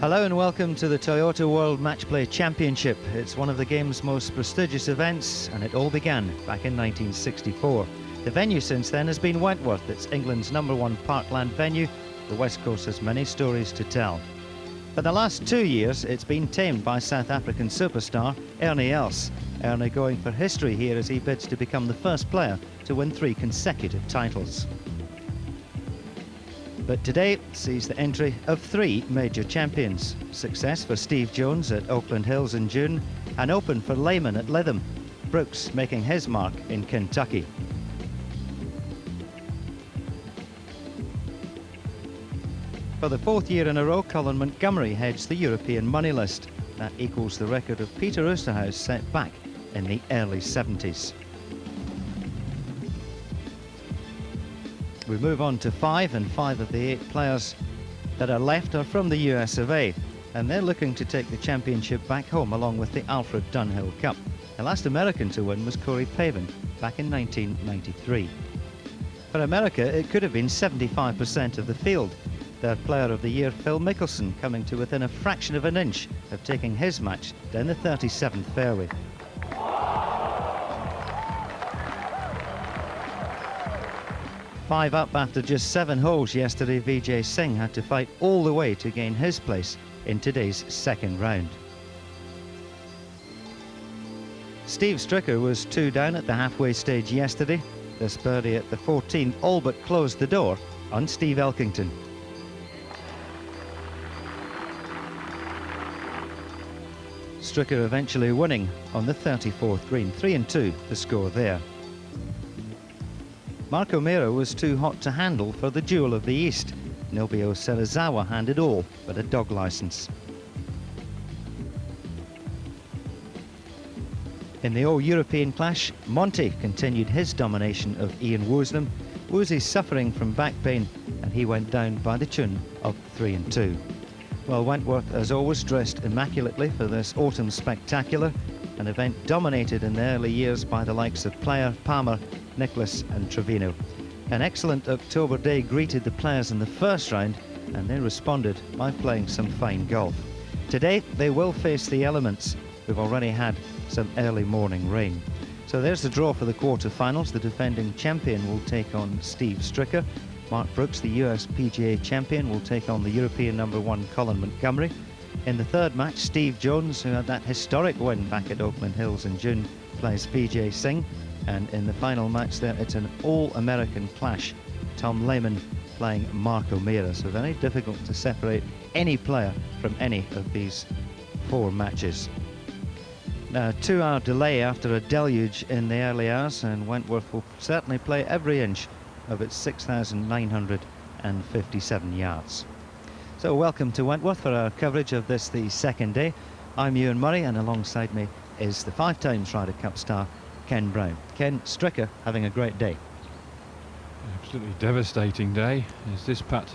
Hello and welcome to the Toyota World Match Play Championship. It's one of the game's most prestigious events, and it all began back in 1964. The venue since then has been Wentworth. It's England's #1 parkland venue. The West Coast has many stories to tell. For the last 2 years, it's been tamed by South African superstar Ernie Els. Ernie going for history here as he bids to become the first player to win 3 consecutive titles. But today sees the entry of 3 major champions. Success for Steve Jones at Oakland Hills in June, and open for Lehman at Lytham. Brooks making his mark in Kentucky. For the 4th year in a row, Colin Montgomery heads the European money list. That equals the record of Peter Oosterhuis set back in the early 70s. We move on to 5, and 5 of the 8 players that are left are from the US of A, and they're looking to take the championship back home along with the Alfred Dunhill Cup. The last American to win was Corey Pavin back in 1993. For America, it could have been 75% of the field. Their player of the year, Phil Mickelson, coming to within a fraction of an inch of taking his match down the 37th fairway. Five up after just 7 holes yesterday, Vijay Singh had to fight all the way to gain his place in today's second round. Steve Stricker was 2 down at the halfway stage yesterday. This birdie at the 14th all but closed the door on Steve Elkington. Stricker eventually winning on the 34th green, 3-2 the score there. Mark O'Meara was too hot to handle for the Jewel of the East. Nobio Serizawa handed all but a dog licence. In the All-European clash, Monty continued his domination of Ian Woosnam. Woosie suffering from back pain, and he went down by the tune of 3-2. Well, Wentworth, as always, dressed immaculately for this autumn spectacular, an event dominated in the early years by the likes of Player, Palmer, Nicholas and Trevino. An excellent October day greeted the players in the first round, and they responded by playing some fine golf. Today they will face the elements. We've already had some early morning rain. So there's the draw for the quarterfinals. The defending champion will take on Steve Stricker. Mark Brooks, the US PGA champion, will take on the European #1 Colin Montgomery. In the third match, Steve Jones, who had that historic win back at Oakland Hills in June, plays Vijay Singh. And in the final match there, it's an all-American clash. Tom Lehman playing Mark O'Meara. So very difficult to separate any player from any of these 4 matches. Now, a 2-hour delay after a deluge in the early hours, and Wentworth will certainly play every inch of its 6,957 yards. So welcome to Wentworth for our coverage of this, the second day. I'm Ewan Murray, and alongside me is the 5 times Ryder Cup star Ken Brown. Ken, Stricker having a great day. Absolutely devastating day. Is this putt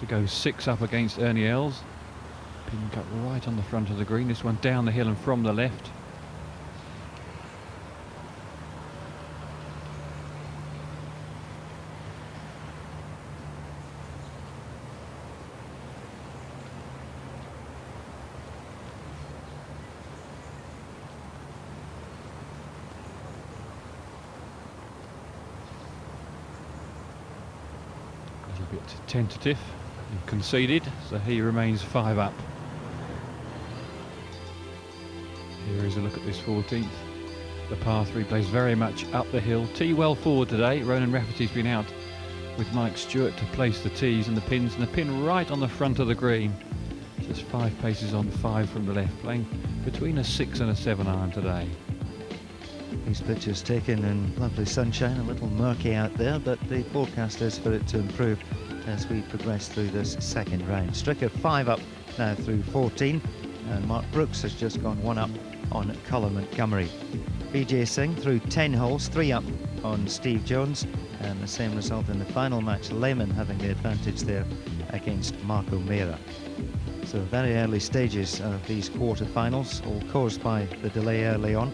to go 6 up against Ernie Els. Pin cut right on the front of the green. This one down the hill and from the left. A bit tentative and conceded, so he remains 5 up. Here is a look at this 14th. The par 3 plays very much up the hill. Tee well forward today. Ronan Rafferty's been out with Mike Stewart to place the tees and the pins, and the pin right on the front of the green. Just 5 paces on 5 from the left, playing between a 6 and a 7 iron today. These pictures taken in lovely sunshine, a little murky out there, but the forecast is for it to improve as we progress through this second round. Stricker 5 up now through 14, and Mark Brooks has just gone 1 up on Colin Montgomery. Vijay Singh through 10 holes, 3 up on Steve Jones, and the same result in the final match, Lehman having the advantage there against Mark O'Meara. So very early stages of these quarterfinals, all caused by the delay early on.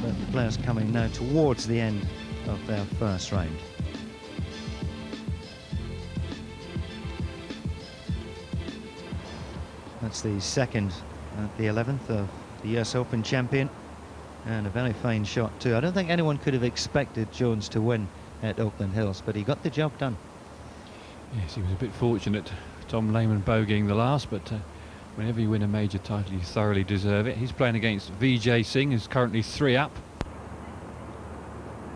But the players coming now towards the end of their first round. That's the second at the 11th of the US Open champion, and a very fine shot too. I don't think anyone could have expected Jones to win at Oakland Hills, but he got the job done. Yes, he was a bit fortunate. Tom Lehman bogeying the last, but whenever you win a major title, you thoroughly deserve it. He's playing against Vijay Singh, who's currently 3 up.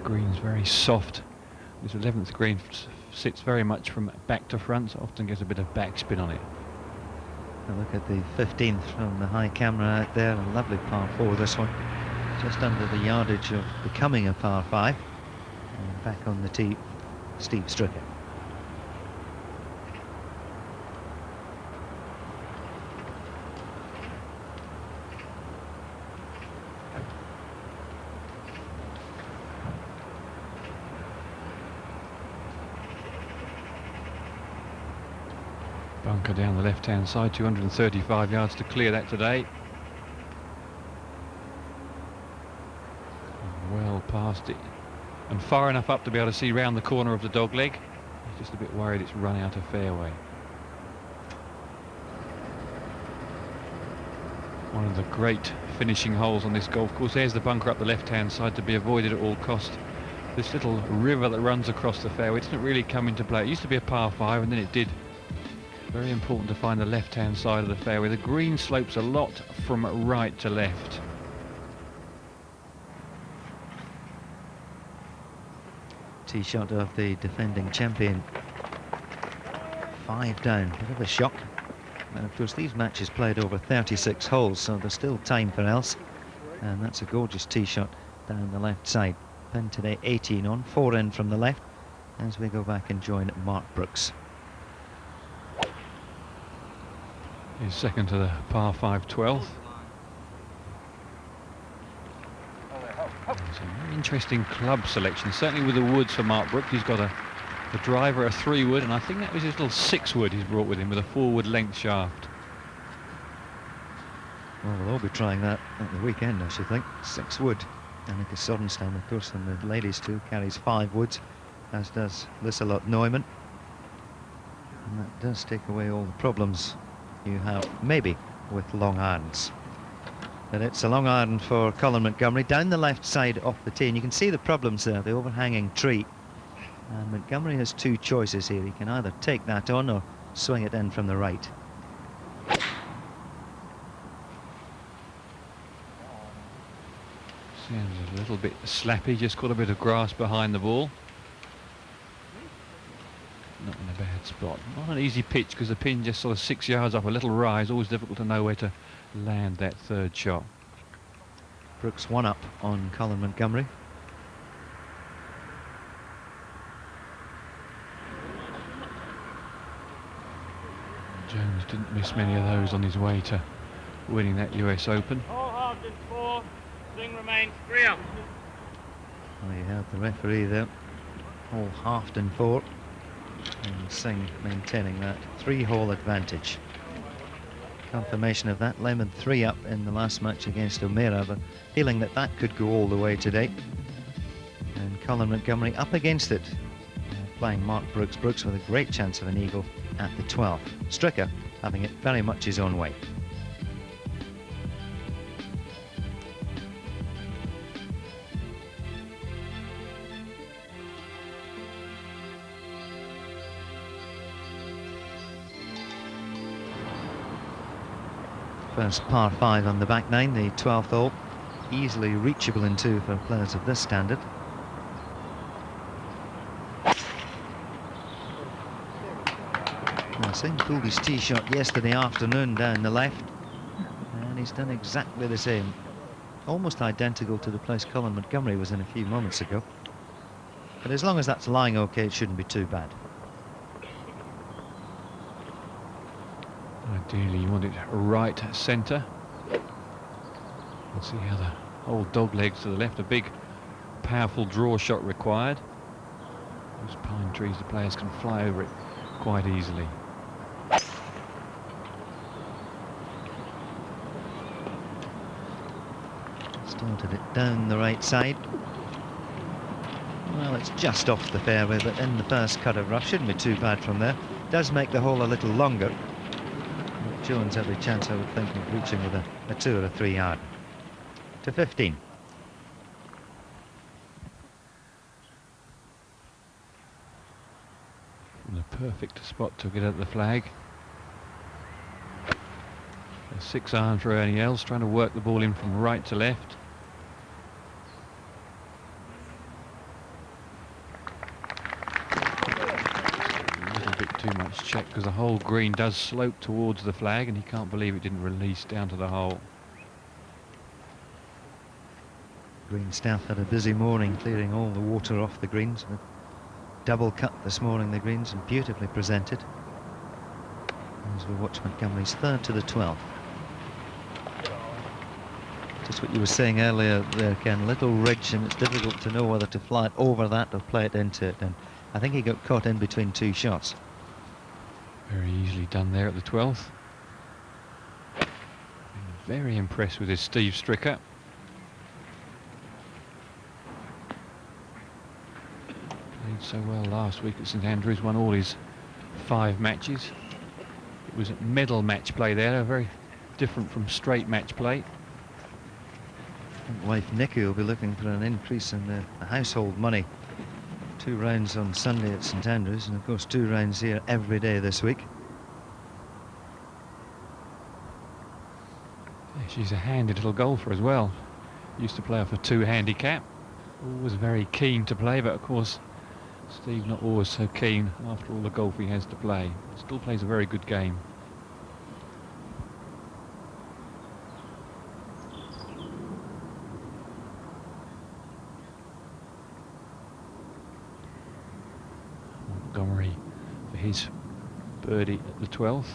Green's very soft. This 11th green sits very much from back to front, so often gets a bit of backspin on it. A look at the 15th from the high camera out there. A lovely par 4, this one. Just under the yardage of becoming a par 5. And back on the tee, Steve Stricker. Bunker down the left-hand side, 235 yards to clear that today. Well past it, and far enough up to be able to see round the corner of the dogleg. He's just a bit worried it's run out of fairway. One of the great finishing holes on this golf course. There's the bunker up the left-hand side, to be avoided at all cost. This little river that runs across the fairway doesn't really come into play. It used to be a par 5, and then it did. Very important to find the left-hand side of the fairway. The green slopes a lot from right to left. Tee shot of the defending champion. 5 down, bit of a shock. And of course these matches played over 36 holes, so there's still time for else. And that's a gorgeous tee shot down the left side. Pin today 18 on, 4 in from the left, as we go back and join Mark Brooks. He's second to the par 5 12th. It's a very interesting club selection, certainly with the woods for Mark Brooks. He's got a driver, a 3-wood, and I think that was his little 6-wood he's brought with him, with a 4-wood length shaft. Well, we'll all be trying that at the weekend, I should think. 6-wood. Annika Sodenstam, of course, and the ladies too, carries 5 woods, as does Liselott Neumann. And that does take away all the problems you have maybe with long irons. But it's a long iron for Colin Montgomery down the left side off the tee, and you can see the problems there, the overhanging tree. And Montgomery has 2 choices here. He can either take that on or swing it in from the right. Sounds a little bit slappy, just got a bit of grass behind the ball. Not in a bad spot. Not an easy pitch, because the pin just sort of 6 yards up, a little rise. Always difficult to know where to land that 3rd shot. Brooks 1 up on Colin Montgomery. Jones didn't miss many of those on his way to winning that US Open. Hole halved in 4, Singh remains 3 up. Well, you have the referee there. Hole halved in 4. And Singh maintaining that 3-hole advantage. Confirmation of that. Lemon 3 up in the last match against O'Meara, but feeling that that could go all the way today. And Colin Montgomery up against it, playing Mark Brooks. Brooks with a great chance of an eagle at the 12th. Stricker having it very much his own way. First par 5 on the back 9, the 12th hole, easily reachable in 2 for players of this standard. Now, Singh pulled his tee shot yesterday afternoon down the left, and he's done exactly the same, almost identical to the place Colin Montgomery was in a few moments ago. But as long as that's lying okay, it shouldn't be too bad. Ideally you want it right centre. We'll see how the old dog legs to the left, a big powerful draw shot required. Those pine trees, the players can fly over it quite easily. Started it down the right side. Well, it's just off the fairway, but in the first cut of rough, shouldn't be too bad from there. Does make the hole a little longer, which Jones every chance, I would think, of reaching with a 2 or a 3 yard. To 15. From the perfect spot to get at the flag. A 6 iron for Ernie Els, trying to work the ball in from right to left. A little bit too much check because the whole green does slope towards the flag, and he can't believe it didn't release down to the hole. Green staff had a busy morning clearing all the water off the greens. Double cut this morning, the greens, and beautifully presented. As we watch Montgomery's third to the 12th. Just what you were saying earlier there, Ken, little ridge, and it's difficult to know whether to fly it over that or play it into it, and I think he got caught in between 2 shots. Very easily done there at the 12th. Very impressed with his Steve Stricker. Played so well last week at St Andrews, won all his 5 matches. It was medal match play there, very different from straight match play. Wife Nikki will be looking for an increase in the household money. 2 rounds on Sunday at St Andrews, and of course 2 rounds here every day this week. Yeah, she's a handy little golfer as well. Used to play off a 2 handicap. Always very keen to play, but of course Steve not always so keen after all the golf he has to play. Still plays a very good game. Montgomery for his birdie at the 12th.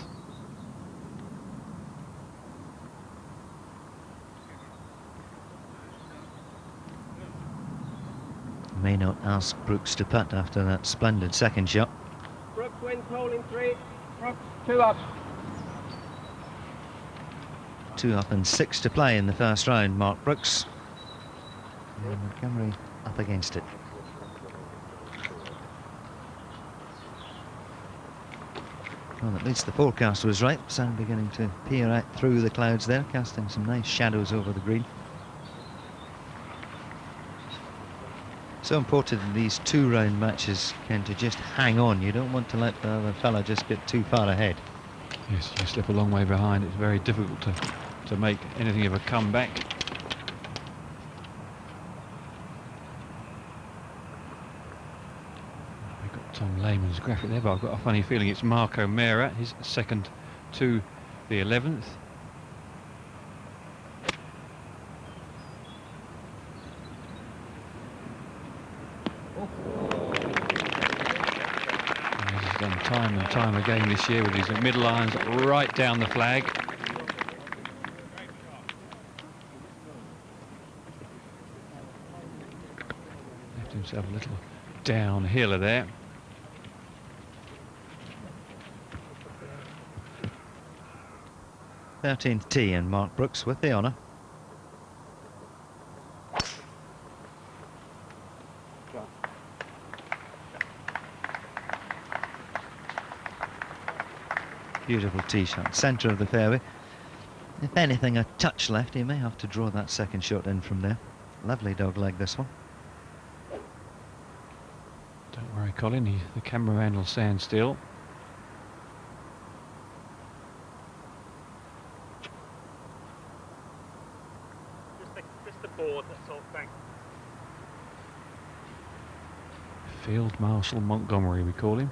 May not ask Brooks to putt after that splendid second shot. Brooks wins hole in 3. Brooks 2 up. 2 up and 6 to play in the first round, Mark Brooks. And Montgomery up against it. Well, at least the forecast was right. Sun beginning to peer out through the clouds there, casting some nice shadows over the green. So important in these 2-round matches, Ken, to just hang on. You don't want to let the other fella just get too far ahead. Yes, you slip a long way behind. It's very difficult to make anything of a comeback. We've got Tom Lehman's graphic there, but I've got a funny feeling it's Mark O'Meara, his second to the 11th. He's done time and time again this year with his middle irons right down the flag. Left himself a little downhiller there. Thirteenth tee, and Mark Brooks with the honour. Beautiful tee shot, centre of the fairway. If anything, a touch left, he may have to draw that second shot in from there. Lovely dog leg, this one. Don't worry, Colin, the cameraman will stand still. Just the board, that's all, thanks. Field Marshal Montgomery, we call him.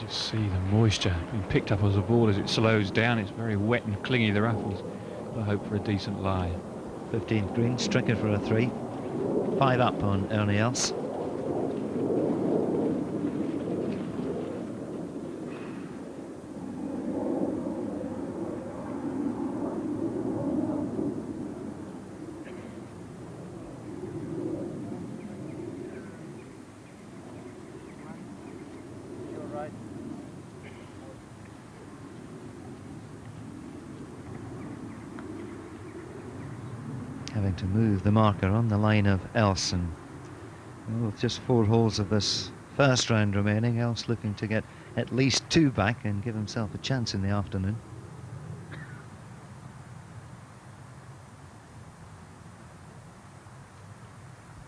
See the moisture being picked up as the ball as it slows down. It's very wet and clingy, the ruffles. I hope for a decent lie. 15th green, Stricker for a 3. 5 up on Ernie Els. Having Trying to move the marker on the line of Elson. Well, with just 4 holes of this first round remaining, Else looking to get at least 2 back and give himself a chance in the afternoon.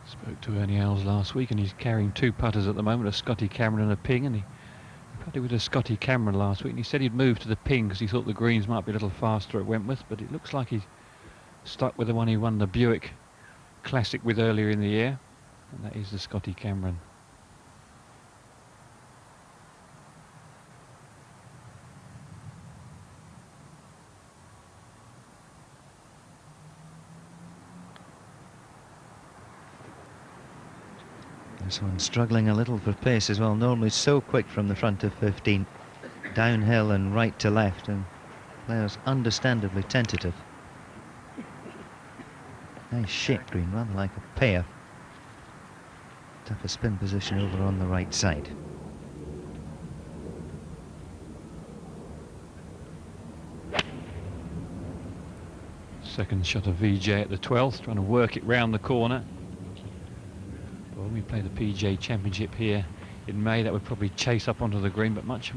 Spoke to Ernie Els last week, and he's carrying 2 putters at the moment, a Scotty Cameron and a Ping, and he putted with a Scotty Cameron last week, and he said he'd move to the Ping because he thought the greens might be a little faster at Wentworth, but it looks like he's stuck with the one he won the Buick Classic with earlier in the year, and that is the Scotty Cameron. This one struggling a little for pace as well. Normally so quick from the front of 15, downhill and right to left, and players understandably tentative. Nice shape green, rather like a pear. Tougher spin position over on the right side. Second shot of VJ at the 12th, trying to work it round the corner. But when we play the PGA Championship here in May, that would probably chase up onto the green, but much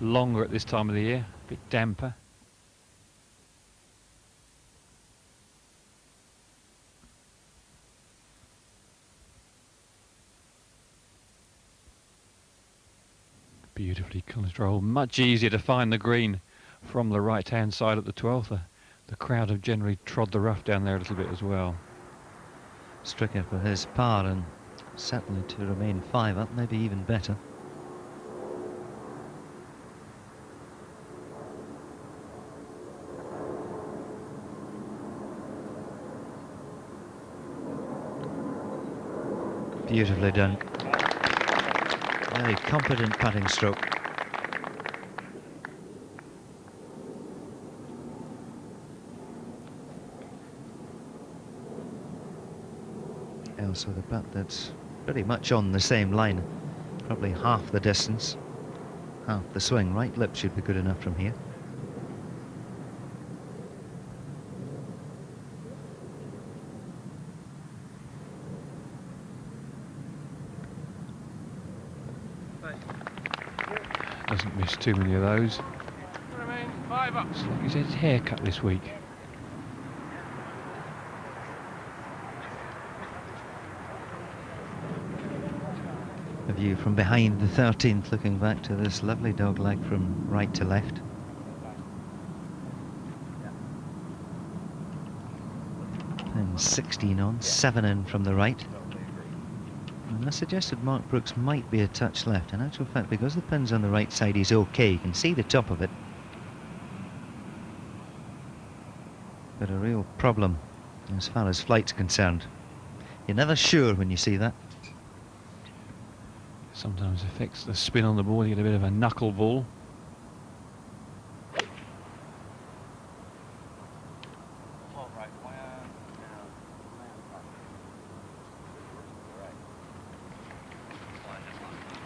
longer at this time of the year, a bit damper. Beautifully controlled, much easier to find the green from the right hand side at the 12th. The crowd have generally trod the rough down there a little bit as well. Stricker for his par, and certainly to remain 5 up, maybe even better. Beautifully done. Very competent putting stroke. Else with a putt that's pretty much on the same line, probably half the distance, half the swing. Right lip should be good enough from here. Doesn't miss too many of those. Remain 5 up. Looks like he's had his hair cut this week. A view from behind the 13th, looking back to this lovely dog leg from right to left. And 16 on, 7 in from the right. And I suggested Mark Brooks might be a touch left. In actual fact, because the pin's on the right side, he's okay. You can see the top of it. But a real problem as far as flight's concerned. You're never sure when you see that. Sometimes affects the spin on the ball, you get a bit of a knuckleball.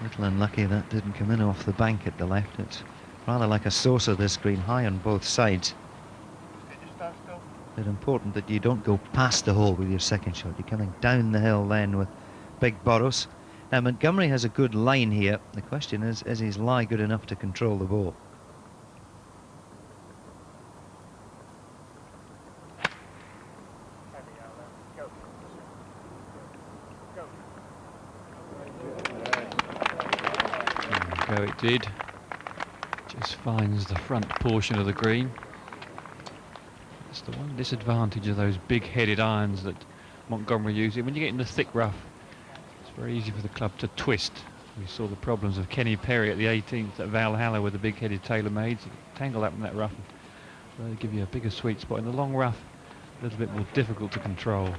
Little unlucky that didn't come in off the bank at the left. It's rather like a saucer, this green, high on both sides. It's important that you don't go past the hole with your second shot. You're coming down the hill then with big burrows. Now Montgomery has a good line here. The question is his lie good enough to control the ball? Go it did. Just finds the front portion of the green. That's the one disadvantage of those big-headed irons that Montgomery uses. When you get in the thick rough, it's very easy for the club to twist. We saw the problems of Kenny Perry at the 18th at Valhalla with the big-headed TaylorMades. Tangle up in that rough, and give you a bigger sweet spot. In the long rough, a little bit more difficult to control.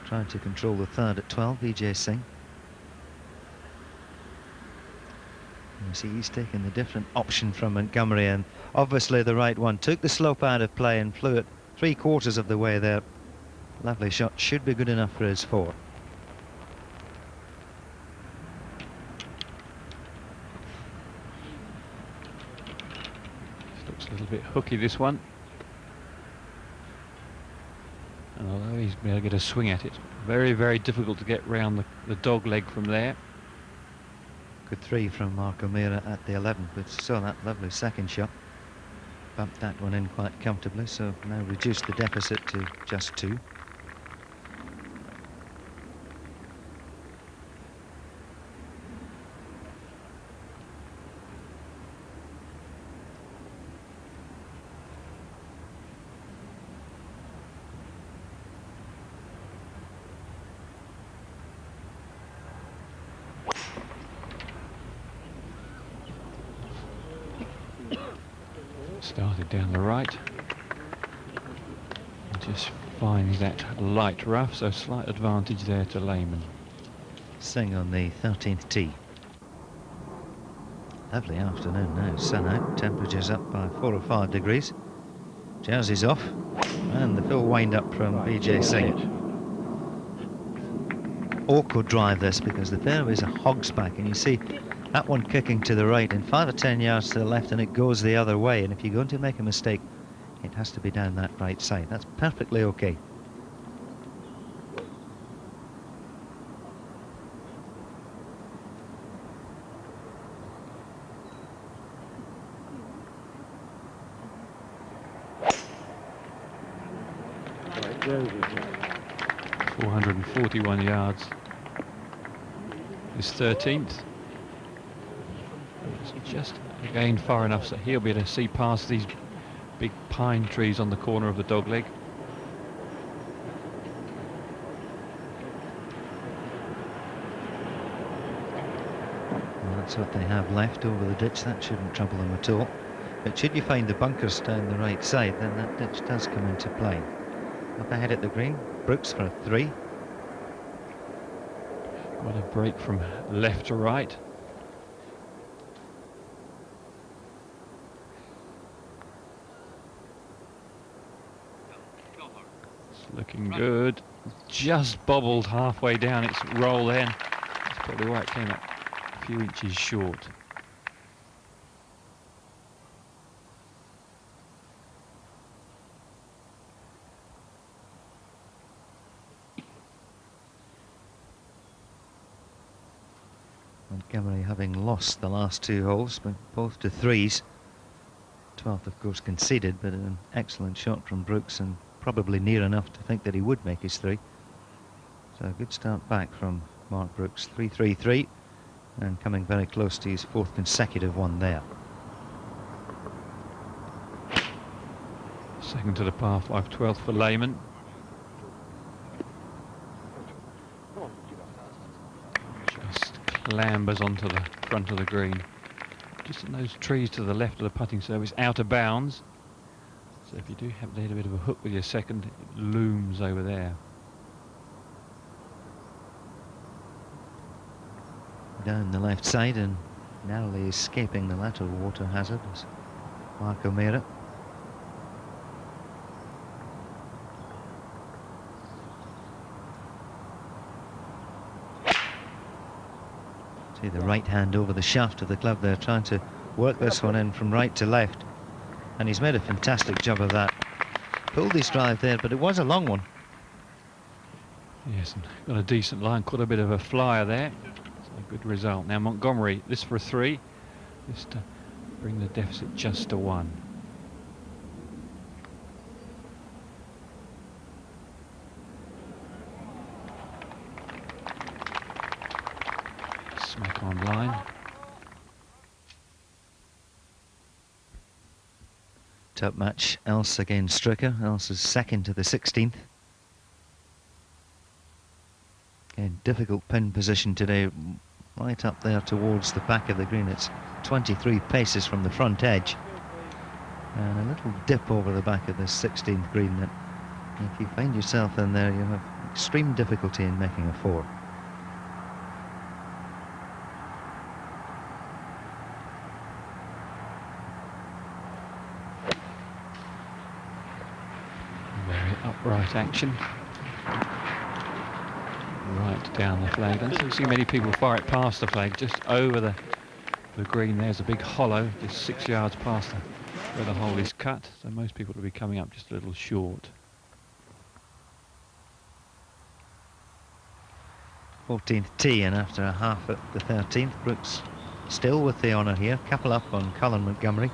Trying to control the third at 12, Vijay Singh. You see, he's taken the different option from Montgomery, and obviously the right one. Took the slope out of play and flew it 3/4 of the way there. Lovely shot, should be good enough for his 4. Looks a little bit hooky, this one. able to get a swing at it. Very, very difficult to get round the dog leg from there. Good 3 from Mark O'Meara at the 11th, but saw that lovely second shot. Bumped that one in quite comfortably, so now reduced the deficit to just 2. Started down the right. Just finds that light rough, so slight advantage there to Lehman. Singh on the 13th tee. Lovely afternoon now, sun out, temperatures up by 4 or 5 degrees. Jersey's off, and the full wind up from BJ Singh. Awkward drive this, because the fairway's a hog's back, and you see that one kicking to the right and 5 or 10 yards to the left, and it goes the other way, and if you're going to make a mistake, it has to be down that right side. That's perfectly okay. Right, 441 yards. His 13th. It's just again far enough so he'll be able to see past these big pine trees on the corner of the dogleg. Well, that's what they have left over the ditch. That shouldn't trouble them at all. But should you find the bunkers down the right side, then that ditch does come into play. Up ahead at the green, Brooks for a 3. Got a break from left to right. It's looking good. Just bobbled halfway down its roll then. That's probably why it came up a few inches short. Montgomery having lost the last 2 holes, but both to 3s. 12th, of course, conceded, but an excellent shot from Brooks, and probably near enough to think that he would make his 3. So a good start back from Mark Brooks. 3-3-3, and coming very close to his 4th consecutive one there. Second to the par 5, 12th for Lehman. Just clambers onto the front of the green. Just in those trees to the left of the putting surface, out of bounds. So if you do have to hit a bit of a hook with your second, it looms over there. Down the left side and narrowly escaping the lateral water hazard is Mark O'Meara. See the right hand over the shaft of the club there, trying to work this one in from right to left, and he's made a fantastic job of that. Pulled his drive there, but it was a long one. Yes, and got a decent line, caught a bit of a flyer there. So a good result. Now Montgomery, this for a 3, this to bring the deficit just to 1. Smack on line. Top match, Else against Stricker. Else is second to the 16th. Again, difficult pin position today, right up there towards the back of the green. It's 23 paces from the front edge, and a little dip over the back of the 16th green that if you find yourself in there, you have extreme difficulty in making a 4. Very upright action. Right down the flag. I don't see many people fire it past the flag, just over the green. There's a big hollow, just 6 yards past where the hole is cut. So most people will be coming up just a little short. 14th tee, and after a half at the 13th, Brooks still with the honour here, couple up on Colin Montgomery.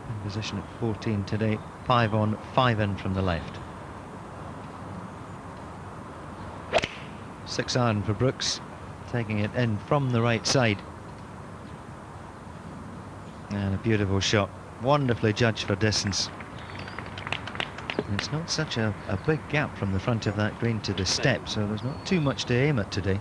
In position at 14 today, 5 on, 5 in from the left. 6 iron for Brooks, taking it in from the right side. And a beautiful shot, wonderfully judged for distance. And it's not such a big gap from the front of that green to the step, so there's not too much to aim at today.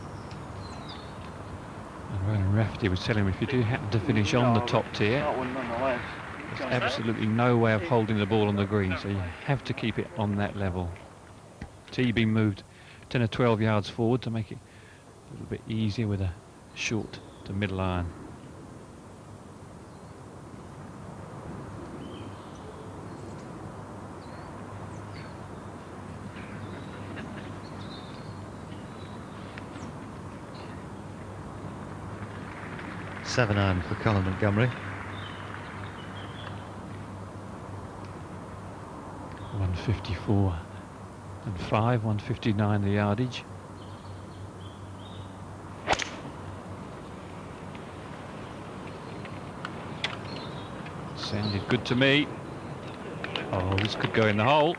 And Ronan Rafferty was telling me, if you do happen to finish on the top tier, there's absolutely no way of holding the ball on the green, so you have to keep it on that level. Tee being moved 10 or 12 yards forward to make it a little bit easier with a short to middle iron. Seven iron for Colin Montgomery. 154 and 5, 159 the yardage. Sounded good to me. Oh, this could go in the hole.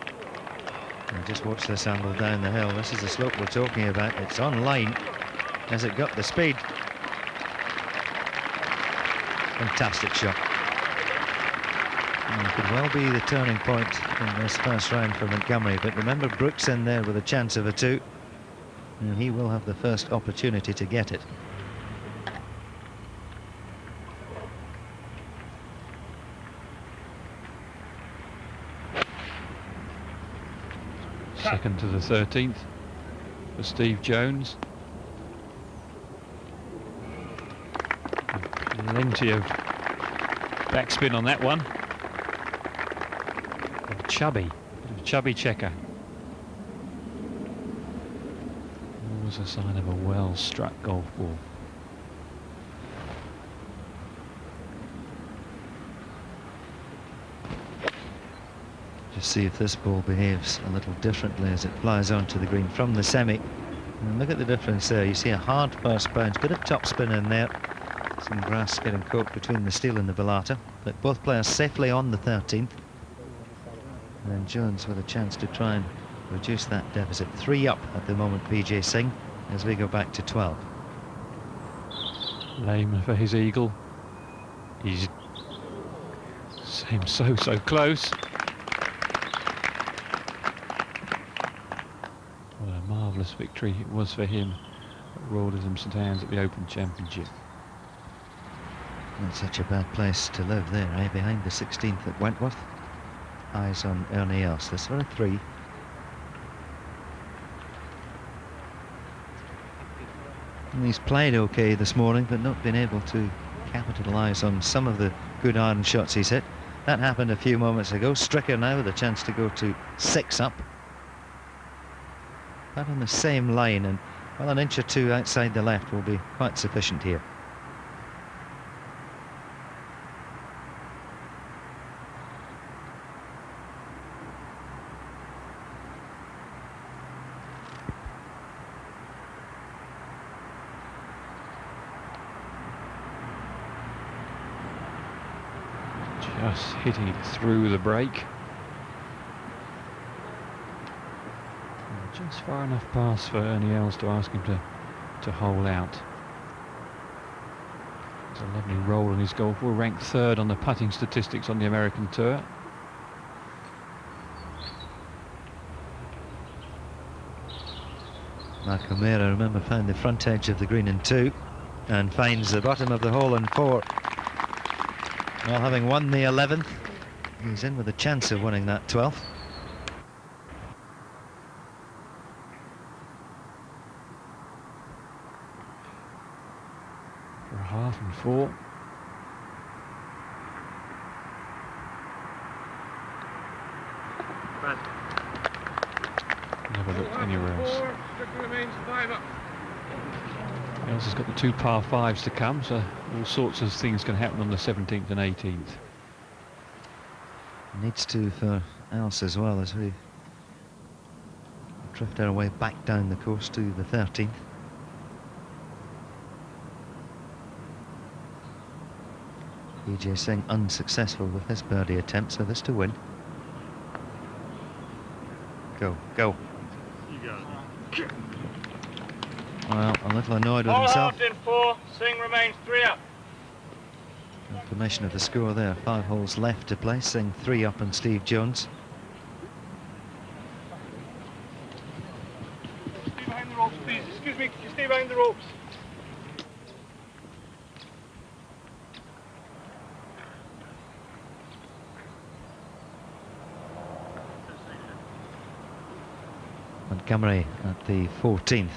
And just watch this angle down the hill. This is the slope we're talking about. It's on line. Has it got the speed? Fantastic shot. And it could well be the turning point in this first round for Montgomery, but remember, Brooks in there with a chance of a 2, and he will have the first opportunity to get it. Second to the 13th for Steve Jones. Plenty of backspin on that one. Bit of chubby checker. Always a sign of a well-struck golf ball. Just see if this ball behaves a little differently as it flies onto the green from the semi. And look at the difference there. You see a hard first bounce, bit of topspin in there. Some grass getting caught between the steel and the Velata, but both players safely on the 13th. And Jones with a chance to try and reduce that deficit. 3 up at the moment, PJ Singh, as we go back to 12. Lame for his eagle. He's seems so close. What a marvellous victory it was for him at Royalism St Anne's at the Open Championship. Not such a bad place to live there, eh? Behind the 16th at Wentworth. Eyes on Ernie Els. This for a 3. And he's played okay this morning, but not been able to capitalise on some of the good iron shots he's hit. That happened a few moments ago. Stricker now with a chance to go to 6 up. That on the same line, and well, an inch or 2 outside the left will be quite sufficient here. Just hitting it through the break. Just far enough past for Ernie Els to ask him to hole out. It's a lovely roll on his golf. We're ranked 3rd on the putting statistics on the American Tour. Mark O'Meara, remember, found the front edge of the green in 2 and finds the bottom of the hole in 4. Well, having won the 11th, he's in with a chance of winning that 12th. For a half and 4. Never looked anywhere else. Els has got the 2 par 5s to come, so all sorts of things can happen on the 17th and 18th. Needs to for Els as well, as we drift our way back down the course to the 13th. Vijay Singh unsuccessful with his birdie attempt, so this to win. Go, go. Well, a little annoyed with himself. All in 4, Singh remains 3 up. Confirmation of the score there. 5 holes left to play. Singh 3 up on Steve Jones. Stay behind the ropes, please. Excuse me, you stay behind the ropes. Montgomery at the 14th.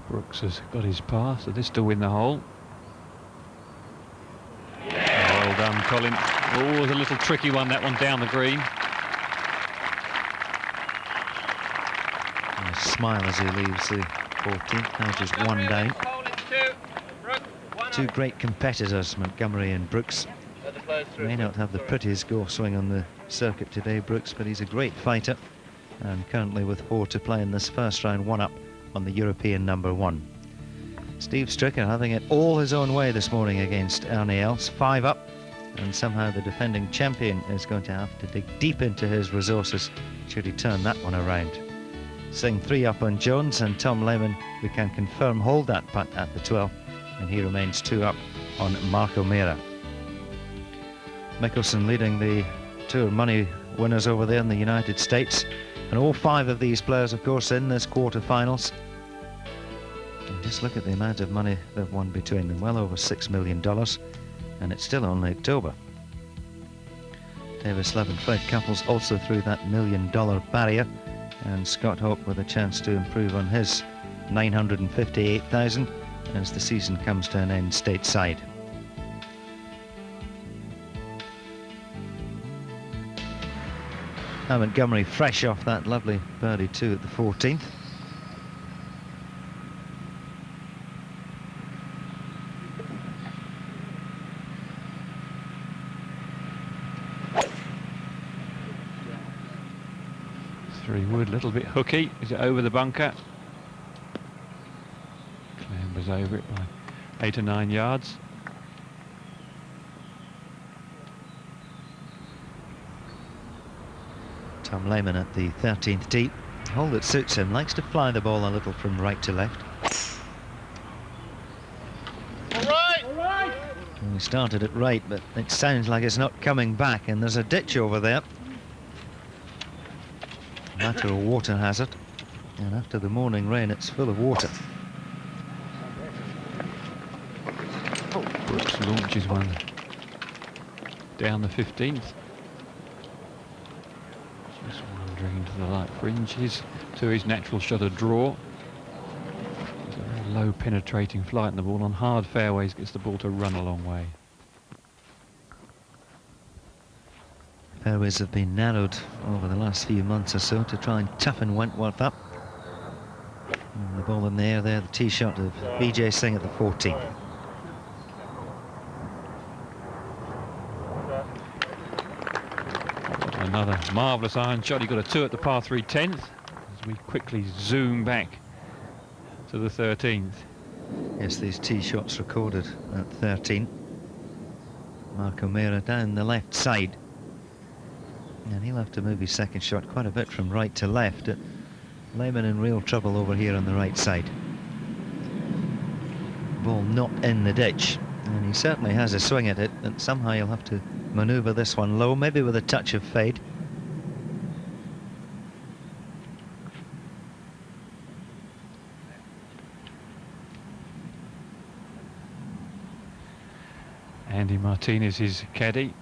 Brooks has got his par, so this to win the hole. Well done, Colin. Oh, it was a little tricky one, that one down the green. A smile as he leaves the 14th, now just 1 down. Two great competitors, Montgomery and Brooks. May not have the prettiest golf swing on the circuit today, Brooks, but he's a great fighter, and currently with 4 to play in this first round, 1 up on the European #1. Steve Stricker having it all his own way this morning against Ernie Els, 5 up, and somehow the defending champion is going to have to dig deep into his resources should he turn that one around. Singh 3 up on Jones, and Tom Lehman, we can confirm, hold that putt at the 12th, and he remains 2 up on Mark O'Meara. Mickelson leading the Tour money winners over there in the United States, and all 5 of these players, of course, in this quarterfinals. And just look at the amount of money they've won between them, well over $6 million, and it's still only October. Davis Love and Fred Couples also through that $1 million barrier, and Scott Hope with a chance to improve on his $958,000 as the season comes to an end stateside. Montgomery fresh off that lovely birdie 2 at the 14th. Wood, a little bit hooky. Is it over the bunker? Clambers over it by 8 or 9 yards. Tom Lehman at the 13th tee. Hole that suits him, likes to fly the ball a little from right to left. All right. And we started it right, but it sounds like it's not coming back, and there's a ditch over there. Lateral water hazard, and after the morning rain it's full of water. Brooks launches one down the 15th. Just wandering into the light fringes to his natural shot of draw. It's a very low penetrating flight, and the ball on hard fairways gets the ball to run a long way. Fairways have been narrowed over the last few months or so to try and toughen Wentworth up. And the ball in the air there, the tee shot of Vijay Singh at the 14th. Another marvellous iron shot. He got a 2 at the par 3 10th as we quickly zoom back to the 13th. Yes, these tee shots recorded at 13. Mark O'Meara down the left side. And he'll have to move his second shot quite a bit from right to left. Lehman in real trouble over here on the right side. Ball not in the ditch, and he certainly has a swing at it, but somehow he'll have to manoeuvre this one low, maybe with a touch of fade. Andy Martinez, his caddy.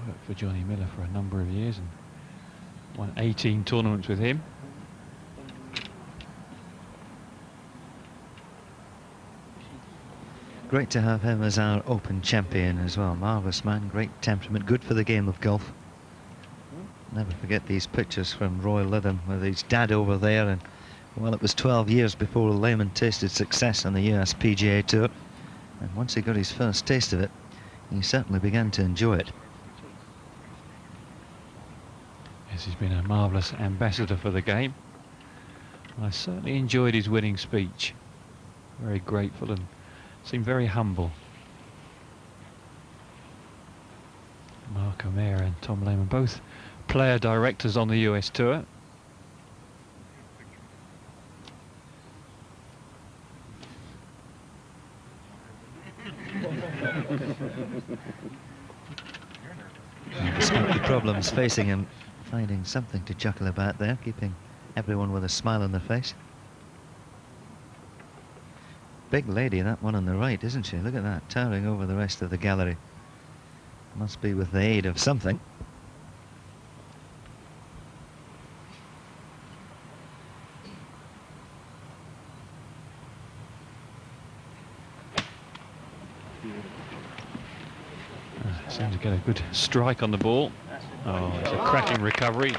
Worked for Johnny Miller for a number of years and won 18 tournaments with him. Great to have him as our Open champion as well. Marvellous man, great temperament, good for the game of golf. Never forget these pictures from Royal Lytham with his dad over there, and well, it was 12 years before Lehman tasted success on the US PGA Tour, and once he got his first taste of it, he certainly began to enjoy it. Yes, he's been a marvellous ambassador for the game. I certainly enjoyed his winning speech. Very grateful and seemed very humble. Mark O'Meara and Tom Lehman, both player directors on the US Tour. Despite the problems facing him, finding something to chuckle about there, keeping everyone with a smile on their face. Big lady, that one on the right, isn't she? Look at that, towering over the rest of the gallery. Must be with the aid of something. Seemed to get a good strike on the ball. Oh, it's a cracking recovery.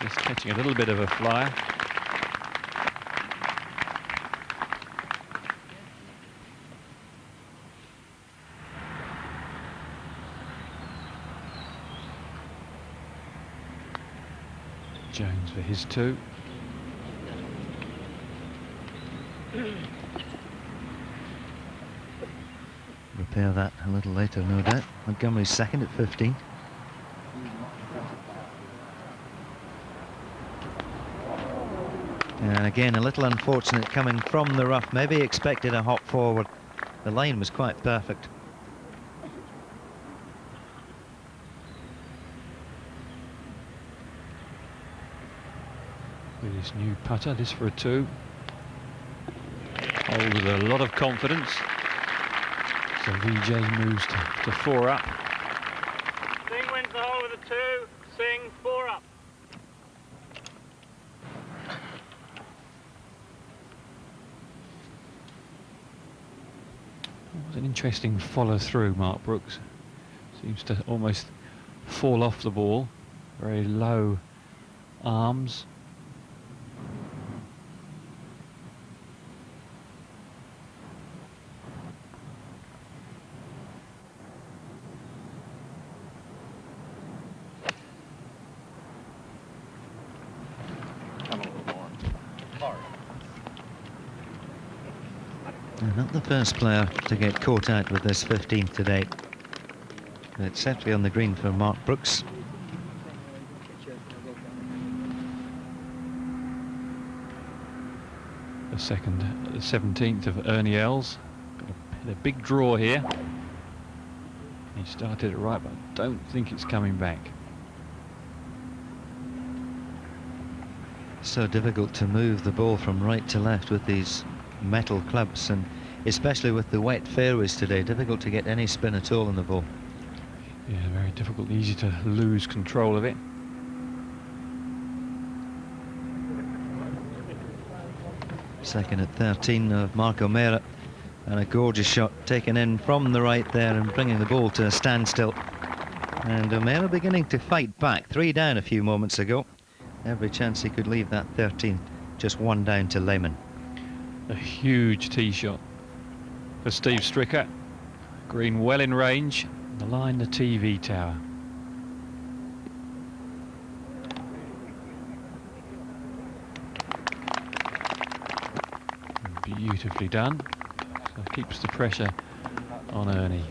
Just catching a little bit of a flyer. Jones for his two. Repair that a little later, no doubt. Montgomery's second at 15. And again, a little unfortunate coming from the rough. Maybe expected a hop forward. The line was quite perfect. With his new putter, this for a two. Oh, with a lot of confidence. So VJ moves to 4 up. Singh wins the hole with a 2. Singh 4 up. It was an interesting follow through, Mark Brooks. Seems to almost fall off the ball. Very low arms. Not the first player to get caught out with this 15th today. It's certainly on the green for Mark Brooks. The 17th of Ernie Els. Got a big draw here. He started it right, but I don't think it's coming back. So difficult to move the ball from right to left with these metal clubs, and especially with the wet fairways today, difficult to get any spin at all in the ball. Yeah, very difficult, easy to lose control of it. Second at 13 of Mark O'Meara, and a gorgeous shot taken in from the right there and bringing the ball to a standstill. And O'Meara beginning to fight back, 3 down a few moments ago. Every chance he could leave that 13, just 1 down to Lehman. A huge tee shot for Steve Stricker. Green well in range. The line, the TV tower. Beautifully done. So it keeps the pressure on Ernie.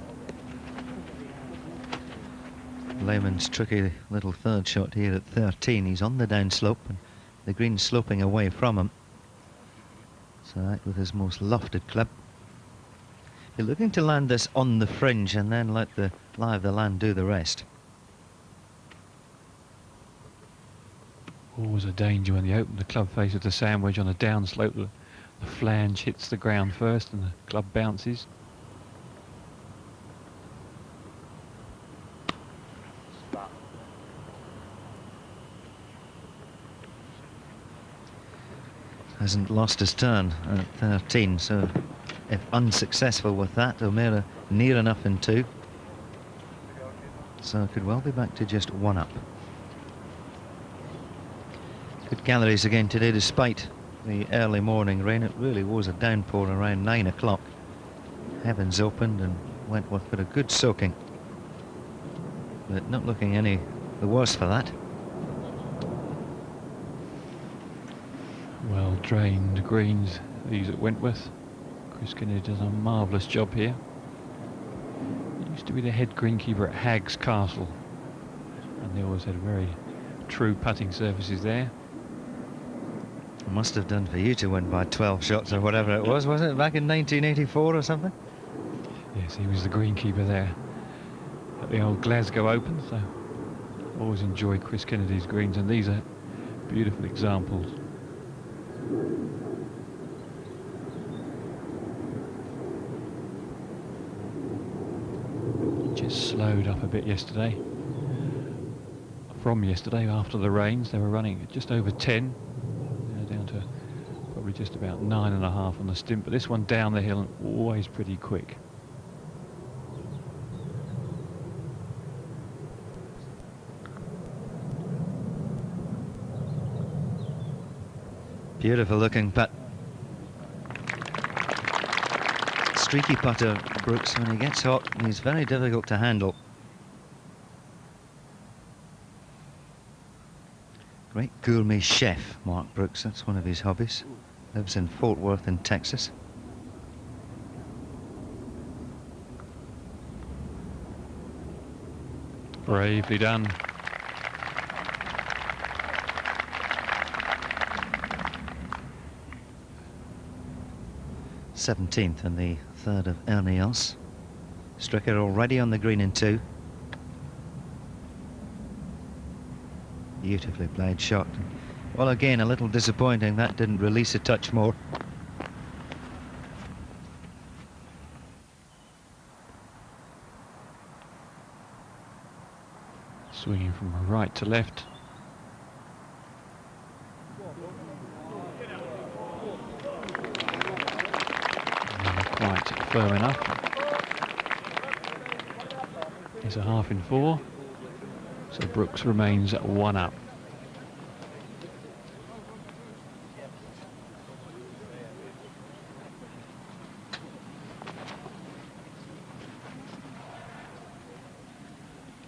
Lehman's tricky little third shot here at 13. He's on the downslope and the green sloping away from him. So out with his most lofted club. You're looking to land this on the fringe and then let the lie of the land do the rest. Always a danger when you open the club face with the sandwich on a downslope. The flange hits the ground first and the club bounces. Hasn't lost his turn at 13, so if unsuccessful with that, O'Meara near enough in 2. So could well be back to just 1 up. Good galleries again today, despite the early morning rain. It really was a downpour around 9 o'clock. Heavens opened and Wentworth got a good soaking, but not looking any the worse for that. Well drained greens, these at Wentworth. Chris Kennedy does a marvellous job here. He used to be the head greenkeeper at Hagg's Castle, and they always had very true putting surfaces there. It must have done for you to win by 12 shots or whatever it was, wasn't it, back in 1984 or something? Yes, he was the greenkeeper there at the old Glasgow Open, so always enjoy Chris Kennedy's greens, and these are beautiful examples. Just slowed up a bit yesterday. From yesterday, after the rains, they were running at just over 10, down to probably just about 9.5 on the stint, but this one down the hill and always pretty quick. Beautiful looking putt. Streaky putter, Brooks. When he gets hot, he's very difficult to handle. Great gourmet chef, Mark Brooks. That's one of his hobbies. Lives in Fort Worth in Texas. Bravely done. '17th and the third of Ernie Els. Stricker already on the green in 2. Beautifully played shot. Well, again, a little disappointing that didn't release a touch more. Swinging from right to left. Not quite firm enough. It's a half in 4. So Brooks remains at 1 up.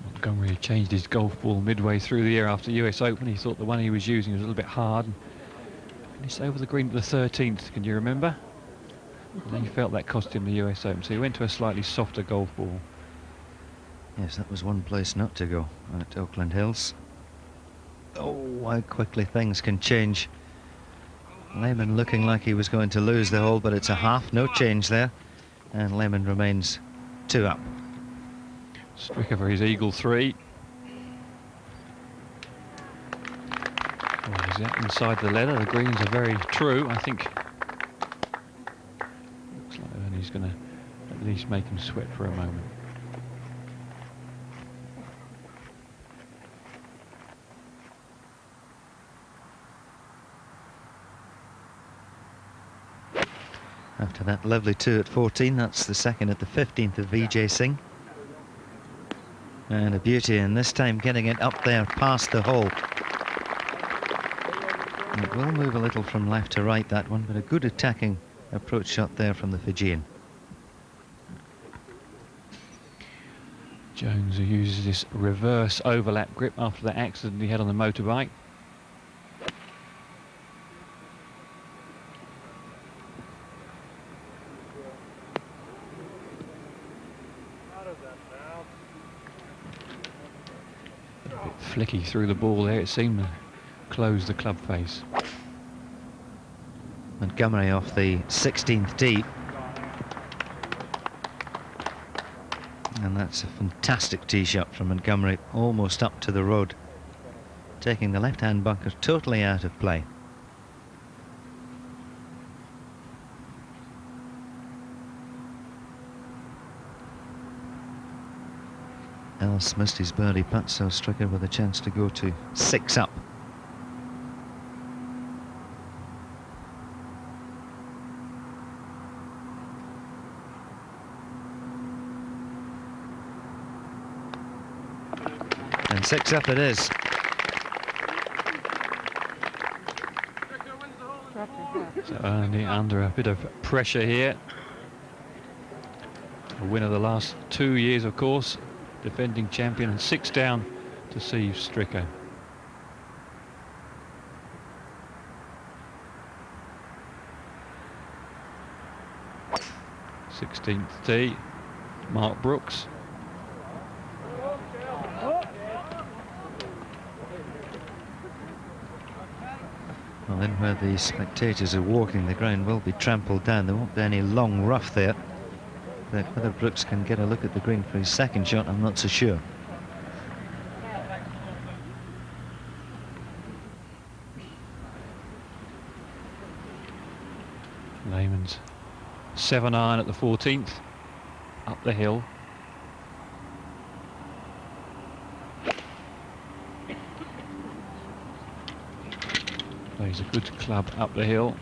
Montgomery changed his golf ball midway through the year after US Open. He thought the one he was using was a little bit hard, and finished over the green at the 13th, can you remember? And then he felt that cost him the US Open, so he went to a slightly softer golf ball. Yes, that was one place not to go at Oakland Hills. Oh, how quickly things can change. Lehman looking like he was going to lose the hole, but it's a half, no change there. And Lehman remains 2 up. Stricker for his eagle 3. Oh, is that inside the leather? The greens are very true, I think. Looks like Ernie's going to at least make him sweat for a moment. After that lovely 2 at 14, that's the second at the 15th of Vijay Singh. And a beauty, and this time getting it up there past the hole. It will move a little from left to right, that one, but a good attacking approach shot there from the Fijian. Jones, who uses this reverse overlap grip after that accident he had on the motorbike. Flicky through the ball there, it seemed to close the club face. Montgomery off the 16th tee. And that's a fantastic tee shot from Montgomery, almost up to the road, taking the left-hand bunker totally out of play. Els missed his birdie putt, so Stricker with a chance to go to 6 up. And 6 up it is. Only under a bit of pressure here. A winner the last 2 years, of course, defending champion, and 6 down to Steve Stricker. Sixteenth tee, Mark Brooks. Well, then where the spectators are walking, the ground will be trampled down. There won't be any long rough there. But whether Brooks can get a look at the green for his second shot, I'm not so sure. Lehman's 7-iron at the 14th, up the hill. Plays a good club up the hill.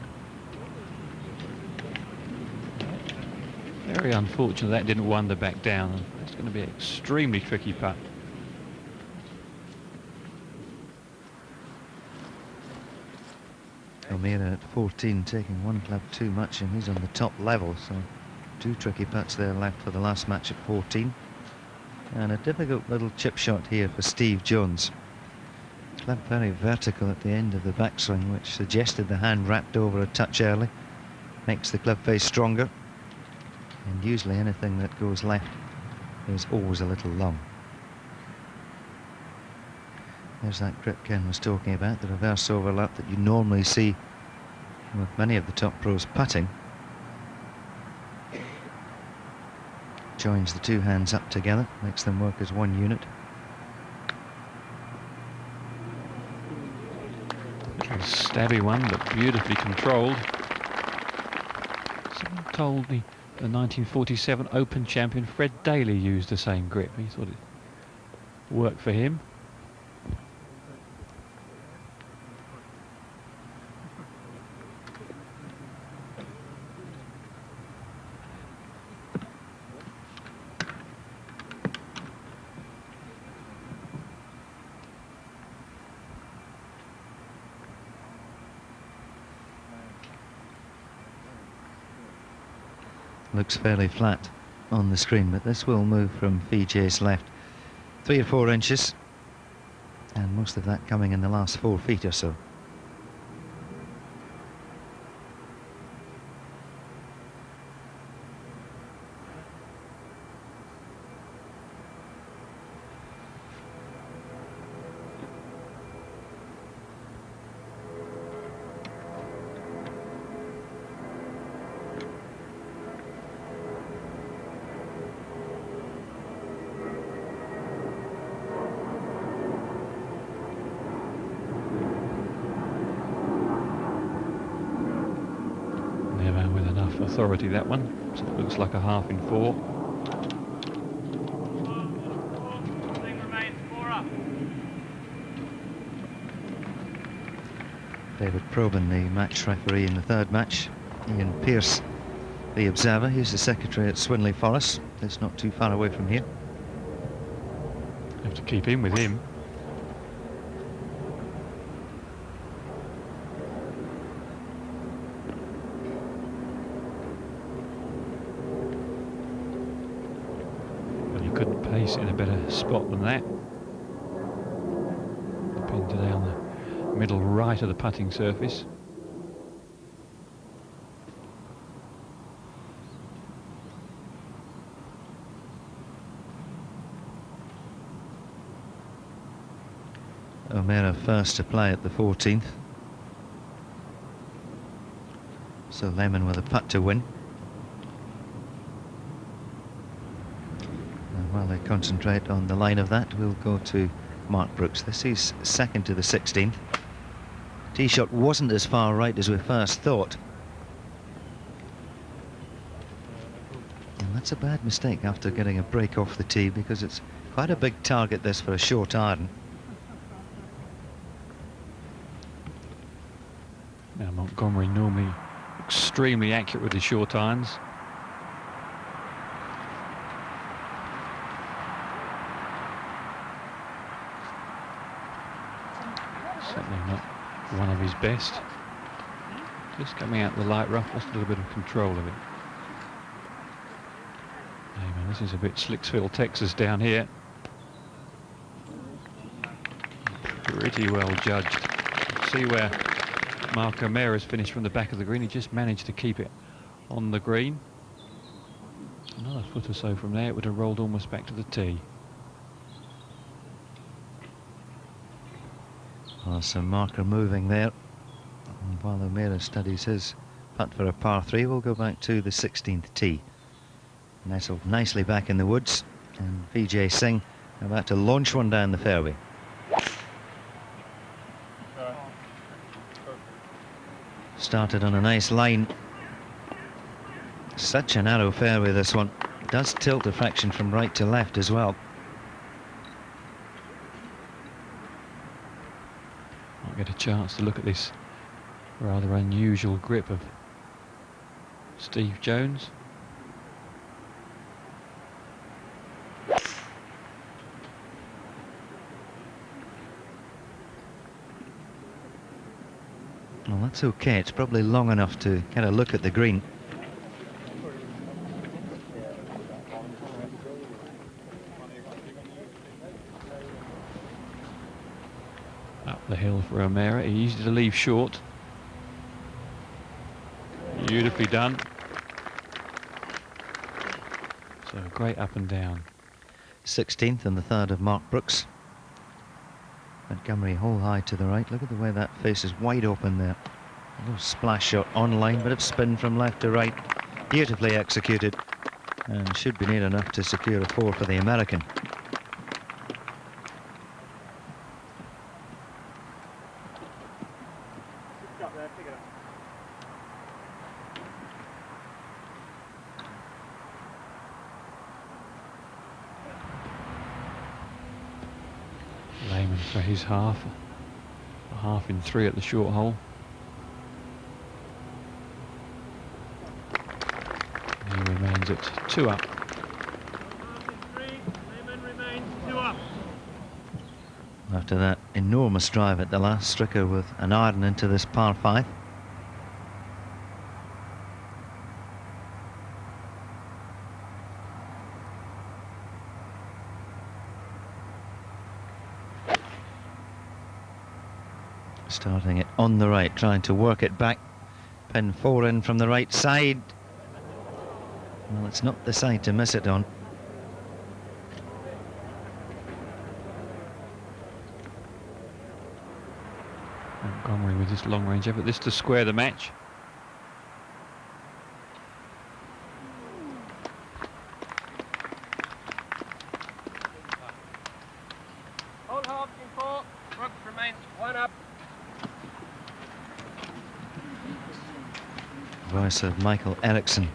Very unfortunate that didn't wander back down. It's going to be an extremely tricky putt. O'Meara at 14, taking one club too much, and he's on the top level, so 2 tricky putts there left for the last match at 14. And a difficult little chip shot here for Steve Jones. Club very vertical at the end of the backswing, which suggested the hand wrapped over a touch early. Makes the club face stronger. And usually anything that goes left is always a little long. There's that grip Ken was talking about, the reverse overlap that you normally see with many of the top pros putting. Joins the 2 hands up together, makes them work as one unit. A stabby one, but beautifully controlled. Someone told me the 1947 Open champion Fred Daly used the same grip. He thought it worked for him. Looks fairly flat on the screen, but this will move from VJ's left 3 or 4 inches, and most of that coming in the last 4 feet or so. Authority, that one, so it looks like a half in 4. Thing remains 4 up. David Probyn, the match referee in the 3rd match. Ian Pearce, the observer. He's the secretary at Swinley Forest. It's not too far away from here. Have to keep in with him. In a better spot than that. The pin today on the middle right of the putting surface. O'Meara first to play at the 14th. So Lehman with a putt to win. While they concentrate on the line of that, we'll go to Mark Brooks. This is second to the 16th. Tee shot wasn't as far right as we first thought. And that's a bad mistake after getting a break off the tee, because it's quite a big target, this, for a short iron. Now Montgomery normally extremely accurate with his short irons. Certainly not one of his best. Just coming out the light rough, lost a little bit of control of it. Hey man, this is a bit Slicksville, Texas down here. Pretty well judged. See where Mark O'Meara's finished from the back of the green. He just managed to keep it on the green. Another foot or so from there, it would have rolled almost back to the tee. Well, so marker moving there. And while O'Meara studies his putt for a par 3, we'll go back to the 16th tee. Nestled nicely back in the woods, and Vijay Singh about to launch one down the fairway. Started on a nice line. Such a narrow fairway, this one. Does tilt a fraction from right to left as well. Might get a chance to look at this rather unusual grip of Steve Jones. Well, that's okay. It's probably long enough to get a look at the green. Up the hill for O'Meara, easy to leave short. Beautifully done. So great up and down. 16th and the third of Mark Brooks. Montgomery hole high to the right. Look at the way that face is wide open there. A little splash shot on line, bit of spin from left to right. Beautifully executed, and should be near enough to secure a 4 for the American. Lehman for his half. A half in 3 at the short hole. He remains at 2 up. After that enormous drive at the last, Stricker with an iron into this par 5. Starting it on the right, trying to work it back. Pin 4 in from the right side. Well, it's not the side to miss it on. Montgomery with his long range effort. This to square the match. Hold half in 4. Brooks remains 1 up. Voice of Michael Eriksson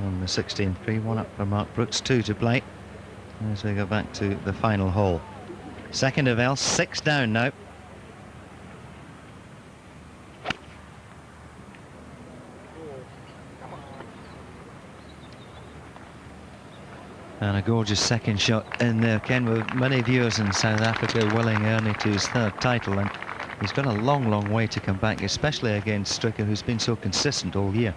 on the 16th tee, 1 up for Mark Brooks, 2 to play as we go back to the final hole. Second of L, 6 down now. And a gorgeous second shot in there, Ken, with many viewers in South Africa willing Ernie to his 3rd title, and he's got a long way to come back, especially against Stricker, who's been so consistent all year.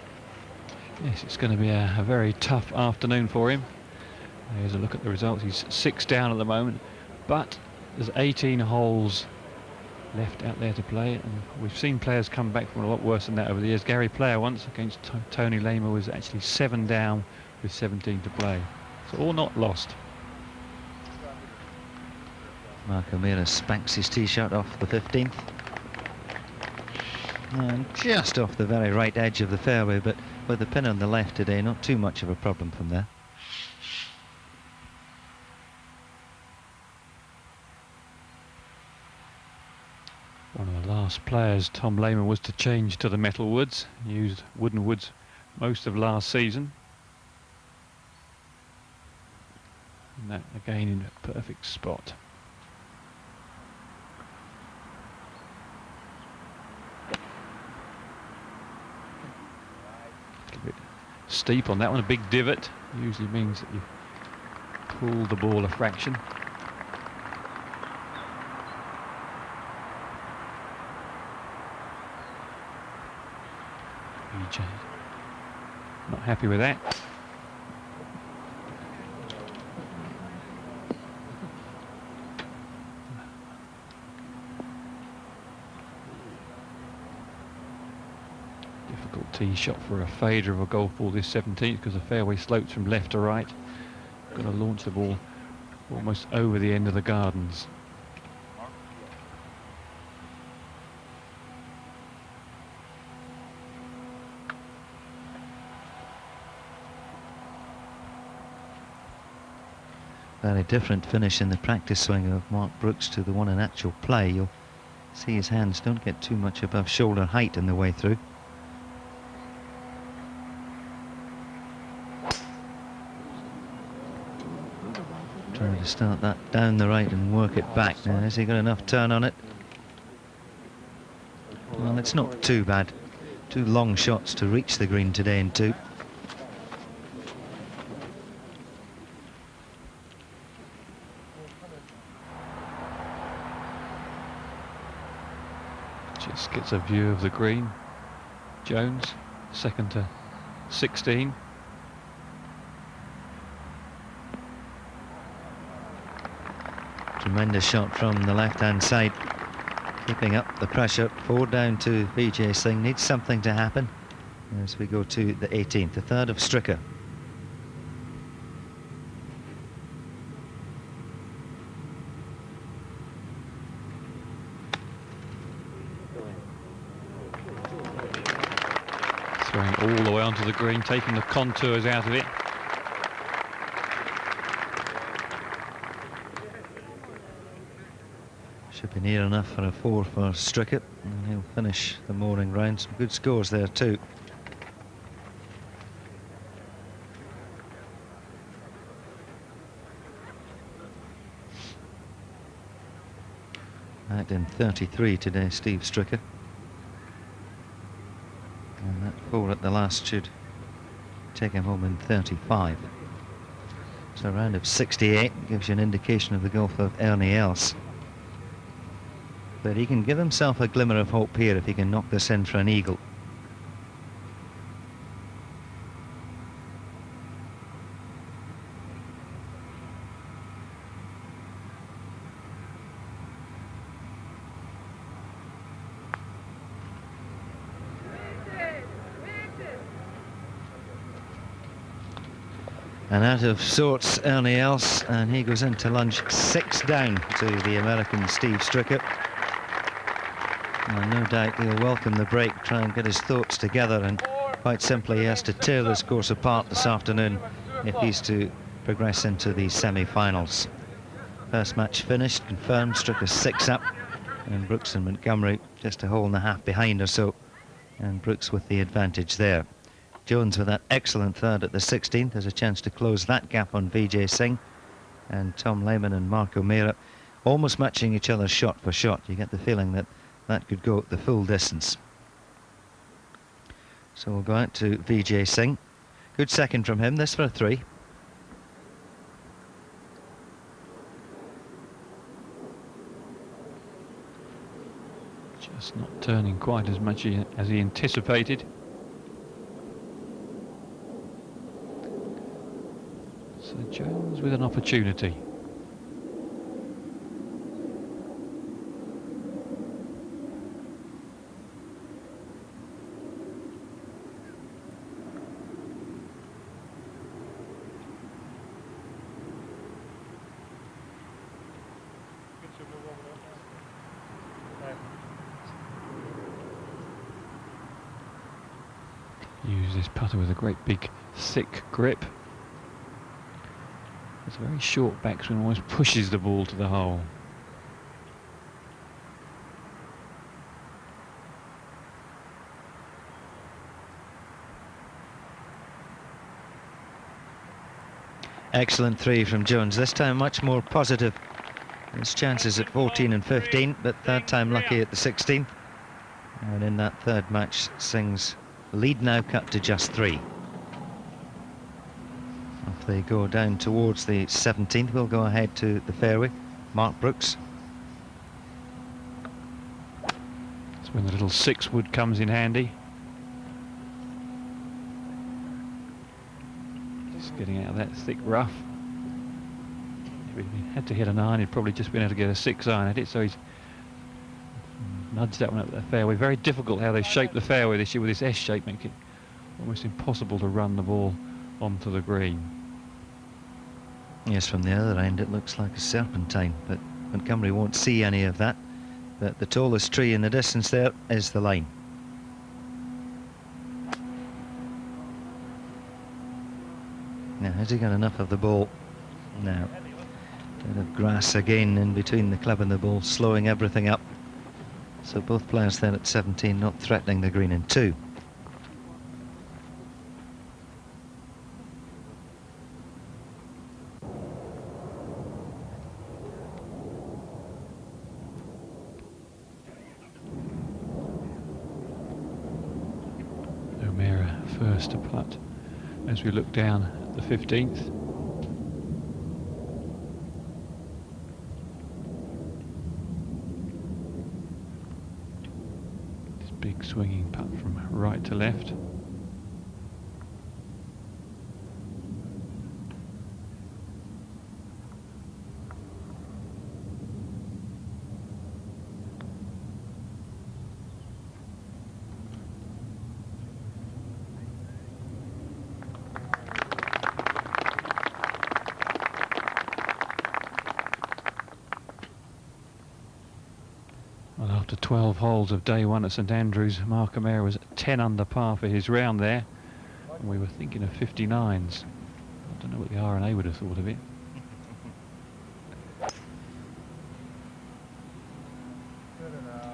Yes, it's going to be a very tough afternoon for him. Here's a look at the results. He's 6 down at the moment, but there's 18 holes left out there to play, and we've seen players come back from a lot worse than that over the years. Gary Player once against Tony Lamer was actually 7 down with 17 to play. So all not lost. Mark O'Meara spanks his tee shot off the 15th. And just off the very right edge of the fairway, but with the pin on the left today, not too much of a problem from there. One of the last players Tom Lehman was to change to the metal woods. He used wooden woods most of last season. And that again in a perfect spot. A bit steep on that one, a big divot. Usually means that you pull the ball a fraction. Not happy with that. Difficult tee shot for a fader of a golf ball this 17th because the fairway slopes from left to right. Got to launch the ball almost over the end of the gardens. Very different finish in the practice swing of Mark Brooks to the one in actual play. You'll see his hands don't get too much above shoulder height in the way through. Trying to start that down the right and work it back now. Has he got enough turn on it? Well, it's not too bad. 2 long shots to reach the green today in 2. Just gets a view of the green. Jones, second to 16. Tremendous shot from the left-hand side, keeping up the pressure. 4 down to Vijay Singh. Needs something to happen as we go to the 18th, the third of Stricker. Throwing all the way onto the green, taking the contours out of it. Should be near enough for a 4 for Stricker, and he'll finish the morning round. Some good scores there too. Backed in 33 today, Steve Stricker. And that 4 at the last should take him home in 35. So a round of 68 gives you an indication of the golf of Ernie Els. But he can give himself a glimmer of hope here if he can knock this in for an eagle. And out of sorts, Ernie Els, and he goes into lunge 6 down to the American Steve Stricker. And no doubt he'll welcome the break, try and get his thoughts together, and quite simply he has to tear this course apart this afternoon if he's to progress into the semi-finals. First match finished, confirmed, Stricker 6 up, and Brooks and Montgomery just a hole and a half behind or so, and Brooks with the advantage there. Jones with that excellent third at the 16th has a chance to close that gap on Vijay Singh, and Tom Lehman and Marco Mera almost matching each other shot for shot. You get the feeling that that could go the full distance. So we'll go out to Vijay Singh. Good second from him, this for a 3. Just not turning quite as much as he anticipated. So Jones with an opportunity. Use this putter with a great big thick grip. It's a very short backswing, almost pushes the ball to the hole. Excellent 3 from Jones, this time much more positive. His chances at 14 and 15, but third time lucky at the 16th. And in that third match, Singh's lead now cut to just 3. If they go down towards the 17th, we'll go ahead to the fairway. Mark Brooks. That's when the little 6 wood comes in handy. He's getting out of that thick rough. If he had to hit an iron, he'd probably just been able to get a 6 iron at it, so he's nudged that one up the fairway. Very difficult how they shape the fairway this year with this S shape, making it almost impossible to run the ball onto the green. Yes, from the other end it looks like a serpentine, but Montgomery won't see any of that. But the tallest tree in the distance there is the line. Now, has he got enough of the ball? No. Bit of grass again in between the club and the ball, slowing everything up. So both players there at 17 not threatening the green in 2. O'Meara first to putt as we look down at the 15th. Big swinging putt from right to left. Well, after 12 holes of day one at St Andrews, Mark O'Meara was 10 under par for his round there, and we were thinking of 59s. I don't know what the R&A would have thought of it.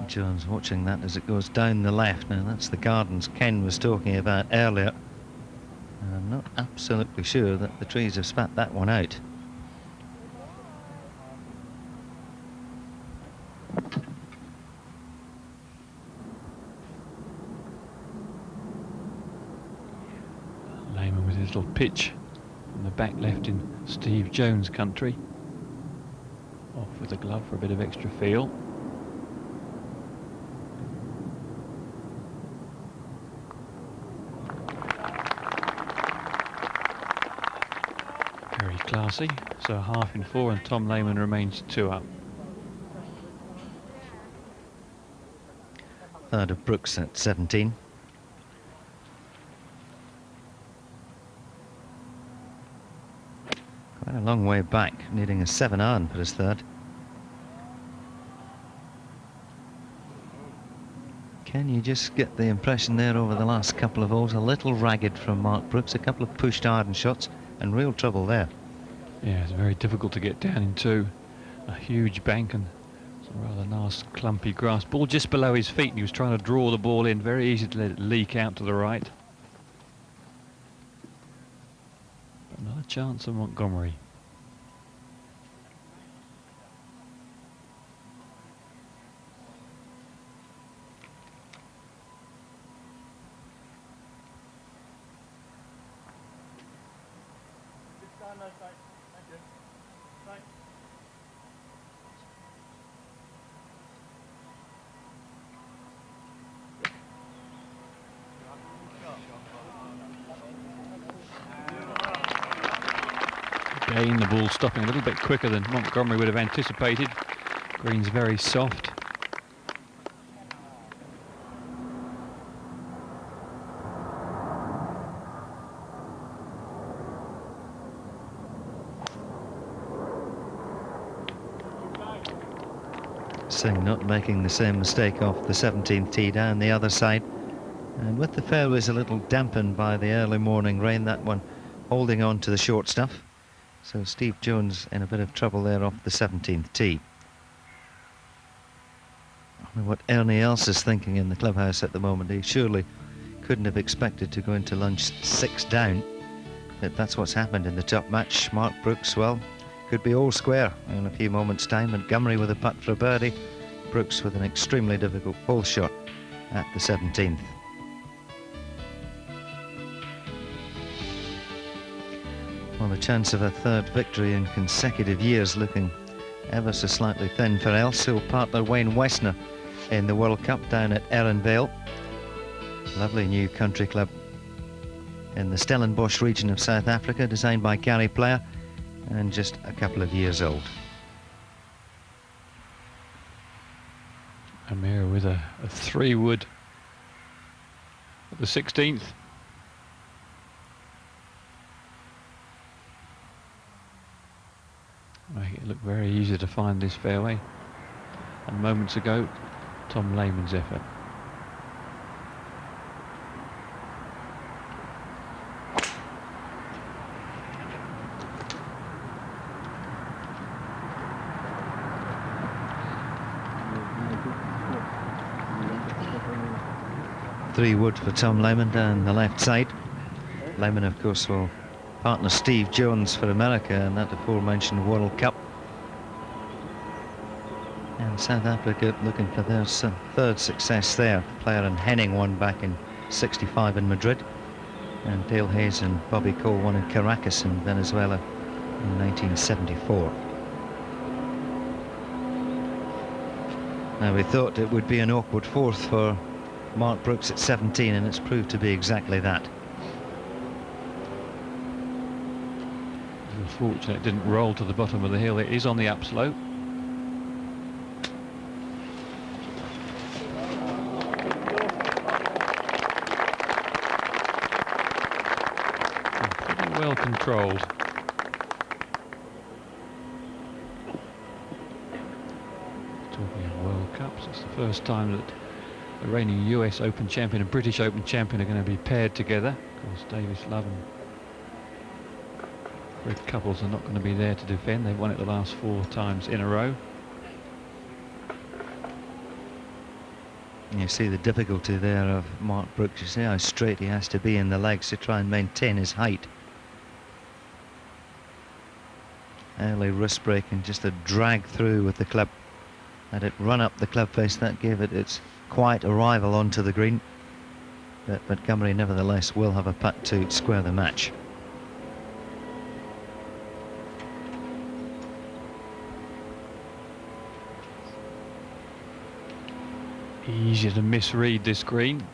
Jones watching that as it goes down the left. Now that's the gardens Ken was talking about earlier. And I'm not absolutely sure that the trees have spat that one out. Lehman with his little pitch on the back left in Steve Jones country. Off with the glove for a bit of extra feel. Very classy. So a half in 4 and Tom Lehman remains 2 up. Third of Brooks at 17. Quite a long way back, needing a 7 iron for his third. Can you just get the impression there over the last couple of holes? A little ragged from Mark Brooks, a couple of pushed iron shots, and real trouble there. Yeah, it's very difficult to get down into a huge bank and some rather nice clumpy grass. Ball just below his feet, and he was trying to draw the ball in. Very easy to let it leak out to the right. But not a chance of Montgomery. Again, the ball stopping a little bit quicker than Montgomery would have anticipated. Green's very soft. Singh not making the same mistake off the 17th tee down the other side. And with the fairways a little dampened by the early morning rain, that one holding on to the short stuff. So Steve Jones in a bit of trouble there off the 17th tee. I wonder what Ernie else is thinking in the clubhouse at the moment. He surely couldn't have expected to go into lunch 6 down. But that's what's happened in the top match. Mark Brooks, well, could be all square in a few moments' time. Montgomery with a putt for a birdie. Brooks with an extremely difficult hole shot at the 17th. Well, the chance of a third victory in consecutive years looking ever so slightly thin for else. He'll partner Wayne Westner in the World Cup down at Erin Vale. Lovely new country club in the Stellenbosch region of South Africa, designed by Gary Player, and just a couple of years old. Amira with a 3-wood at the 16th. Make it look very easy to find this fairway. And moments ago, Tom Lehman's effort. Three-wood for Tom Lehman down the left side. Lehman, of course, will partner Steve Jones for America in that aforementioned World Cup. And South Africa looking for their third success there. Player and Henning won back in '65 in Madrid, and Dale Hayes and Bobby Cole won in Caracas in Venezuela in 1974. Now, we thought it would be an awkward fourth for Mark Brooks at 17, and it's proved to be exactly that. Unfortunately, it didn't roll to the bottom of the hill. It is on the upslope. Pretty well controlled. Talking of World Cups, it's the first time that the reigning US Open champion and British Open champion are going to be paired together. Of course, Davis Love and Greg Couples are not going to be there to defend. They've won it the last 4 times in a row. You see the difficulty there of Mark Brooks. You see how straight he has to be in the legs to try and maintain his height. Early wrist break and just a drag through with the club. Had it run up the club face, that gave it its quiet arrival onto the green. But Montgomery nevertheless will have a putt to square the match. Easier to misread this green.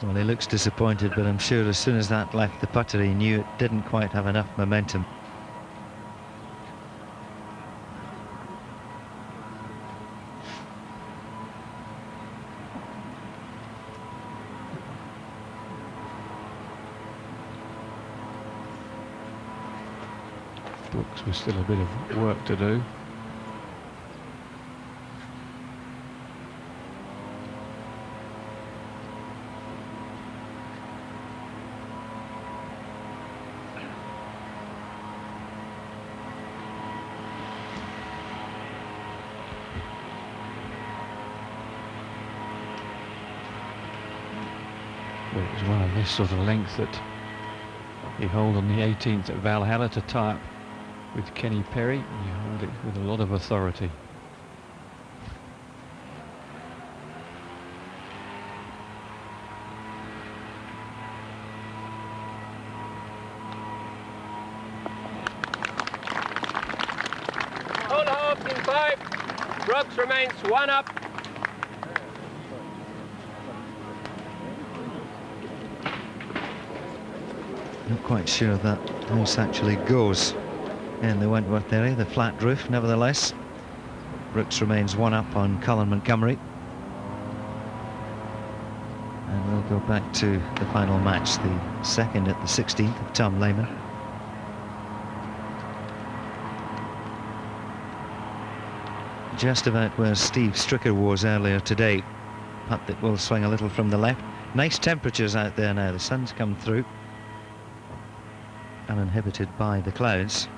Well, he looks disappointed, but I'm sure as soon as that left the putter, he knew it didn't quite have enough momentum. Brooks with still a bit of work to do. Well, it was one of this sort of length that he held on the 18th at Valhalla to tie up with Kenny Perry. He held it with a lot of authority. Hold up in 5. Brooks remains 1 up. Not quite sure that house actually goes in the Wentworth area, the flat roof. Nevertheless, Brooks remains 1 up on Colin Montgomery. And we'll go back to the final match, the second at the 16th of Tom Lehman. Just about where Steve Stricker was earlier today. Putt that will swing a little from the left. Nice temperatures out there now. The sun's come through, uninhibited by the clouds.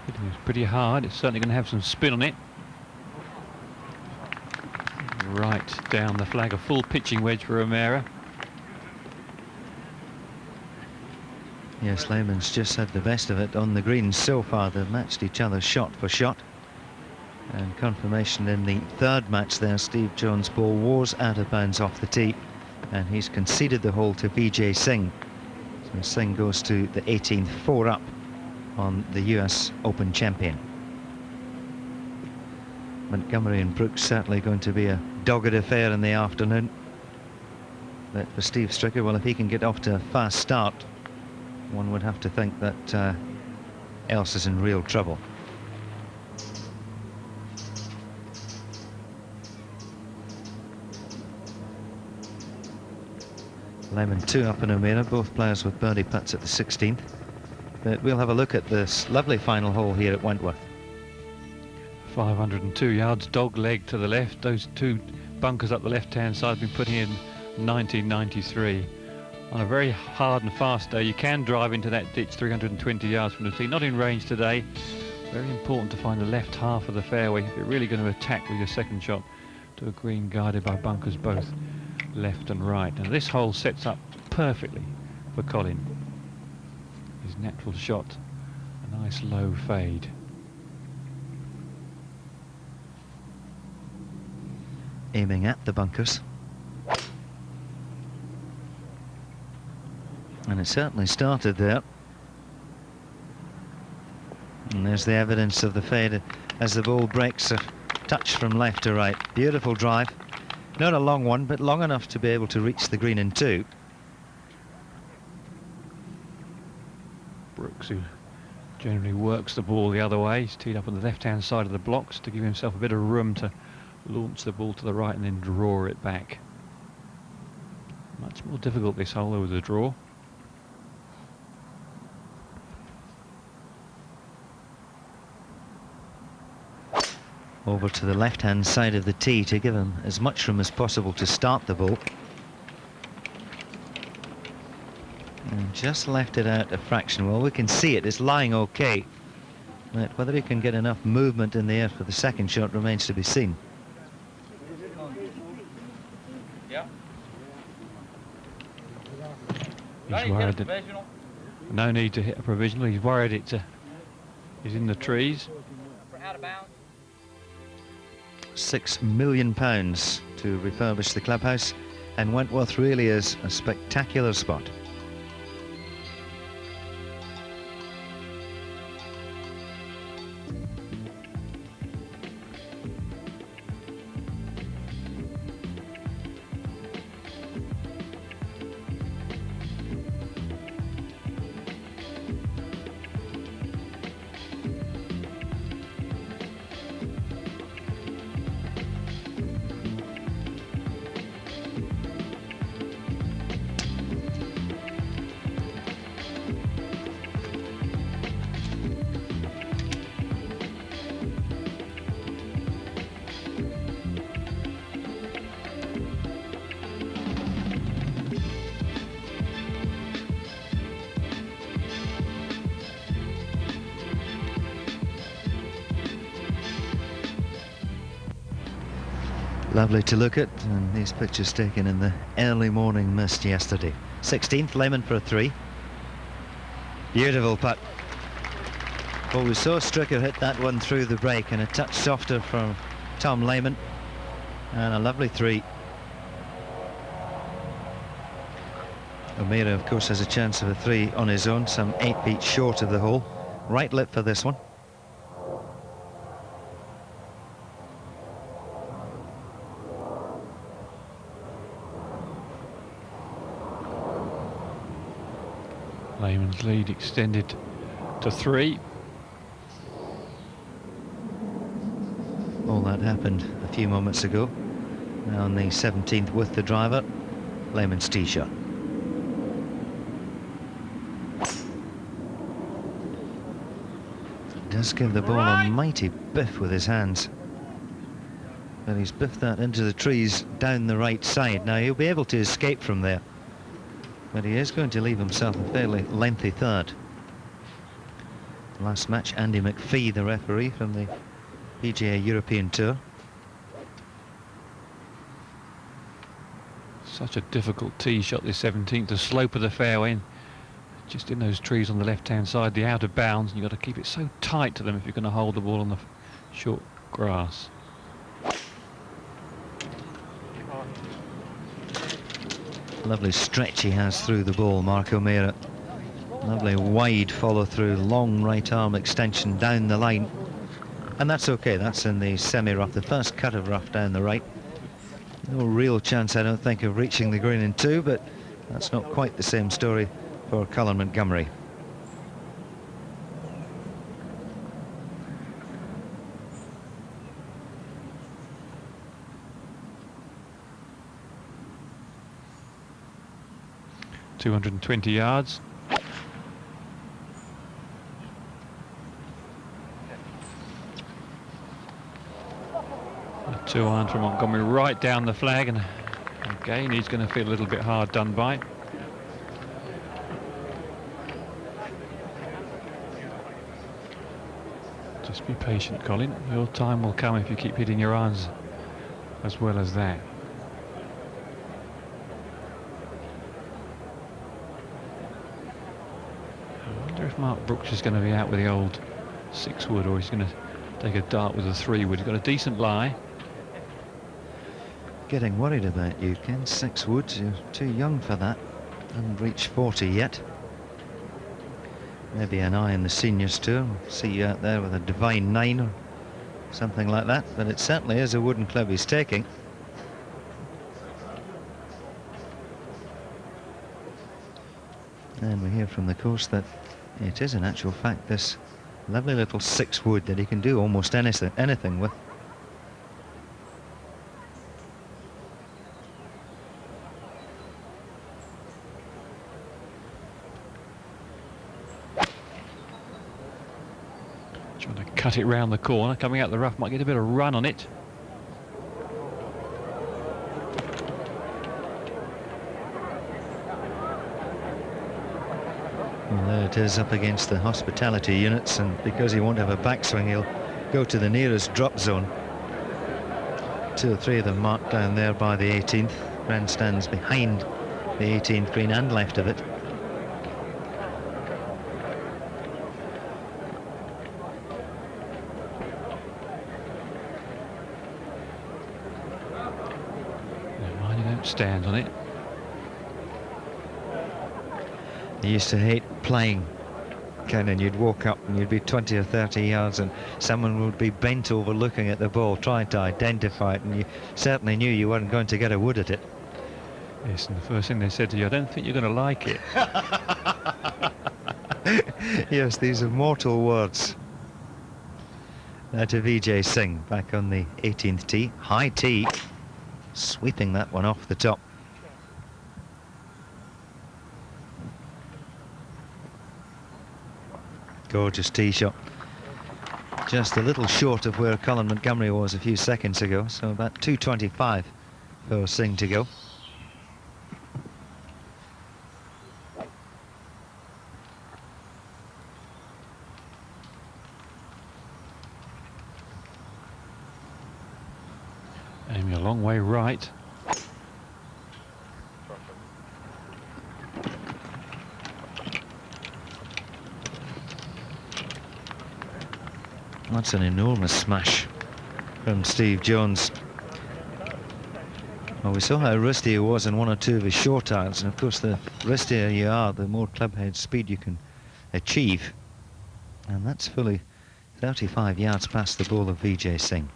Hitting is pretty hard. It's certainly going to have some spin on it. Right down the flag, a full pitching wedge for O'Meara. Yes, Lehman's just had the best of it on the greens so far. They've matched each other shot for shot. And confirmation in the third match there, Steve Jones' ball was out of bounds off the tee, and he's conceded the hole to Vijay Singh. So Singh goes to the 18th, 4 up on the US Open champion. Montgomery and Brooks certainly going to be a dogged affair in the afternoon. But for Steve Stricker, well, if he can get off to a fast start, one would have to think that else is in real trouble. Lemon 2 up in O'Meara, both players with birdie putts at the 16th. But we'll have a look at this lovely final hole here at Wentworth. 502 yards, dog leg to the left. Those two bunkers up the left-hand side have been put in 1993. On a very hard and fast day, you can drive into that ditch 320 yards from the tee. Not in range today. Very important to find the left half of the fairway if you're really going to attack with your second shot to a green guarded by bunkers both left and right. And this hole sets up perfectly for Colin. His natural shot, a nice low fade. Aiming at the bunkers. And it certainly started there. And there's the evidence of the fade as the ball breaks a touch from left to right. Beautiful drive. Not a long one, but long enough to be able to reach the green in 2. Brooks, who generally works the ball the other way, he's teed up on the left-hand side of the blocks to give himself a bit of room to launch the ball to the right and then draw it back. Much more difficult this hole with the draw. Over to the left-hand side of the tee to give him as much room as possible to start the ball. And just left it out a fraction. Well, we can see it's lying okay. But whether he can get enough movement in the air for the second shot remains to be seen. Yeah. He's worried that no need to hit a provisional. He's worried it's he's in the trees. Out of bounds. £6 million to refurbish the clubhouse, and Wentworth really is a spectacular spot. Lovely to look at, and these pictures taken in the early morning mist yesterday. 16th, Lehman for a 3. Beautiful putt. Well, we saw Stricker hit that one through the break, and a touch softer from Tom Lehman, and a lovely 3. O'Meara, of course, has a chance of a 3 on his own, some 8 feet short of the hole. Right lip for this one. Lehman's lead extended to 3. All that happened a few moments ago. Now on the 17th with the driver, Lehman's tee shot. Does give the ball a mighty biff with his hands. But he's biffed that into the trees down the right side. Now he'll be able to escape from there, but he is going to leave himself a fairly lengthy third. Last match, Andy McPhee, the referee from the PGA European Tour. Such a difficult tee shot, this 17th. The slope of the fairway, just in those trees on the left-hand side, the out of bounds, and you've got to keep it so tight to them if you're going to hold the ball on the short grass. Lovely stretch he has through the ball, Mark O'Meara. Lovely wide follow through, long right arm extension down the line. And that's okay, that's in the semi-rough, the first cut of rough down the right. No real chance, I don't think, of reaching the green in two, but that's not quite the same story for Colin Montgomery. .220 yards. A 2-iron from Montgomery right down the flag, and again he's going to feel a little bit hard done by. Just be patient, Colin. Your time will come if you keep hitting your irons as well as that. I wonder if Mark Brooks is going to be out with the old 6-wood, or he's going to take a dart with a 3-wood. He's got a decent lie. Getting worried about you, Ken. 6 wood, you're too young for that. Haven't reached 40 yet. Maybe an eye in the seniors tour. See you out there with a divine 9 or something like that. But it certainly is a wooden club he's taking. And we hear from the course that it is in actual fact this lovely little 6 wood that he can do almost anything with. Trying to cut it round the corner, coming out the rough, might get a bit of run on it. Well, there it is, up against the hospitality units, and because he won't have a backswing, he'll go to the nearest drop zone. 2 or 3 of them marked down there by the 18th. Grandstands behind the 18th green and left of it. Stand on it. He used to hate playing, Ken, and you'd walk up and you'd be 20 or 30 yards and someone would be bent over looking at the ball, trying to identify it, and you certainly knew you weren't going to get a wood at it. Yes, and the first thing they said to you, I don't think you're going to like it. Yes, these are mortal words. Now to Vijay Singh, back on the 18th tee, high tee. Sweeping that one off the top. Gorgeous tee shot. Just a little short of where Colin Montgomery was a few seconds ago, so about 225 for Singh to go. Aiming a long way right. That's an enormous smash from Steve Jones. Well, we saw how wristy he was in 1 or 2 of his short irons, and of course the wristier you are, the more clubhead speed you can achieve. And that's fully 35 yards past the ball of Vijay Singh.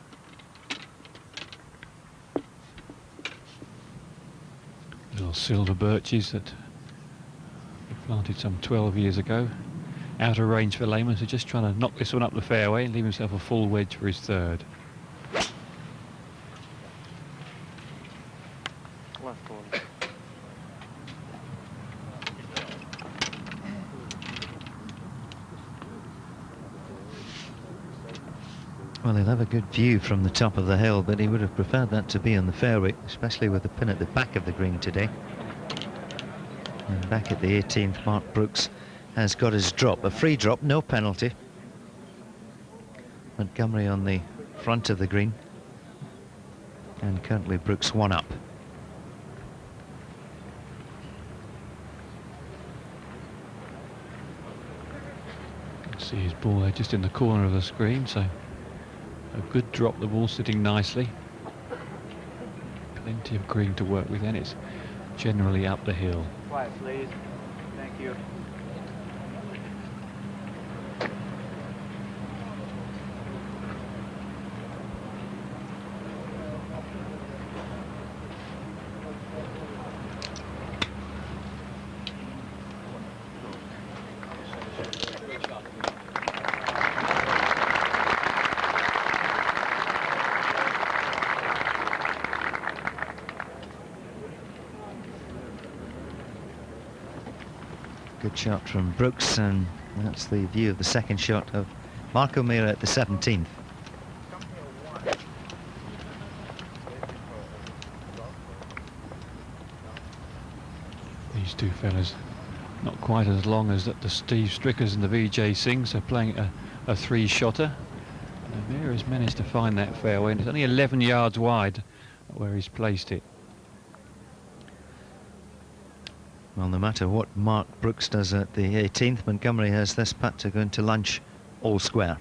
Little silver birches that were planted some 12 years ago. Out of range for Lehman, so just trying to knock this one up the fairway and leave himself a full wedge for his 3rd. Well, he'll have a good view from the top of the hill, but he would have preferred that to be on the fairway, especially with the pin at the back of the green today. And back at the 18th, Mark Brooks has got his drop, a free drop, no penalty. Montgomery on the front of the green, and currently Brooks 1 up. See his ball there just in the corner of the screen, so A good drop, the ball sitting nicely. Plenty of green to work with, and it's generally up the hill. Quiet, please. Thank you. Good shot from Brooks, and that's the view of the second shot of Mark O'Meara at the 17th. These two fellas, not quite as long as the Steve Strickers and the VJ Singhs, are playing a three-shotter. O'Meara has managed to find that fairway, and it's only 11 yards wide where he's placed it. Well, no matter what Mark Brooks does at the 18th, Montgomery has this putt to go into lunch all square.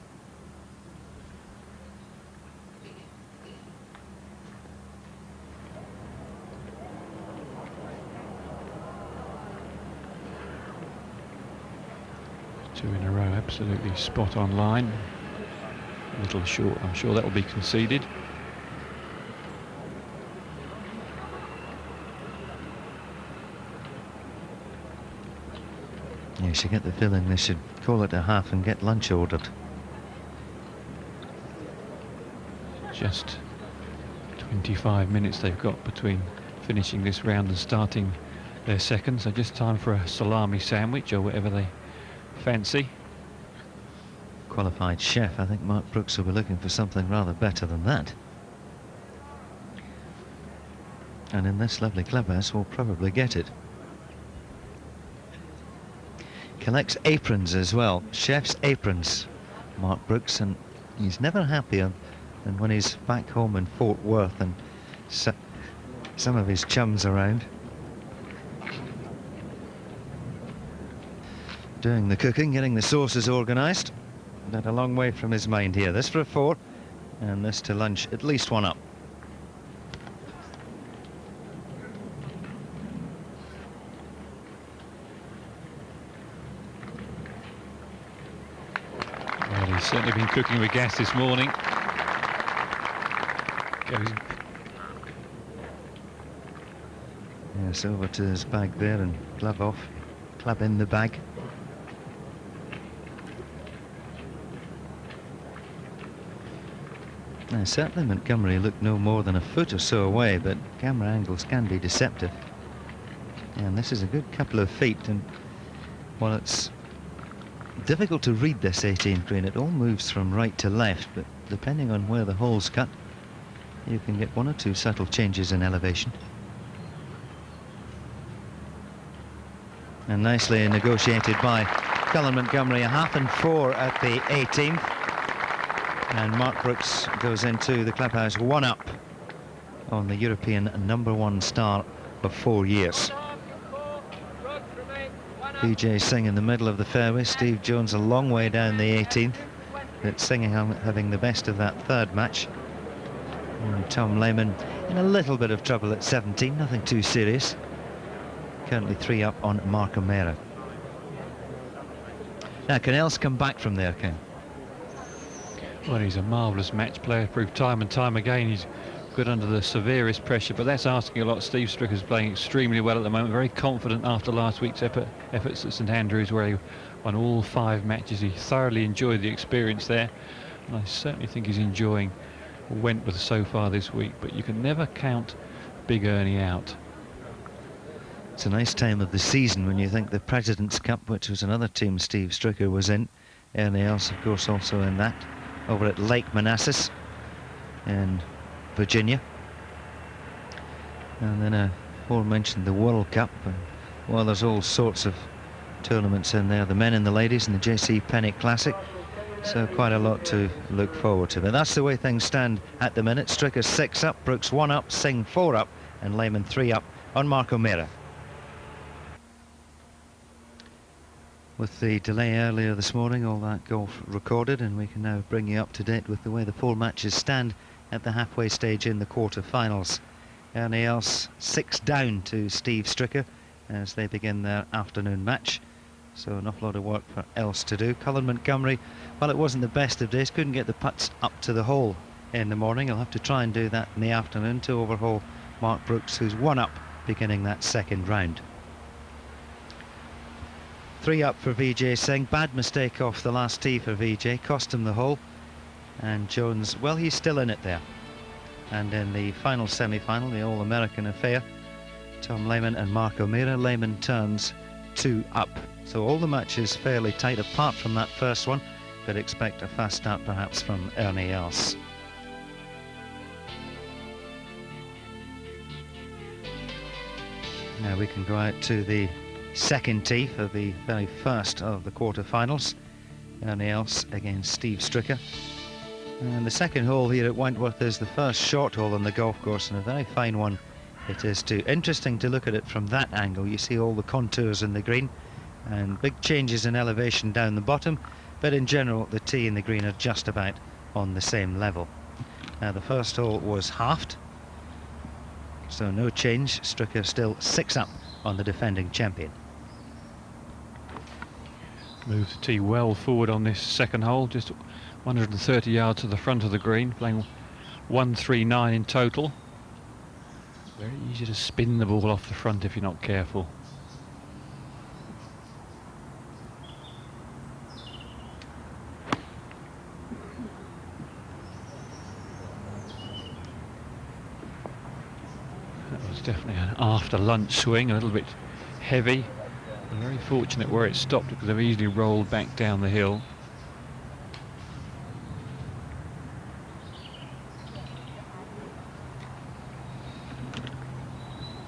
Two in a row, absolutely spot on line. A little short, I'm sure that will be conceded. Yes, you get the feeling they should call it a half and get lunch ordered. Just 25 minutes they've got between finishing this round and starting their second, so just time for a salami sandwich or whatever they fancy. Qualified chef, I think Mark Brooks will be looking for something rather better than that. And in this lovely clubhouse we'll probably get it. Collects aprons as well, chef's aprons, Mark Brooks, and he's never happier than when he's back home in Fort Worth and some of his chums around doing the cooking, getting the sauces organised. But a long way from his mind here. This for a 4, and this to lunch at least 1 up. Well, he's certainly been cooking with gas this morning. Goes. Yes, over to his bag there and glove off, club in the bag. Now, certainly Montgomery looked no more than a foot or so away, but camera angles can be deceptive. And this is a good couple of feet, and while it's difficult to read this 18th green, it all moves from right to left, but depending on where the hole's cut, you can get 1 or 2 subtle changes in elevation. And nicely negotiated by Colin Montgomery, a half and 4 at the 18th. And Mark Brooks goes into the clubhouse 1 up on the European #1 star of 4 years. VJ Singh in the middle of the fairway, Steve Jones a long way down the 18th, but Singh having the best of that third match. And Tom Lehman in a little bit of trouble at 17, nothing too serious. Currently 3 up on Mark O'Meara. Now, can else come back from there, Ken? Well, he's a marvellous match player, proved time and time again he's good under the severest pressure, but that's asking a lot. Steve Stricker's playing extremely well at the moment, very confident after last week's efforts at St Andrews, where he won all 5 matches. He thoroughly enjoyed the experience there, and I certainly think he's enjoying Wentworth so far this week, but you can never count Big Ernie out. It's a nice time of the season when you think the President's Cup, which was another team Steve Stricker was in, Ernie else of course also in that, over at Lake Manassas in Virginia. And then aforementioned the World Cup, and well, there's all sorts of tournaments in there, the men and the ladies, and the JC Pennick Classic, so quite a lot to look forward to. But that's the way things stand at the minute. Stricker 6 up, Brooks 1 up, Singh 4 up, and Lehman 3 up on Mark O'Meara. With the delay earlier this morning, all that golf recorded, and we can now bring you up to date with the way the full matches stand at the halfway stage in the quarter-finals. Ernie Els 6 down to Steve Stricker as they begin their afternoon match. So an awful lot of work for Els to do. Colin Montgomery, well, it wasn't the best of days, couldn't get the putts up to the hole in the morning. He'll have to try and do that in the afternoon to overhaul Mark Brooks, who's 1 up beginning that second round. 3 up for Vijay Singh. Bad mistake off the last tee for Vijay, cost him the hole. And Jones, well, he's still in it there. And in the final semi-final, the All-American affair, Tom Lehman and Mark O'Meara, Lehman turns 2 up. So all the matches fairly tight apart from that first one, but expect a fast start perhaps from Ernie Els. Now we can go out to the second tee for the very first of the quarter-finals. Ernie Els against Steve Stricker. And the second hole here at Wentworth is the first short hole on the golf course, and a very fine one it is too. Interesting to look at it from that angle. You see all the contours in the green and big changes in elevation down the bottom, but in general the tee and the green are just about on the same level. Now the first hole was halved, so no change. Stricker still 6 up on the defending champion. Moved the tee well forward on this second hole, just 130 yards to the front of the green, playing 139 in total. Very easy to spin the ball off the front if you're not careful. That was definitely an after lunch swing, a little bit heavy. Very fortunate where it stopped because they've easily rolled back down the hill.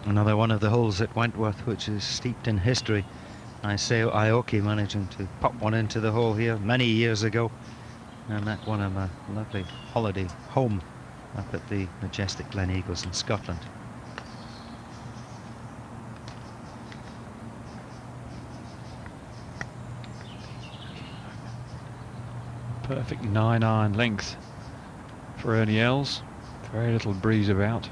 Another one of the holes at Wentworth which is steeped in history. Isao Aoki managing to pop one into the hole here many years ago, and that won him a lovely holiday home up at the majestic Glen Eagles in Scotland. Perfect 9-iron length for Ernie Els. Very little breeze about.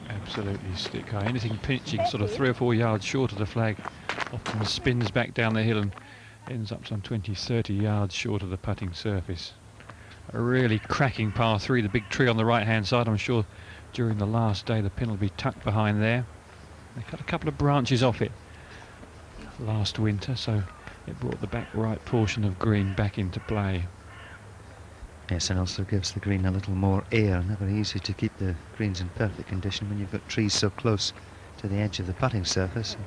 Absolutely stick high. Anything pitching sort of 3 or 4 yards short of the flag often spins back down the hill and ends up some 20-30 yards short of the putting surface. A really cracking par 3, the big tree on the right hand side. I'm sure during the last day the pin will be tucked behind there. They cut a couple of branches off it last winter, so it brought the back right portion of green back into play. Yes, and also gives the green a little more air. Never easy to keep the greens in perfect condition when you've got trees so close to the edge of the putting surface.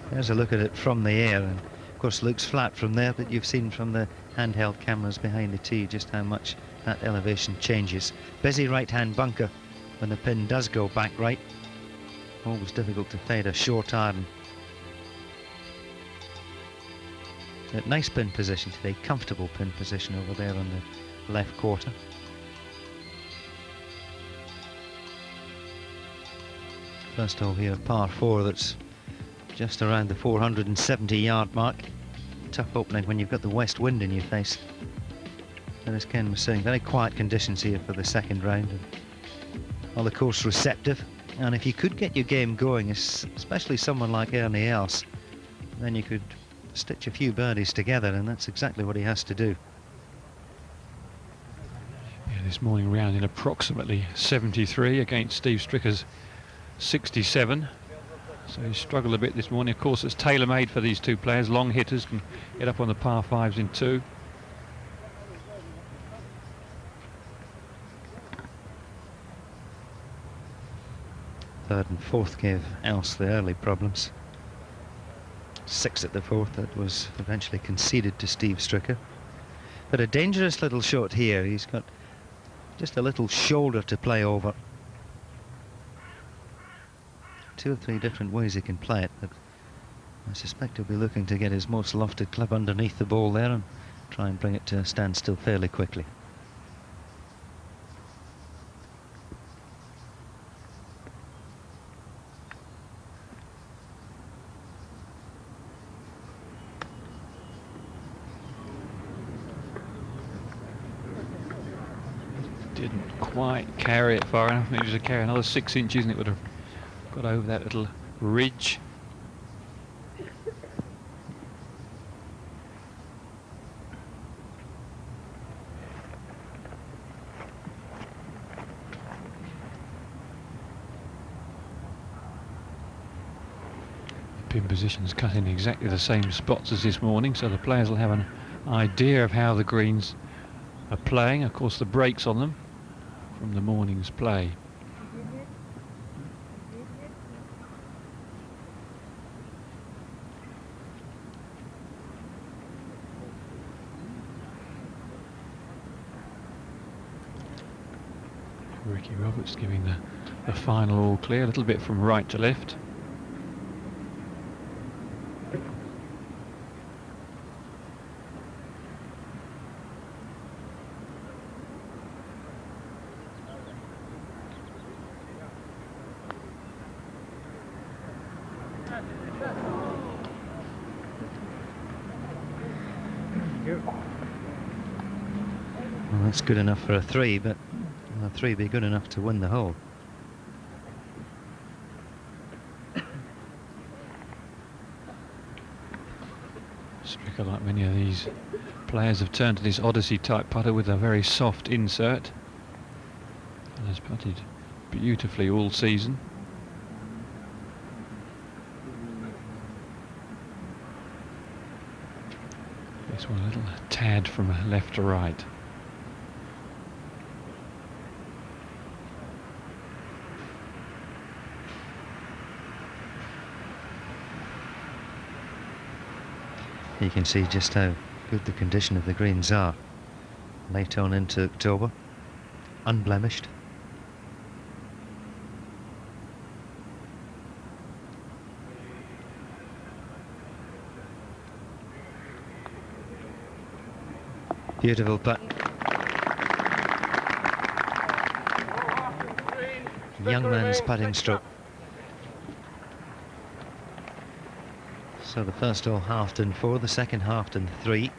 There's a look at it from the air, and of course looks flat from there, but you've seen from the handheld cameras behind the tee just how much that elevation changes. Busy right-hand bunker when the pin does go back right. Always difficult to fade a short iron. A nice pin position today, comfortable pin position over there on the left quarter. First hole here, par 4, that's just around the 470-yard mark. Tough opening when you've got the west wind in your face. And as Ken was saying, very quiet conditions here for the second round. Well, the course receptive, and if you could get your game going, especially someone like Ernie Els, then you could stitch a few birdies together, and that's exactly what he has to do. Yeah, this morning round in approximately 73 against Steve Stricker's 67. So he struggled a bit this morning. Of course, it's tailor-made for these two players. Long hitters can get up on the par 5s in 2. Third and fourth gave Els the early problems. 6 at the fourth, that was eventually conceded to Steve Stricker. But a dangerous little shot here. He's got just a little shoulder to play over. 2 or 3 different ways he can play it, but I suspect he'll be looking to get his most lofted club underneath the ball there and try and bring it to a standstill fairly quickly. Didn't quite carry it far enough. Needed to carry another 6 inches and it would have got over that little ridge. The pin positions cut in exactly the same spots as this morning, so the players will have an idea of how the greens are playing. Of course, the breaks on them from the morning's play. Ricky Roberts giving the final all clear, a little bit from right to left. Well, that's good enough for a 3, but will a 3 be good enough to win the hole? Stricker, like many of these players, have turned to this Odyssey type putter with a very soft insert and has putted beautifully all season. This one a little tad from left to right. You can see just how good the condition of the greens are. Late on into October, unblemished. Beautiful putt. Young man's putting stroke. So the first hole halved in 4, the second halved in 3,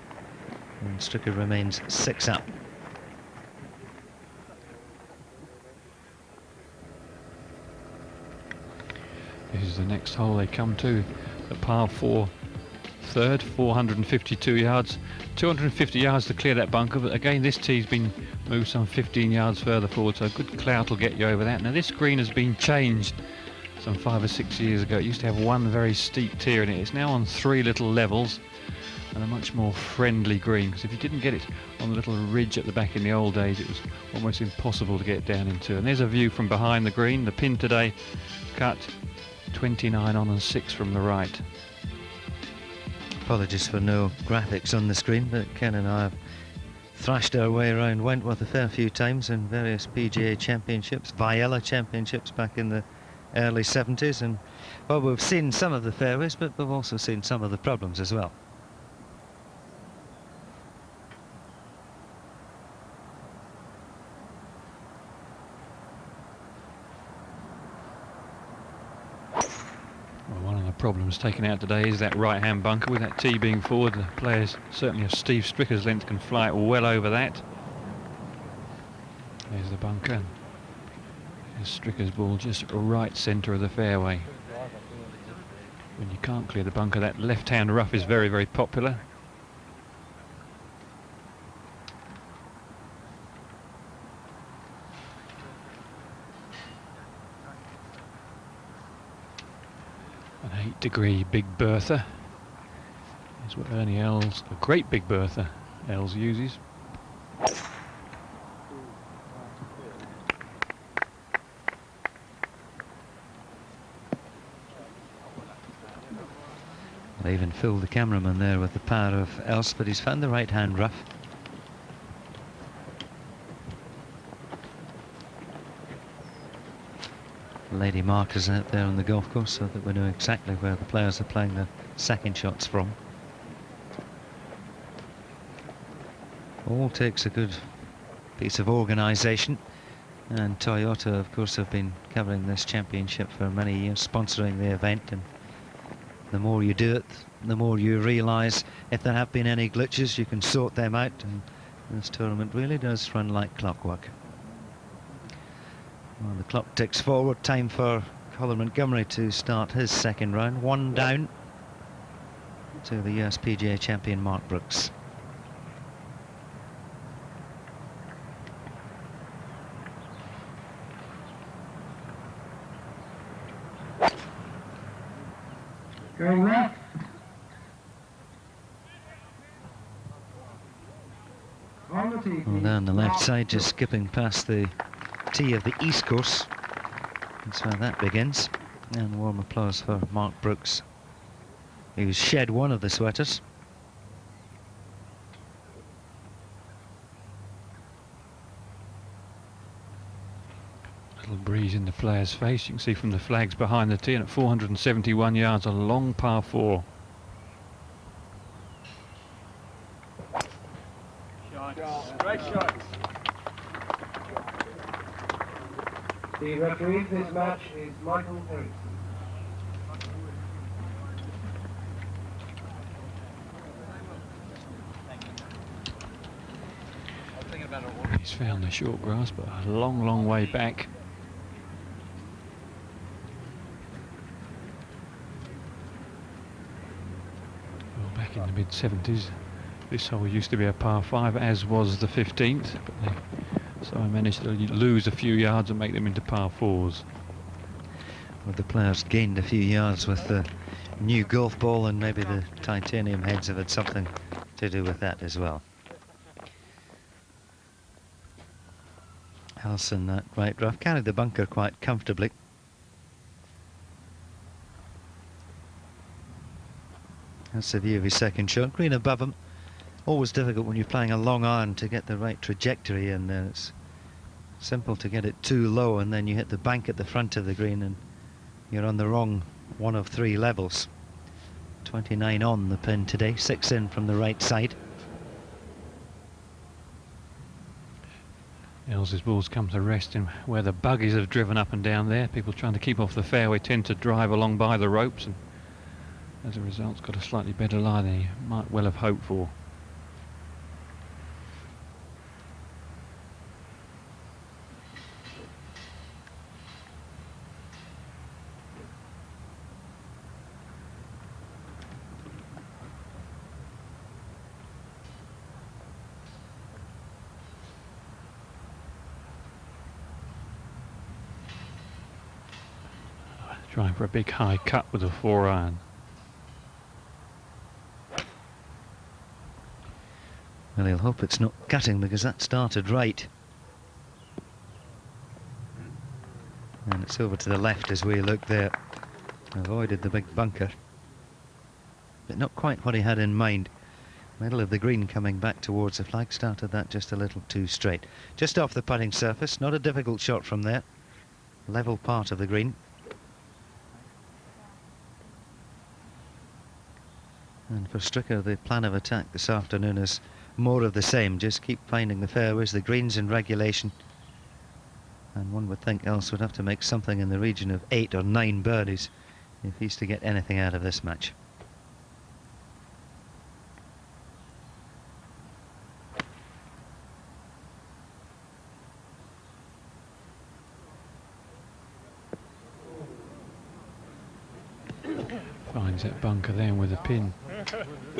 and Stricker remains 6 up. This is the next hole they come to, the par 4 third, 452 yards, 250 yards to clear that bunker, but again this tee's been moved some 15 yards further forward, so a good clout will get you over that. Now this green has been changed some 5 or 6 years ago. It used to have one very steep tier in it. It's now on 3 little levels and a much more friendly green, because if you didn't get it on the little ridge at the back in the old days, it was almost impossible to get down into. And there's a view from behind the green. The pin today cut 29 on and 6 from the right. Apologies for no graphics on the screen, but Ken and I have thrashed our way around Wentworth a fair few times in various PGA championships, Viella championships back in the early 70s, and well, we've seen some of the fairways, but we've also seen some of the problems as well. Well, one of the problems taken out today is that right hand bunker. With that tee being forward, the players certainly of Steve Stricker's length can fly it well over that. There's the bunker. Stricker's ball just right centre of the fairway. When you can't clear the bunker, that left-hand rough is very, very popular. An 8-degree Big Bertha is what Ernie Els, a great Big Bertha, Els uses. I even fooled the cameraman there with the power of Els, but he's found the right-hand rough. lady markers out there on the golf course so that we know exactly where the players are playing their second shots from. All takes a good piece of organisation, and Toyota of course have been covering this championship for many years, sponsoring the event, and the more you do it, the more you realise if there have been any glitches, you can sort them out, and this tournament really does run like clockwork. Well, the clock ticks forward, time for Colin Montgomery to start his second round, one down to the US PGA champion Mark Brooks. Going left. Well, down the left side, just skipping past the tee of the East Course. That's how that begins. And warm applause for Mark Brooks, who's shed one of the sweaters. Little breeze in the player's face. You can see from the flags behind the tee, and at 471 yards, a long par 4. Great shot. The referee for this match is Michael Erickson. He's found the short grass, but a long, long way back. Well, back in the mid-70s, this hole used to be a par 5, as was the 15th, but so I managed to lose a few yards and make them into par 4s. Well, the players gained a few yards with the new golf ball, and maybe the titanium heads have had something to do with that as well. Halson, that right rough, carried the bunker quite comfortably. That's the view of his second shot, green above him. Always difficult when you're playing a long iron to get the right trajectory, and it's simple to get it too low, and then you hit the bank at the front of the green and you're on the wrong one of 3 levels. 29 on the pin today, 6 in from the right side. Els's balls come to rest in where the buggies have driven up and down there. People trying to keep off the fairway tend to drive along by the ropes, and as a result, it's got a slightly better lie than you might well have hoped for. Trying for a big high cut with a 4-iron. Well, he'll hope it's not cutting, because that started right. And it's over to the left as we look there. Avoided the big bunker, but not quite what he had in mind. Middle of the green coming back towards the flag, started that just a little too straight. Just off the putting surface, not a difficult shot from there. Level part of the green. And for Stricker, the plan of attack this afternoon is more of the same. Just keep finding the fairways, the greens in regulation. And one would think Els would have to make something in the region of 8 or 9 birdies if he's to get anything out of this match. Finds that bunker then with a pin.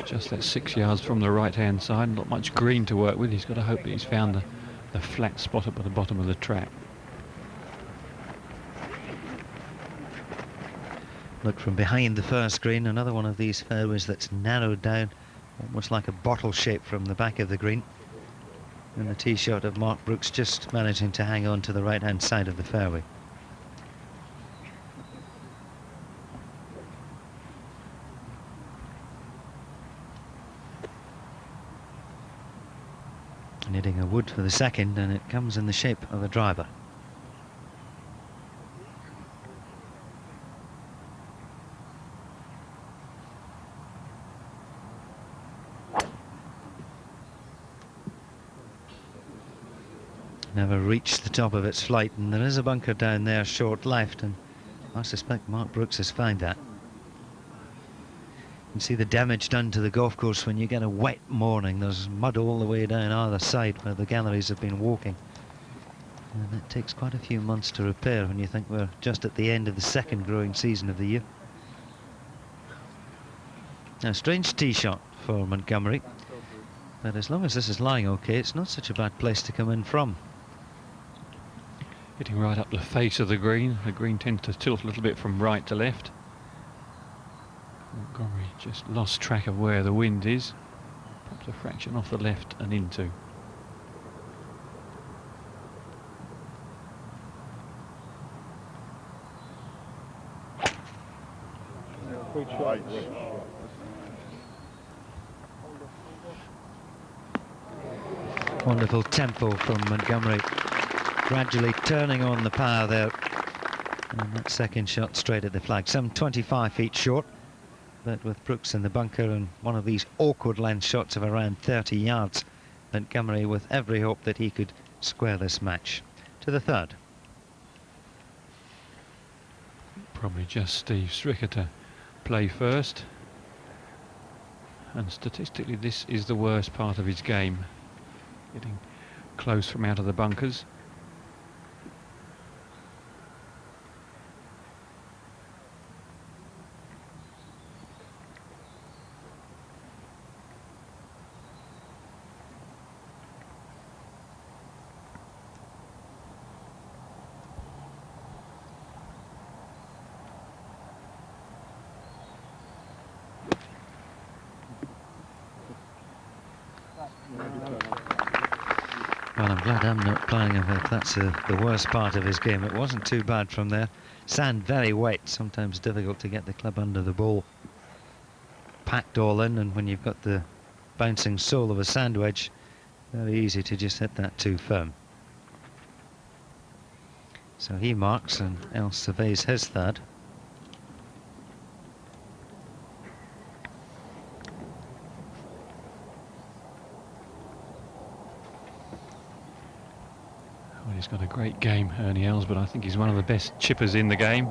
Just that 6 yards from the right-hand side. Not much green to work with. He's got to hope that he's found the flat spot up at the bottom of the track. Look from behind the first green, another one of these fairways that's narrowed down, almost like a bottle shape from the back of the green. And the tee shot of Mark Brooks just managing to hang on to the right-hand side of the fairway. Needing a wood for the second, and it comes in the shape of a driver. never reached the top of its flight, and there is a bunker down there short left, and I suspect Mark Brooks has found that. You can see the damage done to the golf course when you get a wet morning. There's mud all the way down either side where the galleries have been walking, and it takes quite a few months to repair when you think we're just at the end of the second growing season of the year. Now, strange tee shot for Montgomery, but as long as this is lying okay, it's not such a bad place to come in from. Hitting right up the face of the green. The green tends to tilt a little bit from right to left. Montgomery just lost track of where the wind is. Pops a fraction off the left and into. Wonderful tempo from Montgomery, gradually turning on the power there, and that second shot straight at the flag, some 25 feet short, but with Brooks in the bunker and one of these awkward length shots of around 30 yards, Montgomery with every hope that he could square this match. To the third. Probably just Steve Stricker to play first, and statistically this is the worst part of his game, getting close from out of the bunkers. Well, I'm glad I'm not playing him if that's the worst part of his game. It wasn't too bad from there. Sand very wet, sometimes difficult to get the club under the ball. Packed all in, and when you've got the bouncing sole of a sand wedge, very easy to just hit that too firm. So he marks, and Els surveys his third. Well, he's got a great game, Ernie Els, but I think he's one of the best chippers in the game.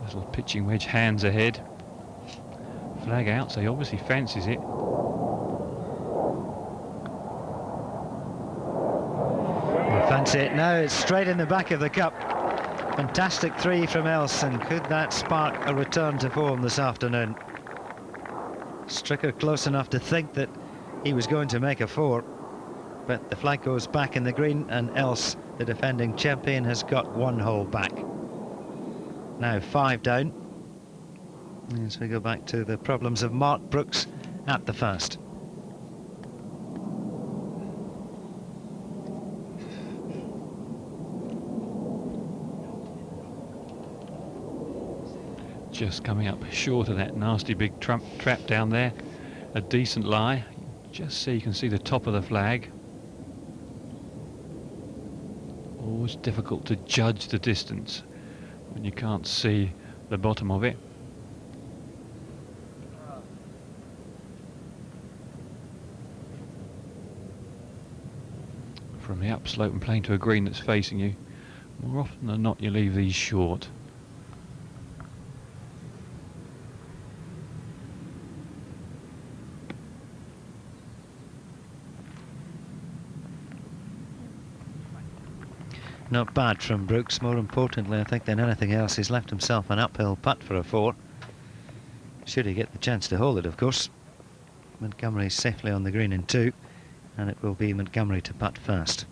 Little pitching wedge, hands ahead. Flag out, so he obviously fancies it. Fancy it now, it's straight in the back of the cup. Fantastic three from Els, and could that spark a return to form this afternoon? Stricker close enough to think that he was going to make a four, but the flag goes back in the green, and Els, the defending champion, has got one hole back. Now 5 down, as we go back to the problems of Mark Brooks at the first. Just coming up short of that nasty big trap down there. A decent lie, just so you can see the top of the flag. Always difficult to judge the distance when you can't see the bottom of it. From the upslope and playing to a green that's facing you, more often than not you leave these short. Not bad from Brooks. More importantly, I think, than anything else, he's left himself an uphill putt for a four. Should he get the chance to hold it, of course. Montgomery's safely on the green in 2, and it will be Montgomery to putt first.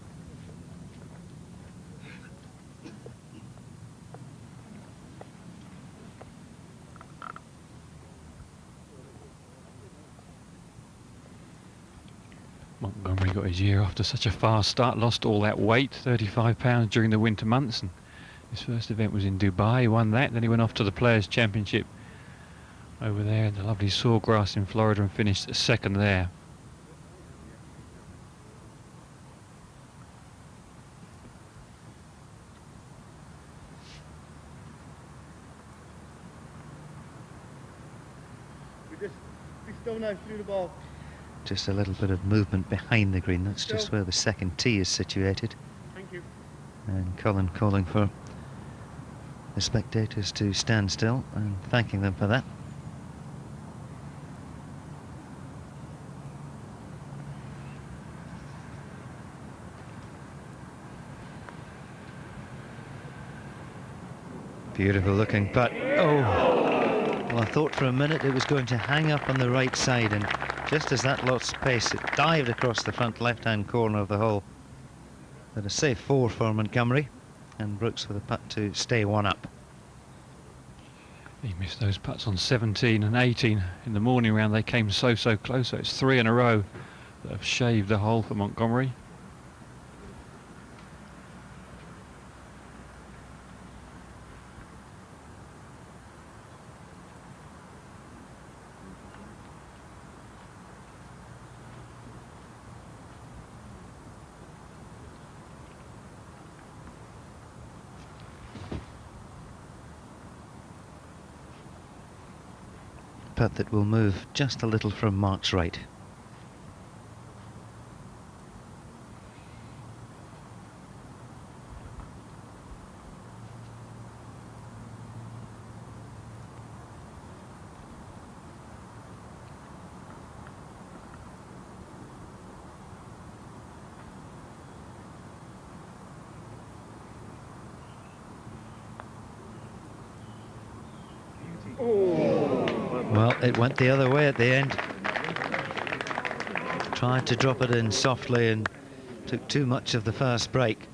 Montgomery got his year off to such a fast start, lost all that weight, 35 pounds during the winter months, and his first event was in Dubai. He won that, then he went off to the Players' Championship over there in the lovely Sawgrass in Florida and finished second there. We still know through the ball. just a little bit of movement behind the green. That's just where the second tee is situated. Thank you. And Colin calling for the spectators to stand still and thanking them for that. Beautiful looking putt. Oh, well, I thought for a minute it was going to hang up on the right side, and just as that lost pace, it dived across the front left-hand corner of the hole. But a safe 4 for Montgomery, and Brooks with a putt to stay 1 up. He missed those putts on 17 and 18 in the morning round. They came so close. So it's 3 in a row that have shaved the hole for Montgomery. Putt that will move just a little from Mark's right. Well, it went the other way at the end. Tried to drop it in softly and took too much of the first break.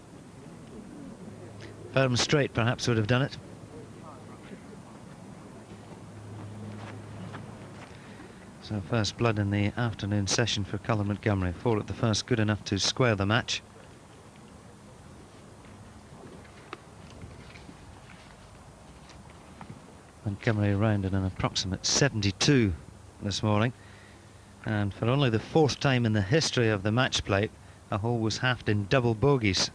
Firm straight perhaps would have done it. So first blood in the afternoon session for Colin Montgomery. 4 at the first, good enough to square the match. Montgomery rounded an approximate 72 this morning, and for only the 4th time in the history of the match play, a hole was halved in double bogeys.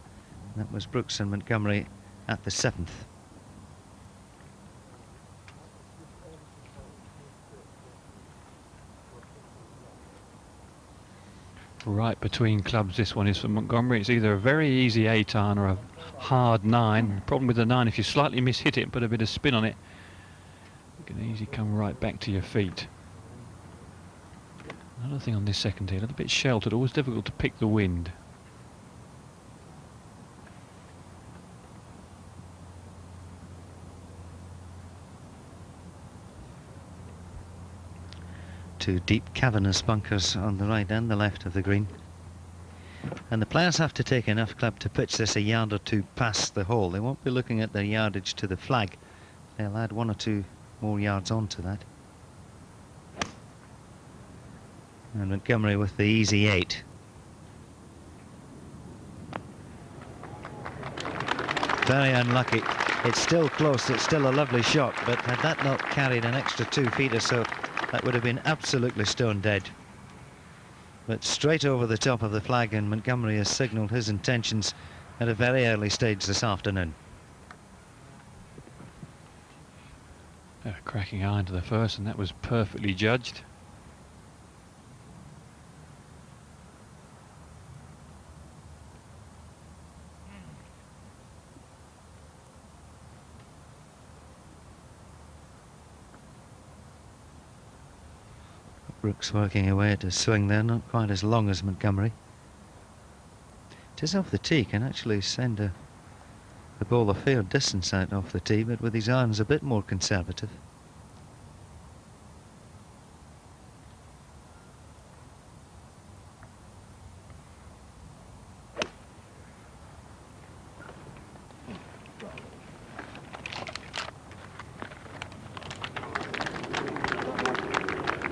That was Brooks and Montgomery at the 7th. Right between clubs, this one is for Montgomery. It's either a very easy 8-iron or a hard 9. The problem with the 9, if you slightly miss-hit it and put a bit of spin on it, you can easily come right back to your feet. Another thing on this second tee, a little bit sheltered, always difficult to pick the wind. Two deep cavernous bunkers on the right and the left of the green. And the players have to take enough club to pitch this a yard or two past the hole. They won't be looking at their yardage to the flag. They'll add 1 or 2 more yards onto that. And Montgomery with the easy 8. Very unlucky. It's still close, it's still a lovely shot, but had that not carried an extra 2 feet or so, that would have been absolutely stone dead. But straight over the top of the flag, and Montgomery has signalled his intentions at a very early stage this afternoon. A cracking iron to the first, and that was perfectly judged. Brooks working away at his swing there, not quite as long as Montgomery. It is off the tee, can actually send the ball a fair distance out off the tee, but with his irons a bit more conservative.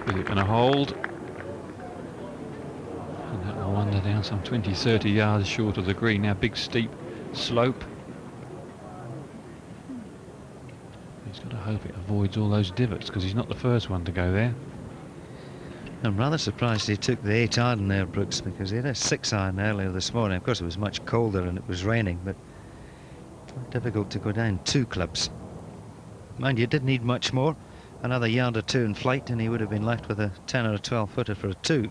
Is it going to hold? And that will wander down some 20-30 yards short of the green. Now big steep slope. He's got to hope it avoids all those divots, because he's not the first one to go there. I'm rather surprised he took the 8-iron there, Brooks, because he had a 6-iron earlier this morning. Of course it was much colder and it was raining, but difficult to go down 2 clubs. Mind you, didn't need much more. Another yard or 2 in flight and he would have been left with a 10 or a 12 footer for a 2.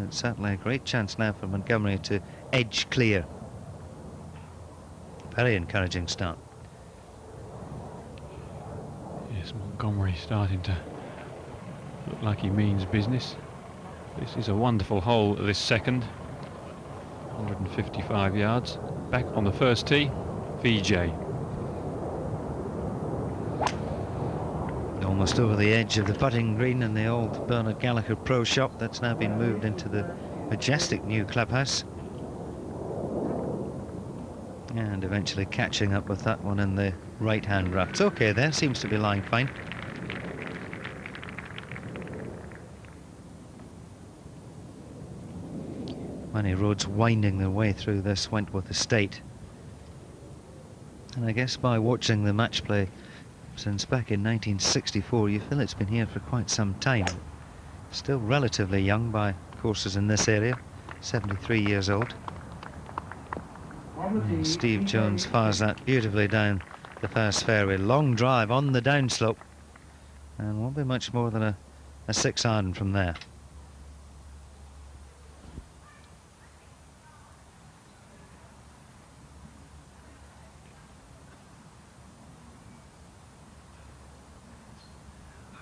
It's certainly a great chance now for Montgomery to edge clear. Very encouraging start. Yes, Montgomery starting to look like he means business. This is a wonderful hole, this second. 155 yards. Back on the first tee, VJ. Almost over the edge of the putting green in the old Bernard Gallagher Pro Shop that's now been moved into the majestic new clubhouse. And eventually catching up with that one in the right-hand rough. It's okay there, seems to be lying fine. Many roads winding their way through this Wentworth estate. And I guess by watching the match play since back in 1964, you feel it's been here for quite some time. Still relatively young by courses in this area, 73 years old. And Steve Jones fires that beautifully down the first fairway. Long drive on the downslope, and won't be much more than a 6-iron from there.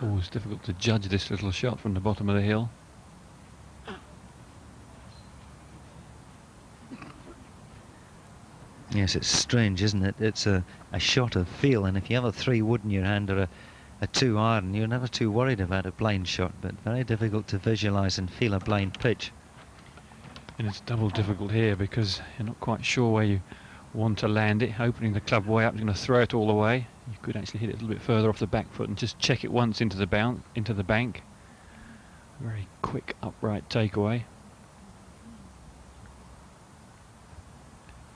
Always difficult to judge this little shot from the bottom of the hill. Yes, it's strange, isn't it? It's a shot of feel, and if you have a 3-wood in your hand or a 2-iron, you're never too worried about a blind shot, but very difficult to visualize and feel a blind pitch. And it's double difficult here because you're not quite sure where you want to land it. Opening the club way up, you're going to throw it all the way. You could actually hit it a little bit further off the back foot and just check it once into the bank. Very quick upright takeaway.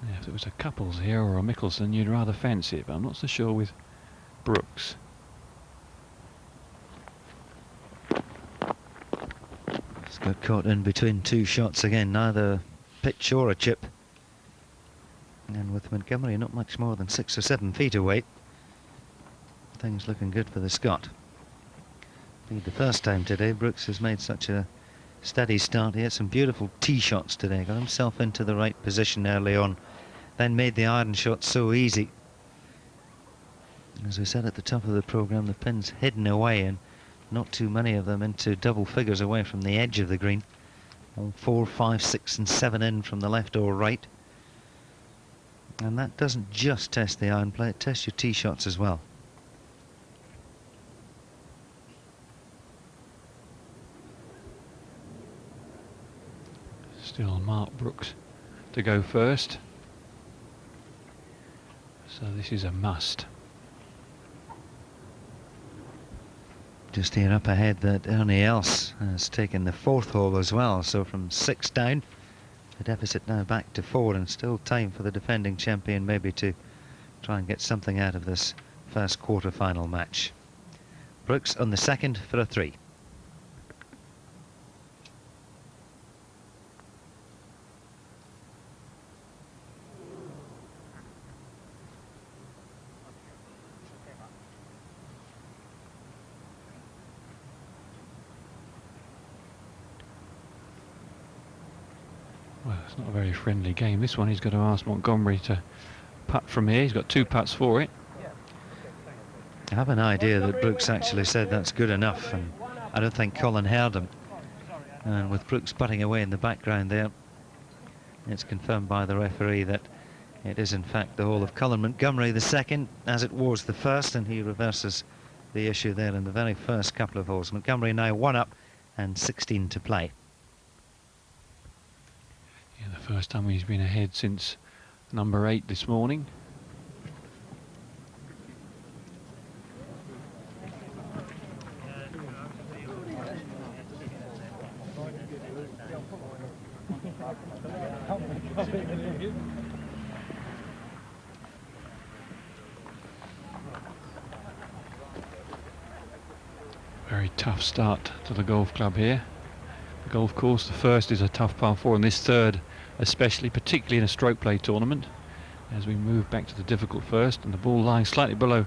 Yeah, if it was a Couples here or a Mickelson, you'd rather fancy it, but I'm not so sure with Brooks. Just got caught in between two shots again, neither pitch or a chip. And with Montgomery not much more than 6 or 7 feet away, things looking good for the Scot. Indeed, the first time today Brooks has made such a steady start. He had some beautiful tee shots today, got himself into the right position early on, then made the iron shot so easy. As we said at the top of the programme, the pins hidden away and not too many of them into double figures away from the edge of the green. All 4, 5, 6 and 7 in from the left or right. And that doesn't just test the iron play, it tests your tee shots as well. Still Mark Brooks to go first. So this is a must. Just here up ahead that Ernie Els has taken the 4th hole as well, so from 6 down, the deficit now back to 4, and still time for the defending champion maybe to try and get something out of this first quarter-final match. Brooks on the 2nd for a 3. Well, it's not a very friendly game. This one, he's got to ask Montgomery to putt from here. He's got 2 putts for it. I have an idea that Brooks actually said that's good enough, and I don't think Colin heard him. And with Brooks putting away in the background there, it's confirmed by the referee that it is in fact the hole of Colin Montgomery, the 2nd, as it was the 1st, and he reverses the issue there in the very first couple of holes. Montgomery now 1 up and 16 to play. Yeah, the first time he's been ahead since number 8 this morning. Very tough start to the golf club here. The golf course, the first is a tough par 4, and this third especially, particularly in a stroke play tournament. As we move back to the difficult first, and the ball lying slightly below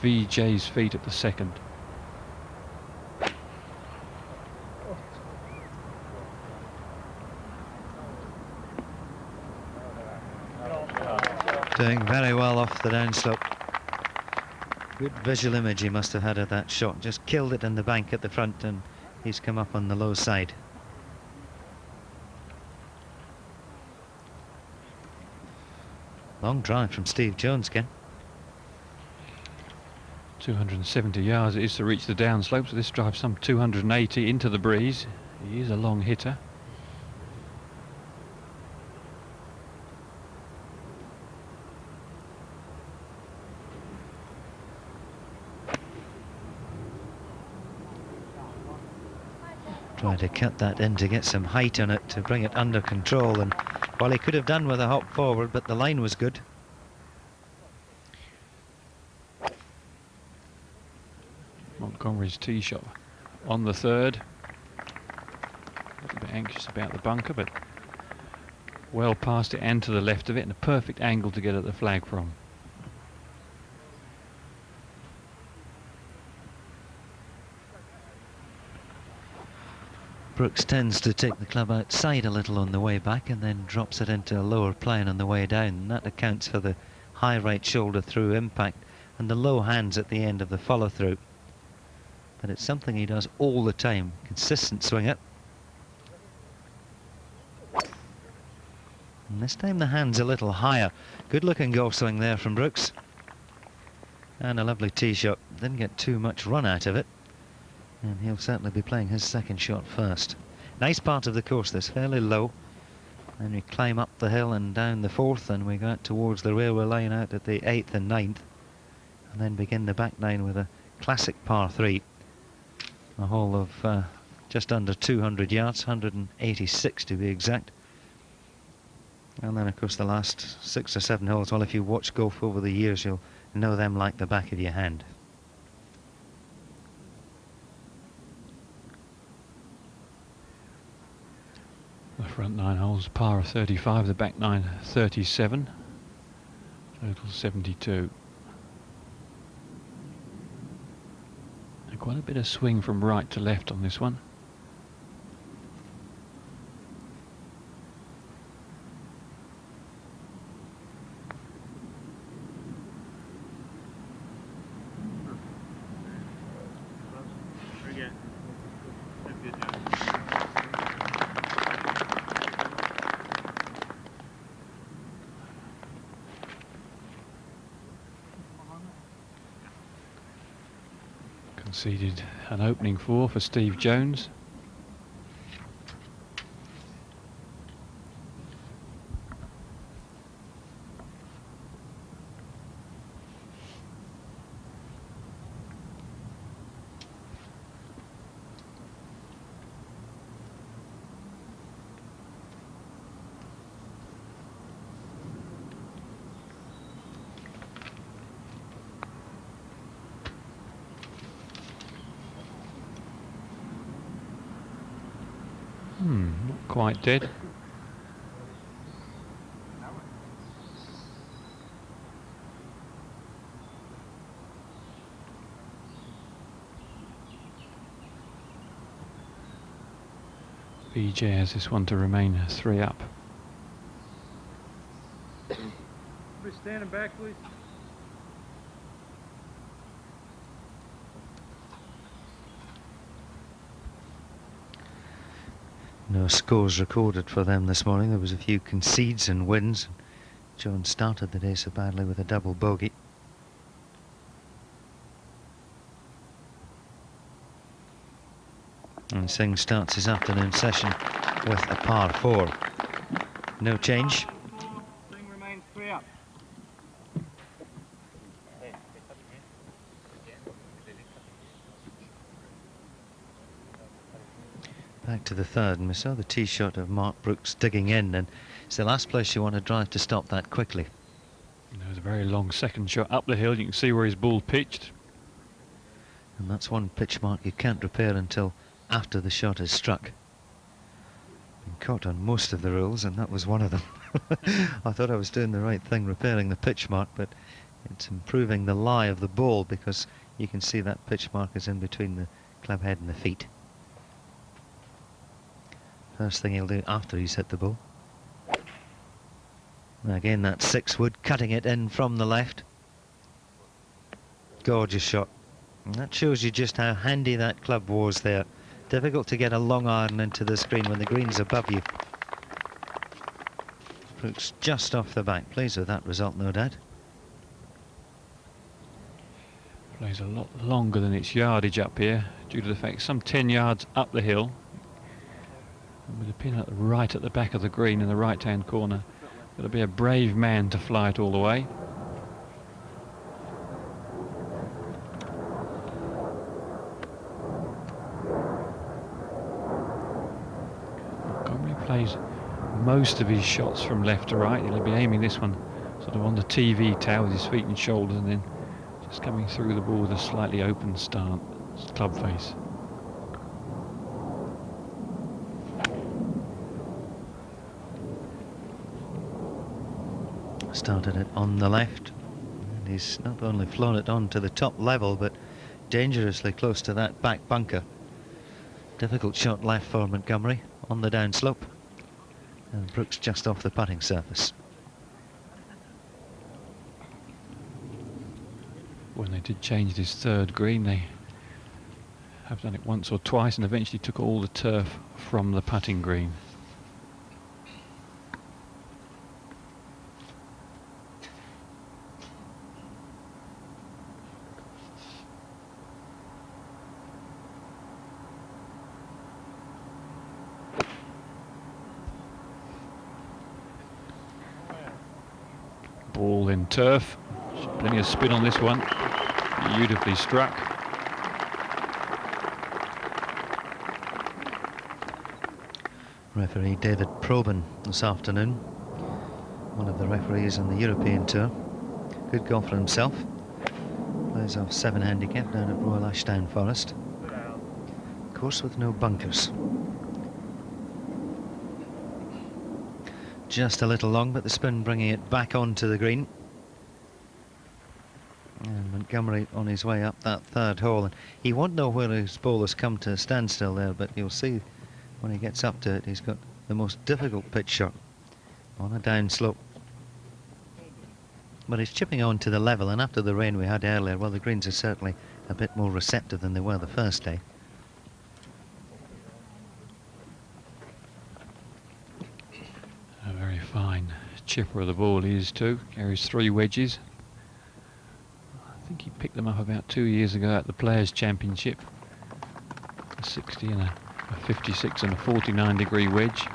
VJ's feet at the 2nd. Doing very well off the downslope. Good visual image he must have had of that shot. Just killed it in the bank at the front, and he's come up on the low side. Long drive from Steve Jones, Ken. 270 yards it is to reach the downslope, so this drives some 280 into the breeze. He is a long hitter. Trying to cut that in to get some height on it, to bring it under control, and well, he could have done with a hop forward, but the line was good. Montgomery's tee shot on the third. A little bit anxious about the bunker, but well past it and to the left of it, and a perfect angle to get at the flag from. Brooks tends to take the club outside a little on the way back and then drops it into a lower plane on the way down, and that accounts for the high right shoulder through impact and the low hands at the end of the follow through. But it's something he does all the time. Consistent swinger. And this time the hand's a little higher. Good looking golf swing there from Brooks. And a lovely tee shot. Didn't get too much run out of it. And he'll certainly be playing his second shot first. Nice part of the course, this, fairly low. And we climb up the hill and down the fourth, and we go out towards the railway line out at the 8th and 9th. And then begin the back nine with a classic par 3. A hole of just under 200 yards, 186 to be exact. And then, of course, the last 6 or 7 holes, well, if you watch golf over the years, you'll know them like the back of your hand. The front 9 holes, par of 35, the back 9, 37. Total 72. And quite a bit of swing from right to left on this one. Conceded an opening four for Steve Jones. Not quite dead. BJ has this one to remain 3 up. We're standing back, please. No scores recorded for them this morning. There was a few concedes and wins. Jones started the day so badly with a double bogey. And Singh starts his afternoon session with a par 4. No change. Singh remains 3 up. Back to the third, and we saw the tee shot of Mark Brooks digging in, and it's the last place you want to drive to stop that quickly. There was a very long second shot up the hill. You can see where his ball pitched. And that's one pitch mark you can't repair until after the shot is struck. Been caught on most of the rules, and that was one of them. I thought I was doing the right thing repairing the pitch mark, but it's improving the lie of the ball, because you can see that pitch mark is in between the club head and the feet. First thing he'll do after he's hit the ball. Again, that 6-wood cutting it in from the left. Gorgeous shot. And that shows you just how handy that club was there. Difficult to get a long iron into the screen when the green's above you. Brooks just off the back. Pleased with that result, no doubt. Plays a lot longer than its yardage up here, due to the fact some 10 yards up the hill. And with a pin right at the back of the green in the right-hand corner. Got to be a brave man to fly it all the way. Montgomery plays most of his shots from left to right. He'll be aiming this one sort of on the TV tower with his feet and shoulders, and then just coming through the ball with a slightly open start club face. Started it on the left, and he's not only flown it on to the top level, but dangerously close to that back bunker. Difficult shot left for Montgomery on the downslope, and Brooks just off the putting surface. When they did change this third green, they have done it once or twice and eventually took all the turf from the putting green. Ball in turf, plenty of spin on this one, beautifully struck. Referee David Probyn this afternoon, one of the referees on the European Tour. Good golfer himself, plays off 7 handicap down at Royal Ashdown Forest. Course with no bunkers. Just a little long, but the spin bringing it back onto the green. And Montgomery on his way up that third hole. And he won't know where his ball has come to a standstill there, but you'll see when he gets up to it, he's got the most difficult pitch shot on a downslope. But he's chipping on to the level, and after the rain we had earlier, well, the greens are certainly a bit more receptive than they were the first day. A very fine chipper of the ball he is too. Carries 3 wedges. I think he picked them up about 2 years ago at the Players' Championship. A 60 and a 56 and a 49-degree wedge.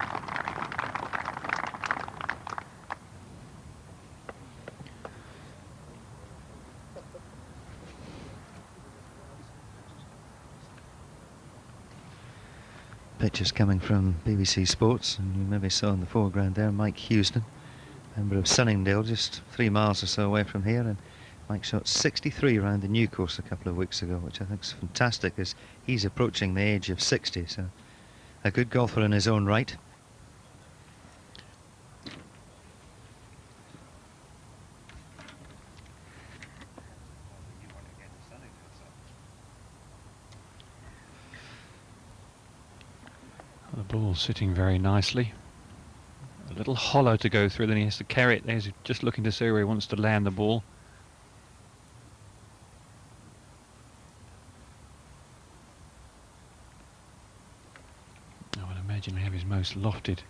Pictures coming from BBC Sports, and you maybe saw in the foreground there Mike Houston, member of Sunningdale, just 3 miles or so away from here, and Mike shot 63 around the new course a couple of weeks ago, which I think is fantastic as he's approaching the age of 60, so a good golfer in his own right. The ball sitting very nicely. A little hollow to go through, then he has to carry it. He's just looking to see where he wants to land the ball. I would imagine he'll have his most lofted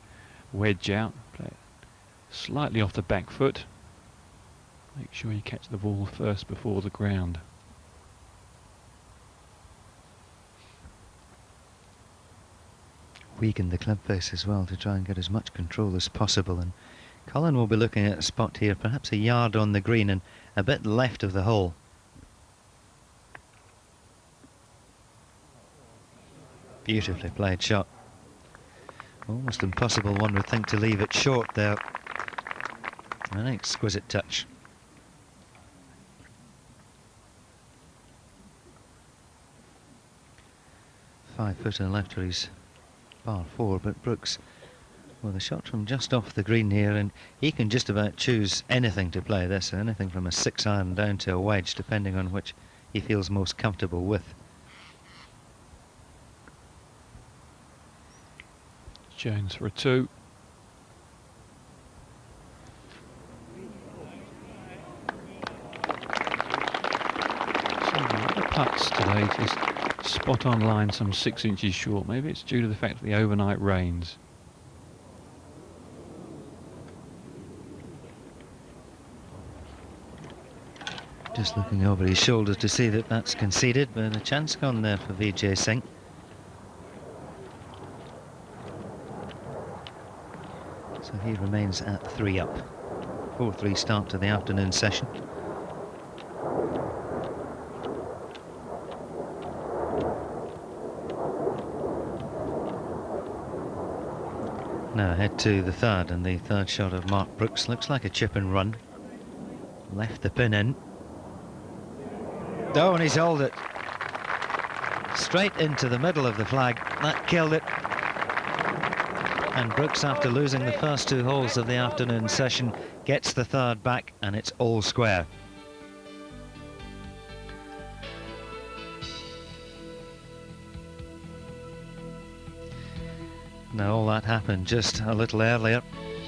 wedge out. Play it slightly off the back foot. Make sure you catch the ball first before the ground. Weaken the club face as well to try and get as much control as possible, and Colin will be looking at a spot here, perhaps a yard on the green and a bit left of the hole. Beautifully played shot. Almost impossible, one would think, to leave it short there. An exquisite touch. Five footer left for his par 4, but Brooks with a shot from just off the green here, and he can just about choose anything to play this, anything from a 6-iron down to a wedge, depending on which he feels most comfortable with. Jones for a 2. putts today, just spot on line, some 6 inches short. Maybe it's due to the fact of the overnight rains. Just looking over his shoulder to see that that's conceded, but a chance gone there for Vijay Singh. So he remains at 3 up. 4-3 start to the afternoon session. Now ahead to the third, and the third shot of Mark Brooks looks like a chip and run. Left the pin in. Oh, and he's hauled it straight into the middle of the flag. That killed it. And Brooks, after losing the first 2 holes of the afternoon session, gets the third back, and it's all square. Now all that happened just a little earlier,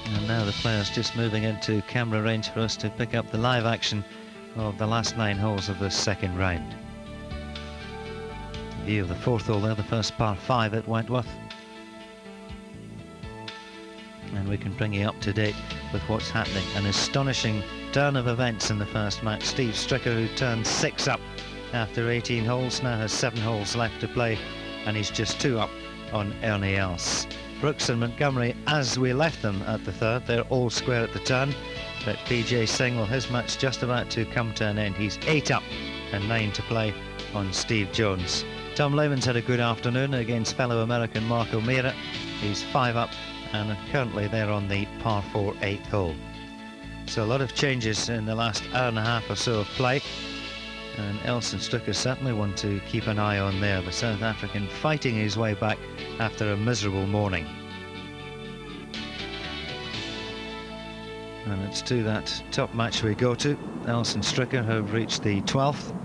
and now the players just moving into camera range for us to pick up the live action of the last 9 holes of the second round. View of the 4th hole there, the first par 5 at Wentworth. And we can bring you up to date with what's happening. An astonishing turn of events in the first match. Steve Stricker, who turned 6 up after 18 holes, now has 7 holes left to play, and he's just 2 up on Ernie Els. Brooks and Montgomery, as we left them at the third, they're all square at the turn. But Vijay Singh, well, his match just about to come to an end. He's 8 up and 9 to play on Steve Jones. Tom Lehman's had a good afternoon against fellow American Mark O'Meara. He's 5 up, and currently they're on the par 4 8th hole. So a lot of changes in the last hour and a half or so of play, and Els and Stricker certainly one to keep an eye on there. The South African fighting his way back after a miserable morning. And it's to that top match we go to. Els and Stricker have reached the 12th,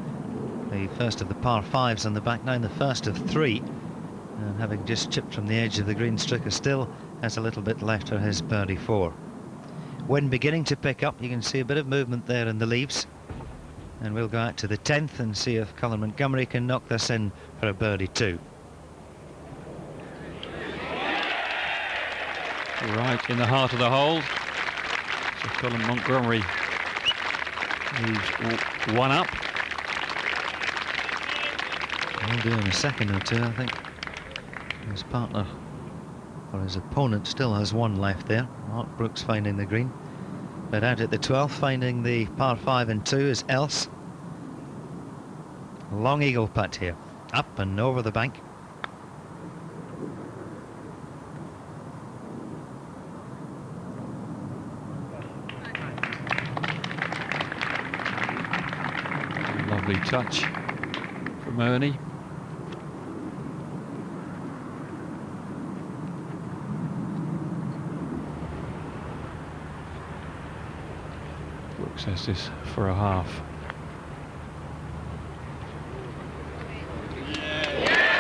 the first of the par 5s on the back nine, the first of 3, and having just chipped from the edge of the green, Stricker still has a little bit left for his birdie 4. Wind beginning to pick up, you can see a bit of movement there in the leaves, and we'll go out to the 10th and see if Colin Montgomery can knock this in for a birdie 2. Right in the heart of the hole. So Colin Montgomery moves 1 up. He'll do in a second or two, I think. His partner, or his opponent, still has 1 left there. Mark Brooks finding the green. But out at the 12th, finding the par 5 and 2 is Els. Long eagle putt here, up and over the bank. Lovely touch from Ernie. Brooks has this for a half.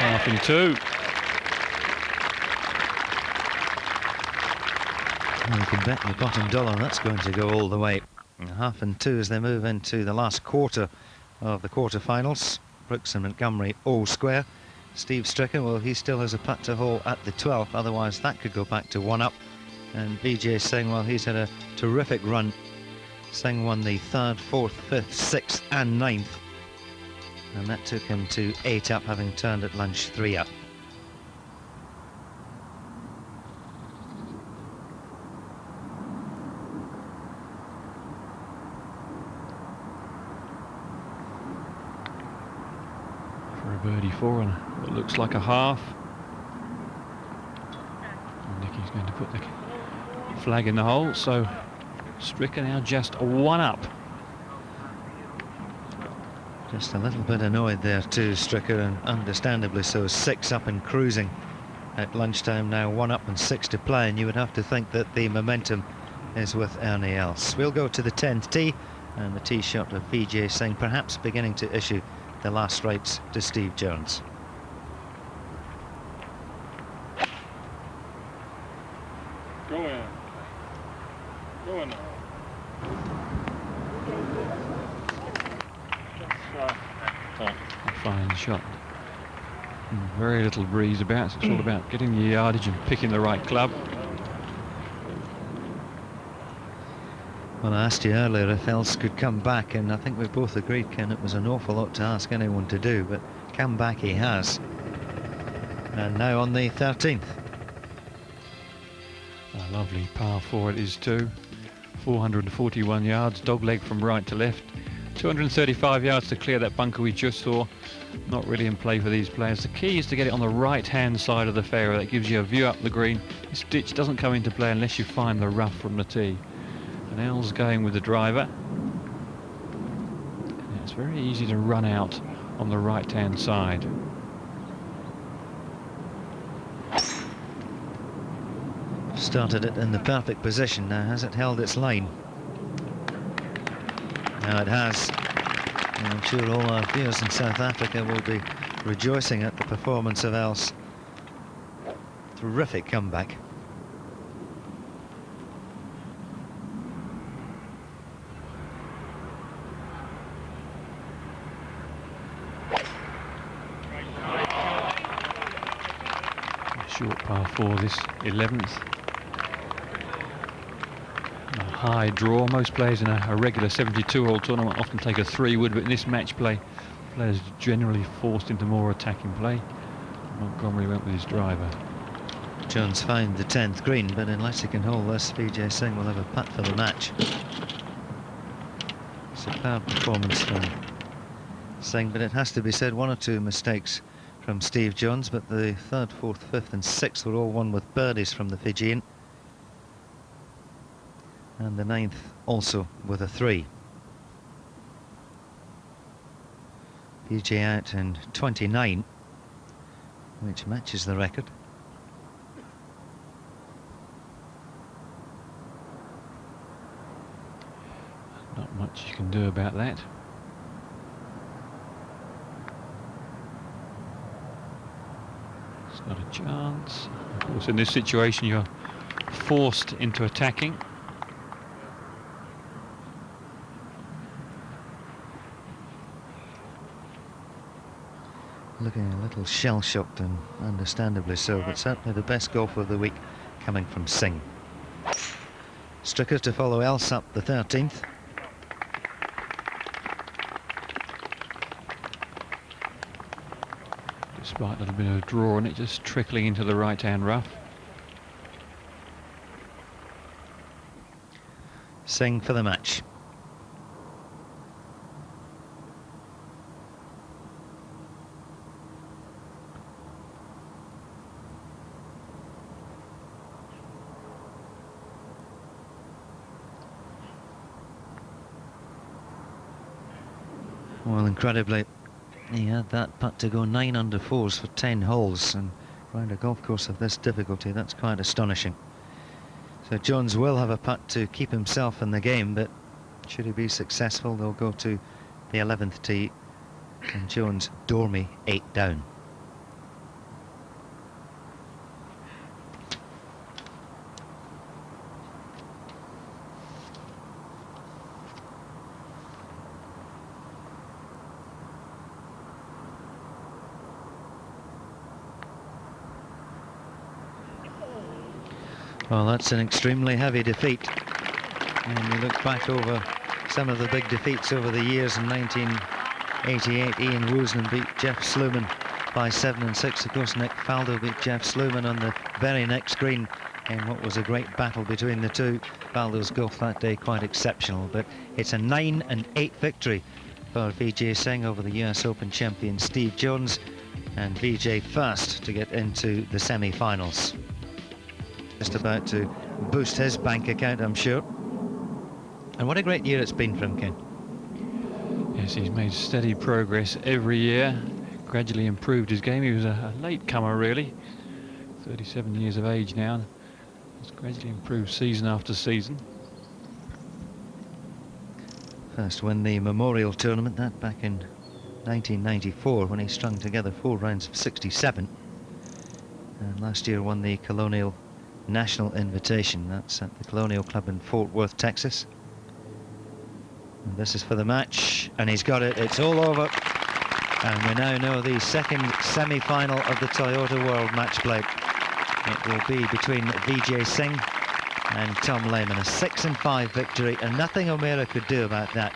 Half in 2. Well, you can bet the bottom dollar that's going to go all the way. Half and 2 as they move into the last quarter of the quarterfinals. Brooks and Montgomery all square. Steve Stricker, well, he still has a putt to hole at the 12th, otherwise that could go back to 1 up. And Vijay Singh, well, he's had a terrific run. Singh won the 3rd, 4th, 5th, 6th and 9th, and that took him to 8 up, having turned at lunch 3 up. For a birdie 4 and what looks like a half. And Nicky's going to put the flag in the hole, so Stricker now just 1 up. Just a little bit annoyed there too, Stricker, and understandably so. 6 up and cruising at lunchtime now, 1 up and 6 to play, and you would have to think that the momentum is with Ernie Els. We'll go to the 10th tee, and the tee shot of Vijay Singh perhaps beginning to issue the last rites to Steve Jones. Go in. Go in. A fine shot. Very little breeze about. It's all about getting the yardage and picking the right club. Well, I asked you earlier if else could come back, and I think we both agreed, Ken, it was an awful lot to ask anyone to do, but come back he has. And now on the 13th. A lovely par 4 it is too. 441 yards, dogleg from right to left. 235 yards to clear that bunker we just saw. Not really in play for these players. The key is to get it on the right-hand side of the fairway. That gives you a view up the green. This ditch doesn't come into play unless you find the rough from the tee. And El's going with the driver. And it's very easy to run out on the right-hand side. Started it in the perfect position. Now has it held its line? Now it has. And I'm sure all our viewers in South Africa will be rejoicing at the performance of Els. Terrific comeback. Short par 4 this 11th. A high draw. Most players in a regular 72-hole tournament often take a 3-wood, but in this match play, players generally forced into more attacking play. Montgomery went with his driver. Jones found the 10th green, but unless he can hold this, Vijay Singh will have a putt for the match. Superb performance from Singh, but it has to be said, one or two mistakes from Steve Jones, but the 3rd, 4th, 5th and 6th were all won with birdies from the Fijian, and the 9th also with a 3. Vijay out in 29, which matches the record. Not much you can do about that. Got a chance. Of course, in this situation, you're forced into attacking. Looking a little shell-shocked, and understandably so, but certainly the best golf of the week coming from Singh. Stricker to follow Els up the 13th. Despite a little bit of a draw on it, just trickling into the right-hand rough. Singh for the match. Well, incredibly, he had that putt to go 9 under 4s for 10 holes, and around a golf course of this difficulty, that's quite astonishing. So Jones will have a putt to keep himself in the game, but should he be successful, they'll go to the 11th tee, and Jones dormy 8 down. Well, that's an extremely heavy defeat. And you look back over some of the big defeats over the years. In 1988, Ian Woosnam beat Jeff Sluman by 7 and 6. Of course, Nick Faldo beat Jeff Sluman on the very next green in what was a great battle between the two. Faldo's golf that day quite exceptional, but it's a 9 and 8 victory for Vijay Singh over the US Open champion Steve Jones, and Vijay first to get into the semi-finals. Just about to boost his bank account, I'm sure. And what a great year it's been for him, Ken. Yes, he's made steady progress every year, gradually improved his game. He was a late comer, really. 37 years of age now. He's gradually improved season after season. First win the Memorial Tournament, that back in 1994, when he strung together 4 rounds of 67. And last year won the Colonial National Invitation. That's at the Colonial Club in Fort Worth, Texas. And this is for the match, and he's got it. It's all over. And we now know the second semi-final of the Toyota World Match Play. It will be between Vijay Singh and Tom Lehman. A 6-5 victory, and nothing O'Meara could do about that.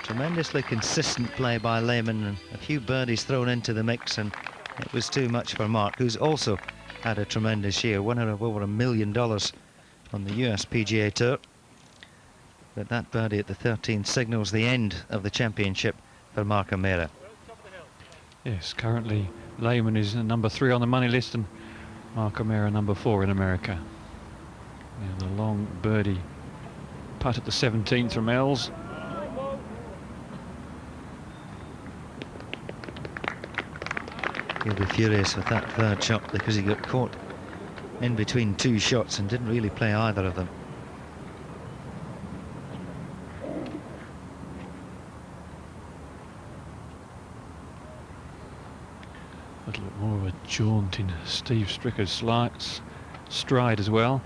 Tremendously consistent play by Lehman, and a few birdies thrown into the mix, and it was too much for Mark, who's also had a tremendous year, winner of over $1 million on the US PGA Tour. But that birdie at the 13th signals the end of the championship for Mark O'Meara. Yes, currently Lehman is number 3 on the money list and Mark O'Meara number 4 in America. Now the long birdie putt at the 17th from Els. He'll be furious with that third shot because he got caught in between two shots and didn't really play either of them. A little bit more of a jaunt in Steve Stricker's stride as well.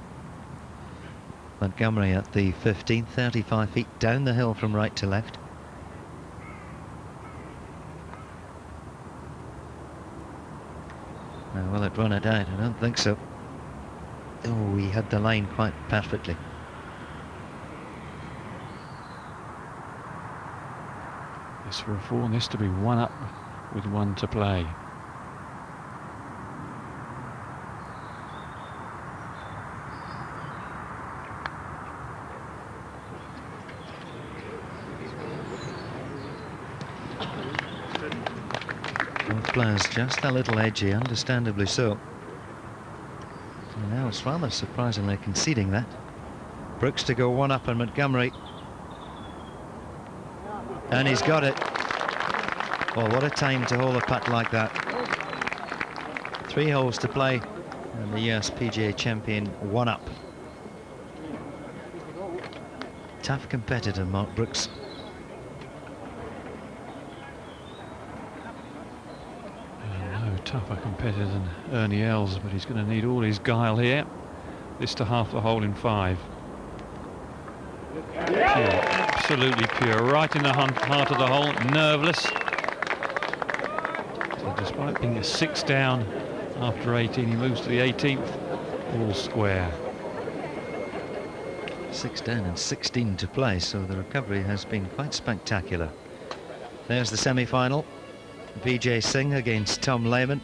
Montgomery at the 15th, 35 feet down the hill from right to left. Now, will it run it out? I don't think so. Oh, he had the line quite perfectly. This for a 4, and this to be 1 up with 1 to play. Both players just a little edgy, understandably so. And now it's rather surprisingly conceding that. Brooks to go 1 up on Montgomery. And he's got it. Well, what a time to hole a putt like that. 3 holes to play, and the US PGA champion 1 up. Tough competitor, Mark Brooks. No tougher competitor than Ernie Els, but he's going to need all his guile here. This to half the hole in 5. Pure, absolutely pure, right in the heart of the hole, nerveless. So despite being a 6 down after 18, he moves to the 18th, all square. 6 down and 16 to play, so the recovery has been quite spectacular. There's the semi-final. Vijay Singh against Tom Lehman.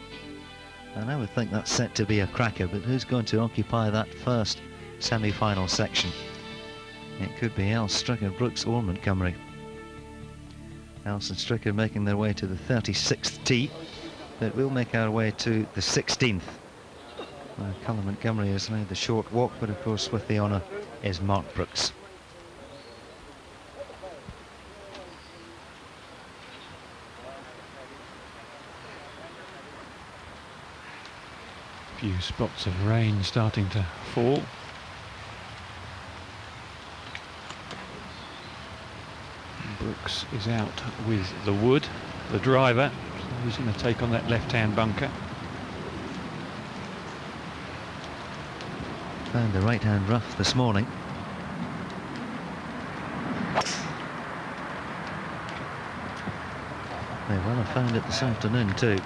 And I would think that's set to be a cracker, but who's going to occupy that first semi-final section? It could be Els, Stricker, Brooks or Montgomery. Els and Stricker making their way to the 36th tee, but we'll make our way to the 16th. Colin Montgomery has made the short walk, but of course with the honour is Mark Brooks. A few spots of rain starting to fall. Brooks is out with the wood, the driver, so he's going to take on that left-hand bunker. Found the right-hand rough this morning. They well have found it this afternoon too.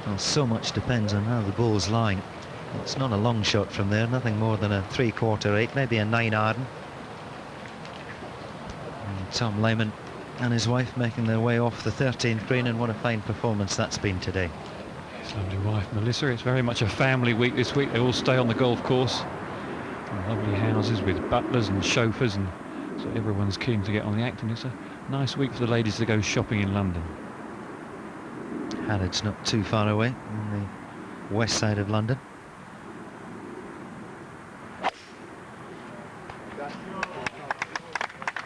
Well, so much depends on how the ball's lying. It's not a long shot from there, nothing more than a 3/4 8, maybe a 9 iron. And Tom Lehman and his wife making their way off the 13th green, and what a fine performance that's been today. His lovely wife Melissa. It's very much a family week this week. They all stay on the golf course in lovely houses with butlers and chauffeurs, and so everyone's keen to get on the act, and it's a nice week for the ladies to go shopping in London. Harrods not too far away on the west side of London.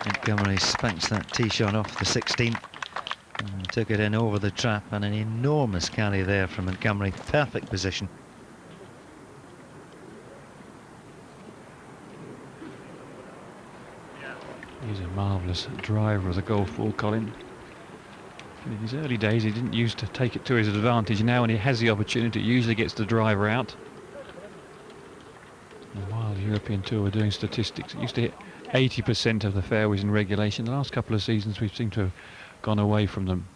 Montgomery spanked that tee shot off the 16th and took it in over the trap, and an enormous carry there from Montgomery. Perfect position. He's a marvellous driver of the golf ball, Colin. In his early days he didn't used to take it to his advantage. Now when he has the opportunity, he usually gets the driver out. And while the European Tour were doing statistics, it used to hit 80% of the fairways in regulation. The last couple of seasons we seem to have gone away from them.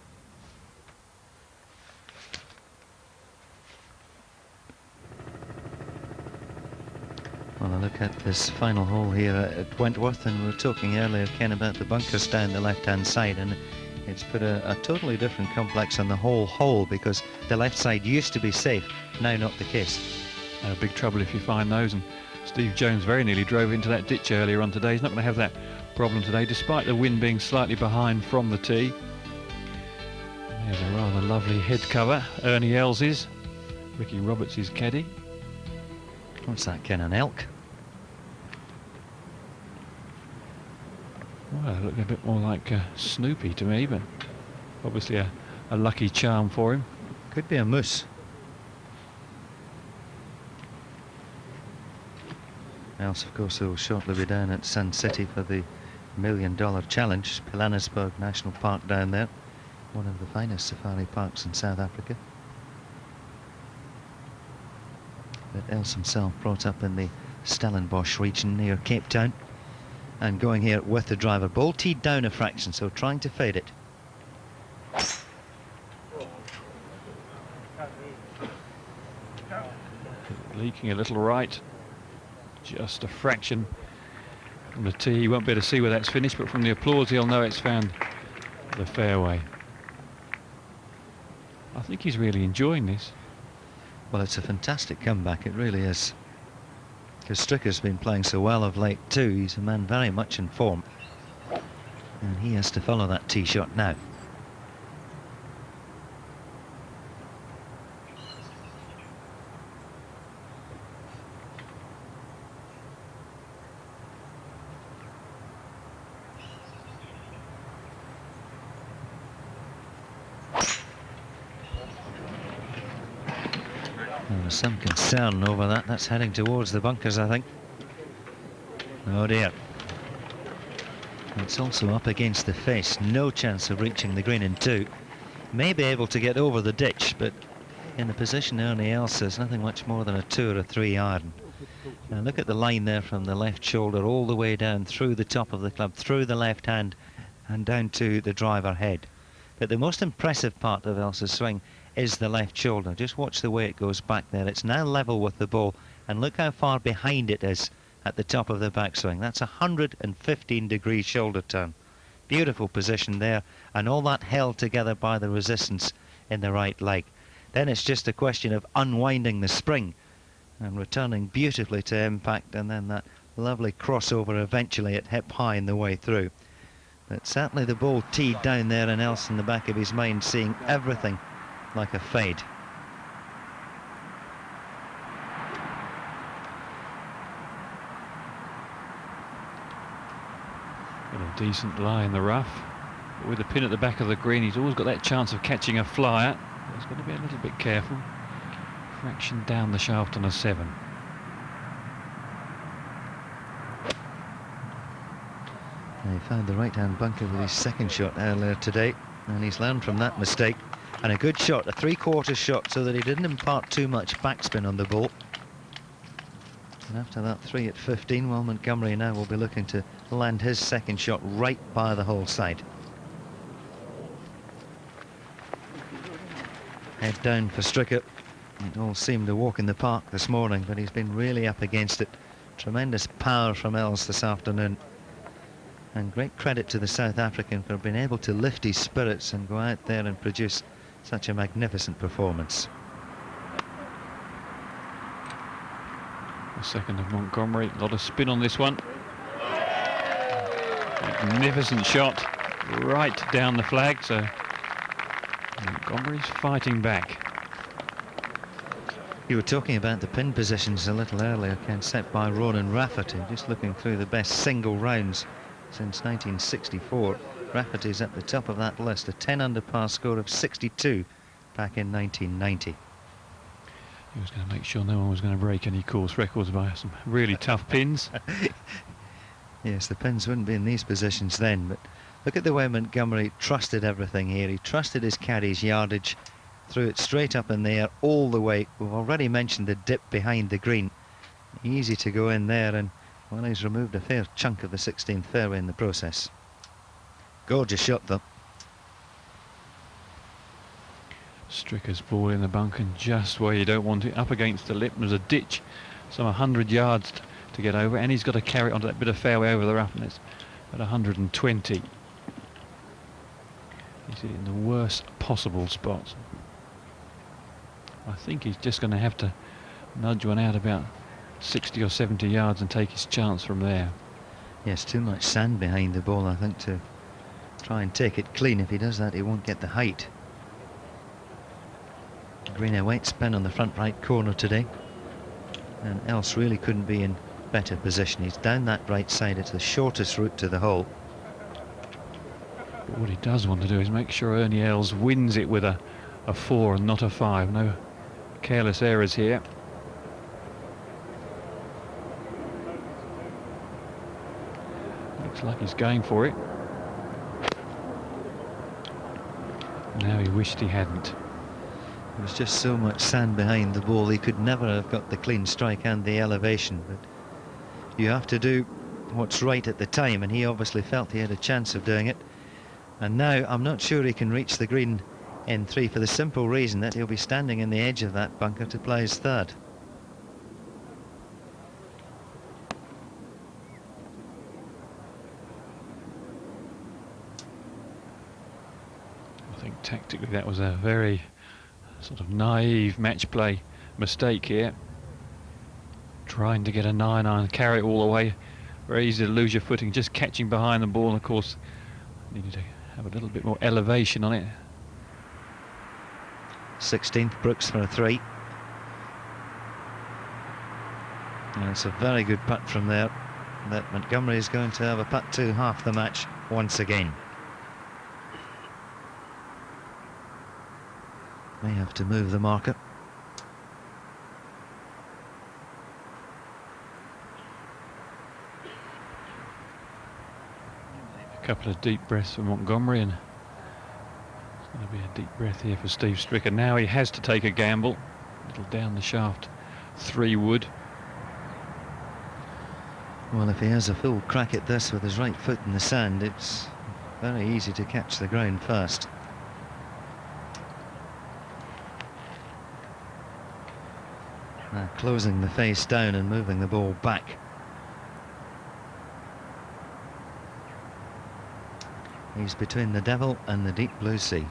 Well, I look at this final hole here at Wentworth, and we were talking earlier, Ken, about the bunkers down the left-hand side, and it's put a totally different complex on the whole hole, because the left side used to be safe, now not the case. Big trouble if you find those, and Steve Jones very nearly drove into that ditch earlier on today. He's not going to have that problem today, despite the wind being slightly behind from the tee. There's a rather lovely head cover, Ernie Els's, Ricky Roberts' caddy. What's that, Ken, an elk? Well, it looked a bit more like Snoopy to me, but obviously a lucky charm for him. Could be a moose. Else, of course, will shortly be down at Sun City for the $1 Million Challenge, Pilanesberg National Park down there, one of the finest safari parks in South Africa. But Els himself brought up in the Stellenbosch region near Cape Town, and going here with the driver. Ball teed down a fraction, so trying to fade it. Leaking a little right, just a fraction from the tee. He won't be able to see where that's finished, but from the applause he'll know it's found the fairway. I think he's really enjoying this. Well, it's a fantastic comeback, it really is. Because Stricker's been playing so well of late too. He's a man very much in form, and he has to follow that tee shot now. There's some concern over that. That's heading towards the bunkers, I think. Oh dear. It's also up against the face. No chance of reaching the green in two. May be able to get over the ditch, but in the position Ernie Els is, nothing much more than a 2 or a 3 iron. Now look at the line there from the left shoulder all the way down through the top of the club, through the left hand and down to the driver head. But the most impressive part of Els's swing is the left shoulder. Just watch the way it goes back there. It's now level with the ball, and look how far behind it is at the top of the backswing. That's a 115-degree shoulder turn. Beautiful position there, and all that held together by the resistance in the right leg. Then it's just a question of unwinding the spring and returning beautifully to impact, and then that lovely crossover eventually at hip high in the way through. But certainly the ball teed down there, and else in the back of his mind seeing everything like a fade. Got a decent lie in the rough. But with the pin at the back of the green, he's always got that chance of catching a flyer. He's got to be a little bit careful. Fraction down the shaft on a 7. He found the right-hand bunker with his second shot earlier today, and he's learned from that mistake. And a good shot, a 3/4 shot, so that he didn't impart too much backspin on the ball. And after that 3 at 15, well, Montgomery now will be looking to land his second shot right by the hole side. Head down for Stricker. It all seemed a walk in the park this morning, but he's been really up against it. Tremendous power from Els this afternoon. And great credit to the South African for being able to lift his spirits and go out there and produce such a magnificent performance. The second of Montgomery, a lot of spin on this one. Magnificent shot, right down the flag, so Montgomery's fighting back. You were talking about the pin positions a little earlier, Ken, set by Ronan Rafferty. Just looking through the best single rounds since 1964. Rafferty's at the top of that list, a 10 under par score of 62 back in 1990. He was going to make sure no one was going to break any course records by some really tough pins. Yes, the pins wouldn't be in these positions then, but look at the way Montgomery trusted everything here. He trusted his caddy's yardage, threw it straight up in the air all the way. We've already mentioned the dip behind the green. Easy to go in there, and Well, he's removed a fair chunk of the 16th fairway in the process. Gorgeous shot, though. Stricker's ball in the bunker, just where you don't want it, up against the lip. There's a ditch, some 100 yards to get over, and he's got to carry it onto that bit of fairway over the rough, and it's at 120. He's in the worst possible spot. I think he's just going to have to nudge one out about 60 or 70 yards and take his chance from there. Yes, too much sand behind the ball, I think, to try and take it clean. If he does that, he won't get the height. Green a white spin on the front right corner today, and Else really couldn't be in better position. He's down that right side. It's the shortest route to the hole. But what he does want to do is make sure Ernie Els wins it with a 4 and not a 5. No careless errors here. Looks like he's going for it. Now he wished he hadn't. There was just so much sand behind the ball, he could never have got the clean strike and the elevation. But you have to do what's right at the time, and he obviously felt he had a chance of doing it. And now I'm not sure he can reach the green in 3 for the simple reason that he'll be standing in the edge of that bunker to play his third. I think tactically that was a very sort of naive match play mistake here. Trying to get a 9-iron, carry it all the way. Very easy to lose your footing, just catching behind the ball, and of course needed to have a little bit more elevation on it. 16th, Brooks for a 3. And it's a very good putt from there, but Montgomery is going to have a putt to half the match once again. May have to move the marker. A couple of deep breaths for Montgomery, and it's going to be a deep breath here for Steve Stricker. Now he has to take a gamble. A little down the shaft, 3 wood. Well, if he has a full crack at this with his right foot in the sand, it's very easy to catch the ground first. Now closing the face down and moving the ball back. He's between the devil and the deep blue sea.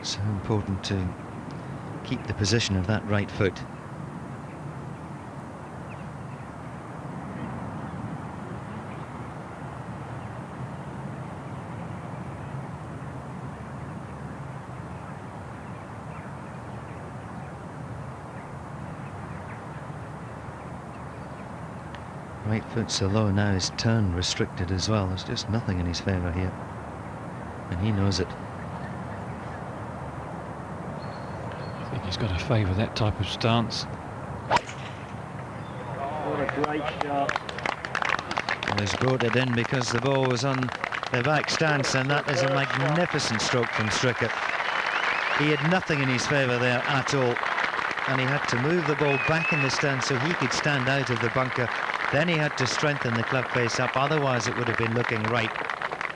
So important to keep the position of that right foot. Right foot so low now, his turn restricted as well. There's just nothing in his favour here, and he knows it. I think he's got to favour that type of stance. What a great shot. Well, he's brought it in because the ball was on the back stance, and that is a magnificent stroke from Stricker. He had nothing in his favour there at all, and he had to move the ball back in the stance so he could stand out of the bunker. Then he had to strengthen the club face up, otherwise it would have been looking right,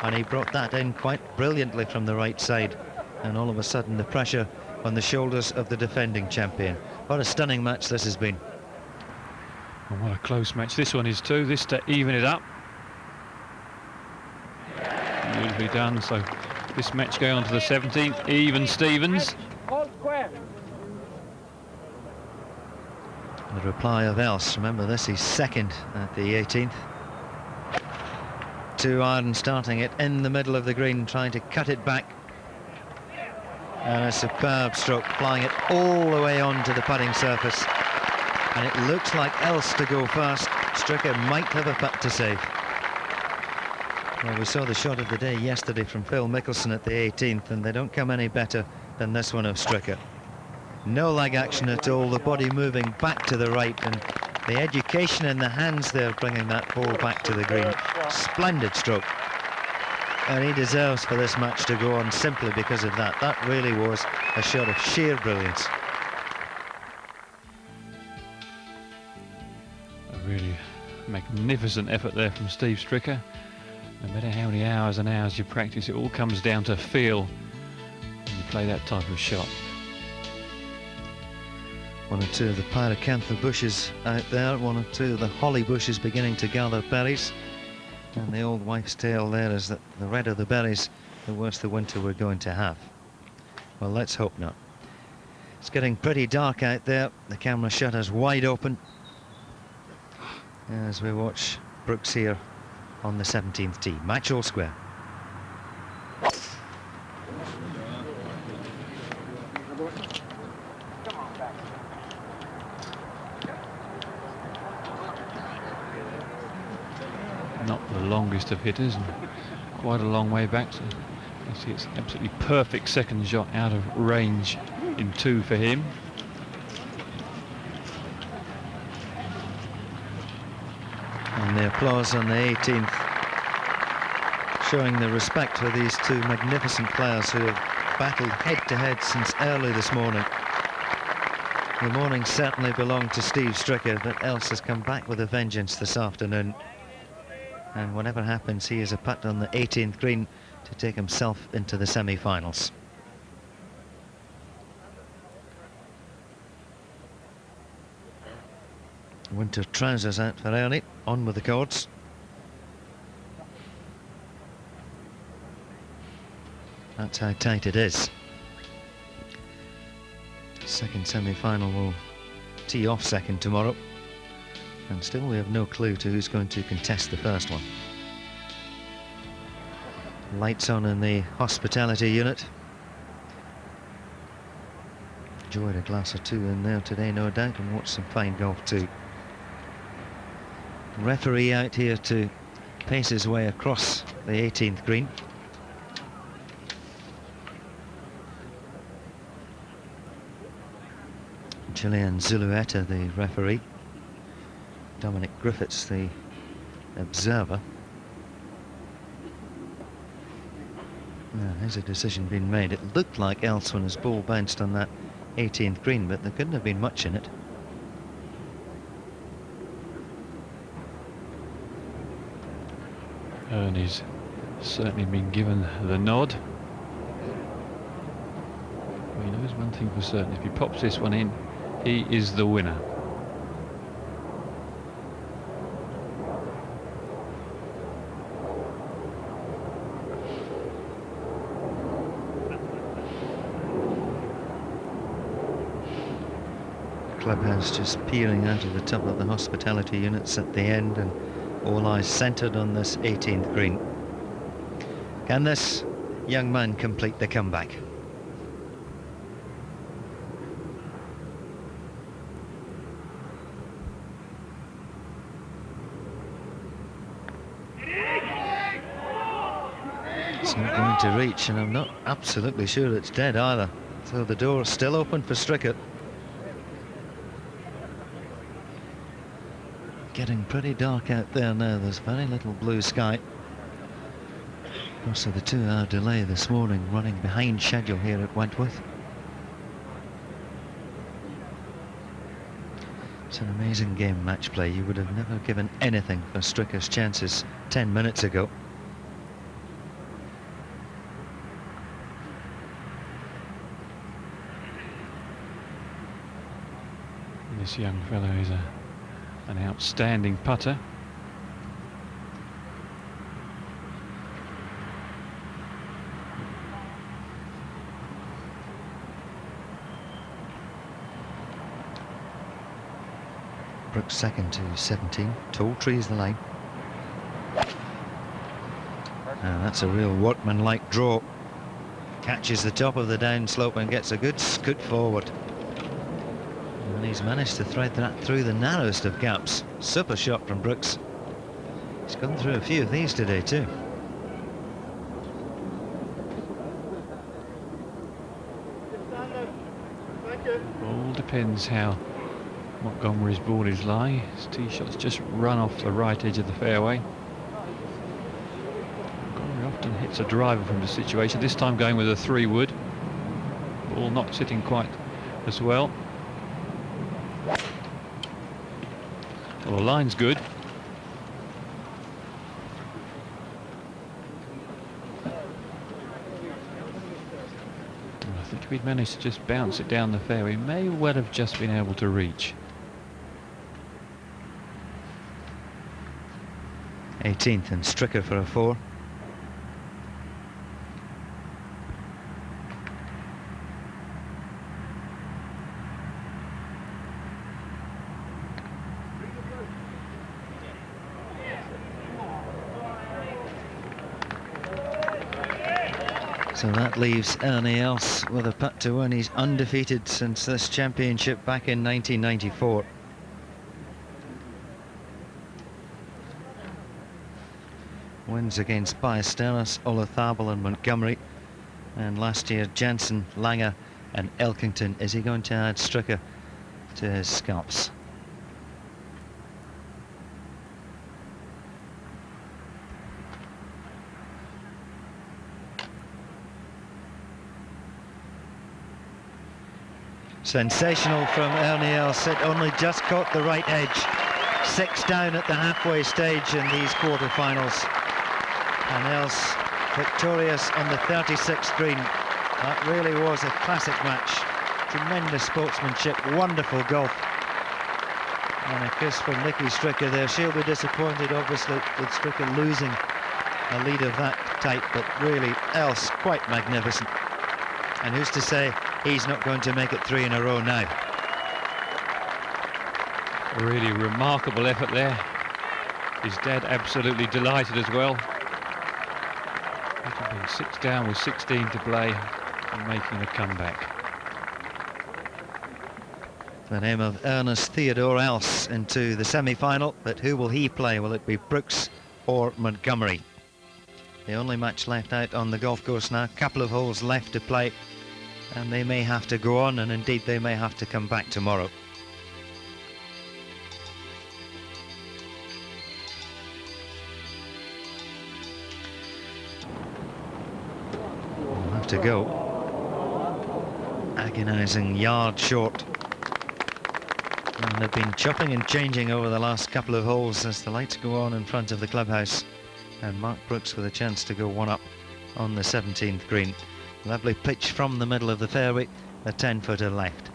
and he brought that in quite brilliantly from the right side, and all of a sudden the pressure on the shoulders of the defending champion. What a stunning match this has been. And what a close match this one is too. This to even it up. Beautifully done. So this match going on to the 17th, even Stevens. All square. The reply of Else, remember this, he's second at the 18th. 2-iron, starting it in the middle of the green, trying to cut it back. And a superb stroke, flying it all the way onto the putting surface. And it looks like Else to go first. Stricker might have a putt to save. Well, we saw the shot of the day yesterday from Phil Mickelson at the 18th, and they don't come any better than this one of Stricker. No leg action at all, the body moving back to the right, and the education in the hands there bringing that ball back to the green. Splendid stroke. And he deserves for this match to go on simply because of that. That really was a shot of sheer brilliance. A really magnificent effort there from Steve Stricker. No matter how many hours and hours you practice, it all comes down to feel when you play that type of shot. One or two of the pyracantha bushes out there, one or two of the holly bushes beginning to gather berries. And the old wife's tale there is that the redder the berries, the worse the winter we're going to have. Well, let's hope not. It's getting pretty dark out there. The camera shutters wide open as we watch Brooks here on the 17th tee. Match all square. Not the longest of hitters, and quite a long way back, so you see it's absolutely perfect second shot out of range in 2 for him. And the applause on the 18th showing the respect for these two magnificent players who have battled head to head since early this morning. The morning certainly belonged to Steve Stricker, but else has come back with a vengeance this afternoon. And whatever happens, he has a putt on the 18th green to take himself into the semi-finals. Winter trousers out for Ernie, on with the cords. That's how tight it is. Second semi-final will tee off second tomorrow. And still we have no clue to who's going to contest the first one. Lights on in the hospitality unit. Enjoyed a glass or two in there today, no doubt, and watched some fine golf too. Referee out here to pace his way across the 18th green. Gillian Zulueta, the referee. Dominic Griffiths, the observer. Now, has a decision been made? It looked like else when his ball bounced on that 18th green, but there couldn't have been much in it. Ernie's certainly been given the nod. Well, he knows one thing for certain: if he pops this one in, he is the winner. Clubhouse just peering out of the top of the hospitality units at the end, and all eyes centred on this 18th green. Can this young man complete the comeback? It's not going to reach, and I'm not absolutely sure it's dead either. So the door is still open for Stricker. Getting pretty dark out there now. There's very little blue sky. Also, the 2-hour delay this morning, running behind schedule here at Wentworth. It's an amazing game, match play. You would have never given anything for Stricker's chances 10 minutes ago. This young fellow is an outstanding putter. Brooks second to 17. Tall trees the line. Now that's a real workman-like draw. Catches the top of the downslope and gets a good scoot forward. And he's managed to thread that through the narrowest of gaps. Super shot from Brooks. He's gone through a few of these today too. All depends how Montgomery's ball is lying. His tee shot's just run off the right edge of the fairway. Montgomery often hits a driver from the situation, this time going with a 3-wood. Ball not sitting quite as well. Well, the line's good. I think if he'd managed to just bounce it down the fairway, he may well have just been able to reach. 18th and Stricker for a 4. So that leaves Ernie Els with a putt to win. He's undefeated since this championship back in 1994. Wins against Ballesteros, Olazabal and Montgomery. And last year Jansen, Langer and Elkington. Is he going to add Stricker to his scalps? Sensational from Ernie Els. It only just caught the right edge. 6 down at the halfway stage in these quarterfinals. And Els victorious on the 36th green. That really was a classic match. Tremendous sportsmanship, wonderful golf. And a kiss from Nicky Stricker there. She'll be disappointed, obviously, with Stricker losing a lead of that type, but really, Els quite magnificent. And who's to say he's not going to make it 3 in a row now? A really remarkable effort there. His dad absolutely delighted as well. He can be 6 down with 16 to play and making a comeback. The name of Ernest Theodore Els into the semi-final, but who will he play? Will it be Brooks or Montgomery? The only match left out on the golf course now, a couple of holes left to play, and they may have to go on, and indeed they may have to come back tomorrow. We'll have to go. Agonising yard short. And they've been chopping and changing over the last couple of holes as the lights go on in front of the clubhouse. And Mark Brooks with a chance to go 1 up on the 17th green. Lovely pitch from the middle of the fairway, a 10-footer left.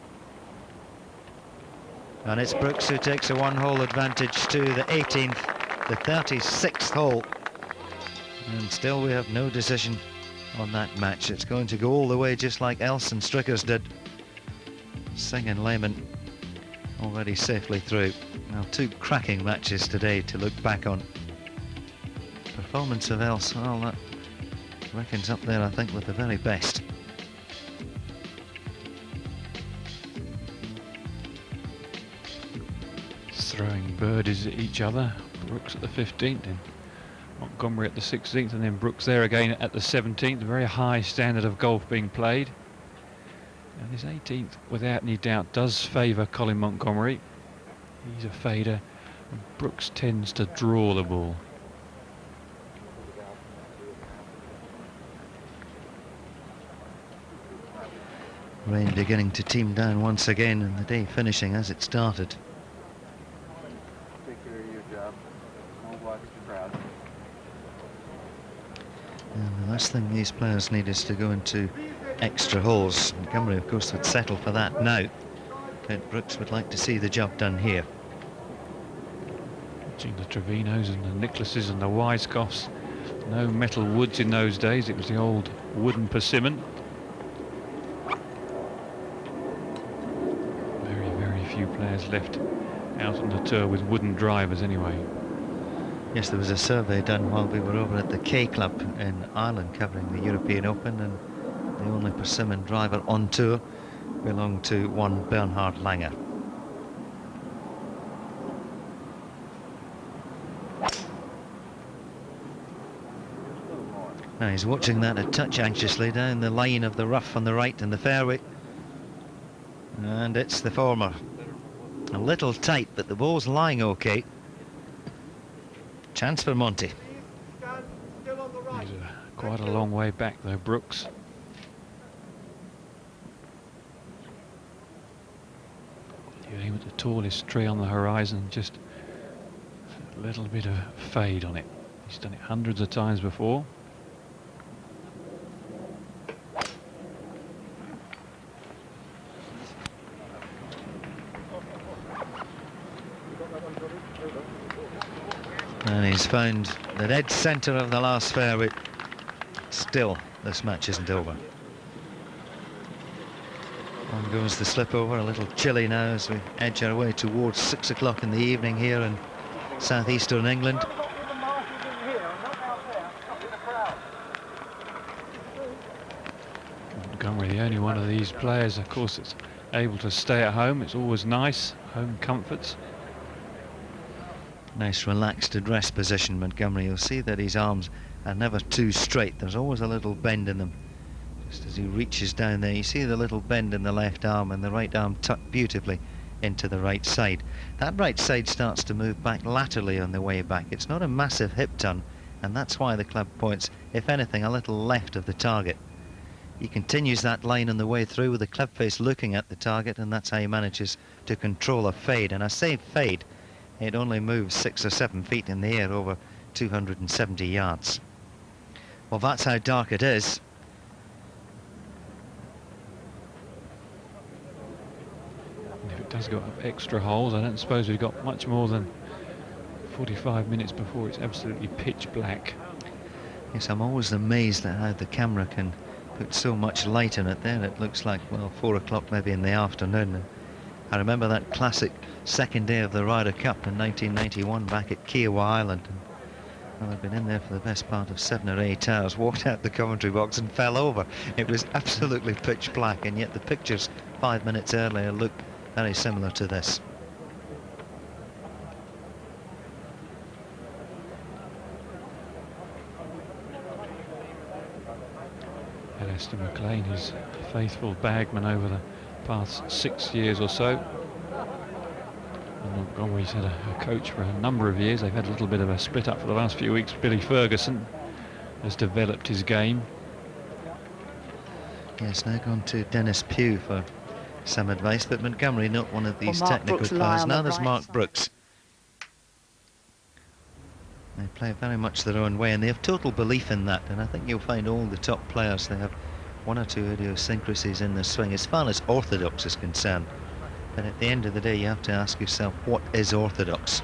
And it's Brooks who takes a 1-hole advantage to the 18th, the 36th hole. And still we have no decision on that match. It's going to go all the way just like Els and Strickers did. Singh and Lehman already safely through. Now 2 cracking matches today to look back on. Performance of Els, well, that reckons up there, I think, with the very best. Throwing birdies at each other. Brooks at the 15th and Montgomery at the 16th, and then Brooks there again at the 17th. A very high standard of golf being played. And his 18th, without any doubt, does favour Colin Montgomery. He's a fader, and Brooks tends to draw the ball. Rain beginning to team down once again, and the day finishing as it started. Take care of your job. Won't watch the crowd. And the last thing these players need is to go into extra holes. Montgomery, of course, would settle for that now. But Brooks would like to see the job done here. Watching the Trevinos and the Nicklases and the Wisecofts. No metal woods in those days. It was the old wooden persimmon. Few players left out on the tour with wooden drivers anyway. Yes, there was a survey done while we were over at the K Club in Ireland covering the European Open, and the only persimmon driver on tour belonged to one Bernhard Langer. Now he's watching that a touch anxiously down the line of the rough on the right and the fairway. And it's the former. A little tight, but the ball's lying okay. Chance for Monty. He's quite a long way back though, Brooks. You aim at the tallest tree on the horizon, just a little bit of fade on it. He's done it hundreds of times before. And he's found the dead centre of the last fairway. Still, this match isn't over. On goes the slip over, a little chilly now as we edge our way towards 6 o'clock in the evening here in southeastern England. Montgomery, the only one of these players, of course, that's able to stay at home. It's always nice, home comforts. Nice relaxed address position, Montgomery. You'll see that his arms are never too straight. There's always a little bend in them. Just as he reaches down there, you see the little bend in the left arm, and the right arm tucked beautifully into the right side. That right side starts to move back laterally on the way back. It's not a massive hip turn, and that's why the club points, if anything, a little left of the target. He continues that line on the way through with the club face looking at the target, and that's how he manages to control a fade. And I say fade, it only moves 6 or 7 feet in the air over 270 yards. Well, that's how dark it is. And if it does go up extra holes, I don't suppose we've got much more than 45 minutes before it's absolutely pitch black. Yes, I'm always amazed at how the camera can put so much light in it there. It looks like, well, 4 o'clock maybe in the afternoon. I remember that classic second day of the Ryder Cup in 1991 back at Kiowa Island. Well, I'd been in there for the best part of 7 or 8 hours, walked out the commentary box and fell over. It was absolutely pitch black, and yet the pictures 5 minutes earlier looked very similar to this. Alistair McLean, his faithful bagman over the past 6 years or so. And Montgomery's had a coach for a number of years. They've had a little bit of a split up for the last few weeks. Billy Ferguson has developed his game. Yes, now gone to Dennis Pugh for some advice, but Montgomery not one of these technical players. Now there's Mark Brooks. They play very much their own way, and they have total belief in that, and I think you'll find all the top players, they have 1 or 2 idiosyncrasies in their swing as far as orthodox is concerned. But at the end of the day, you have to ask yourself, what is orthodox?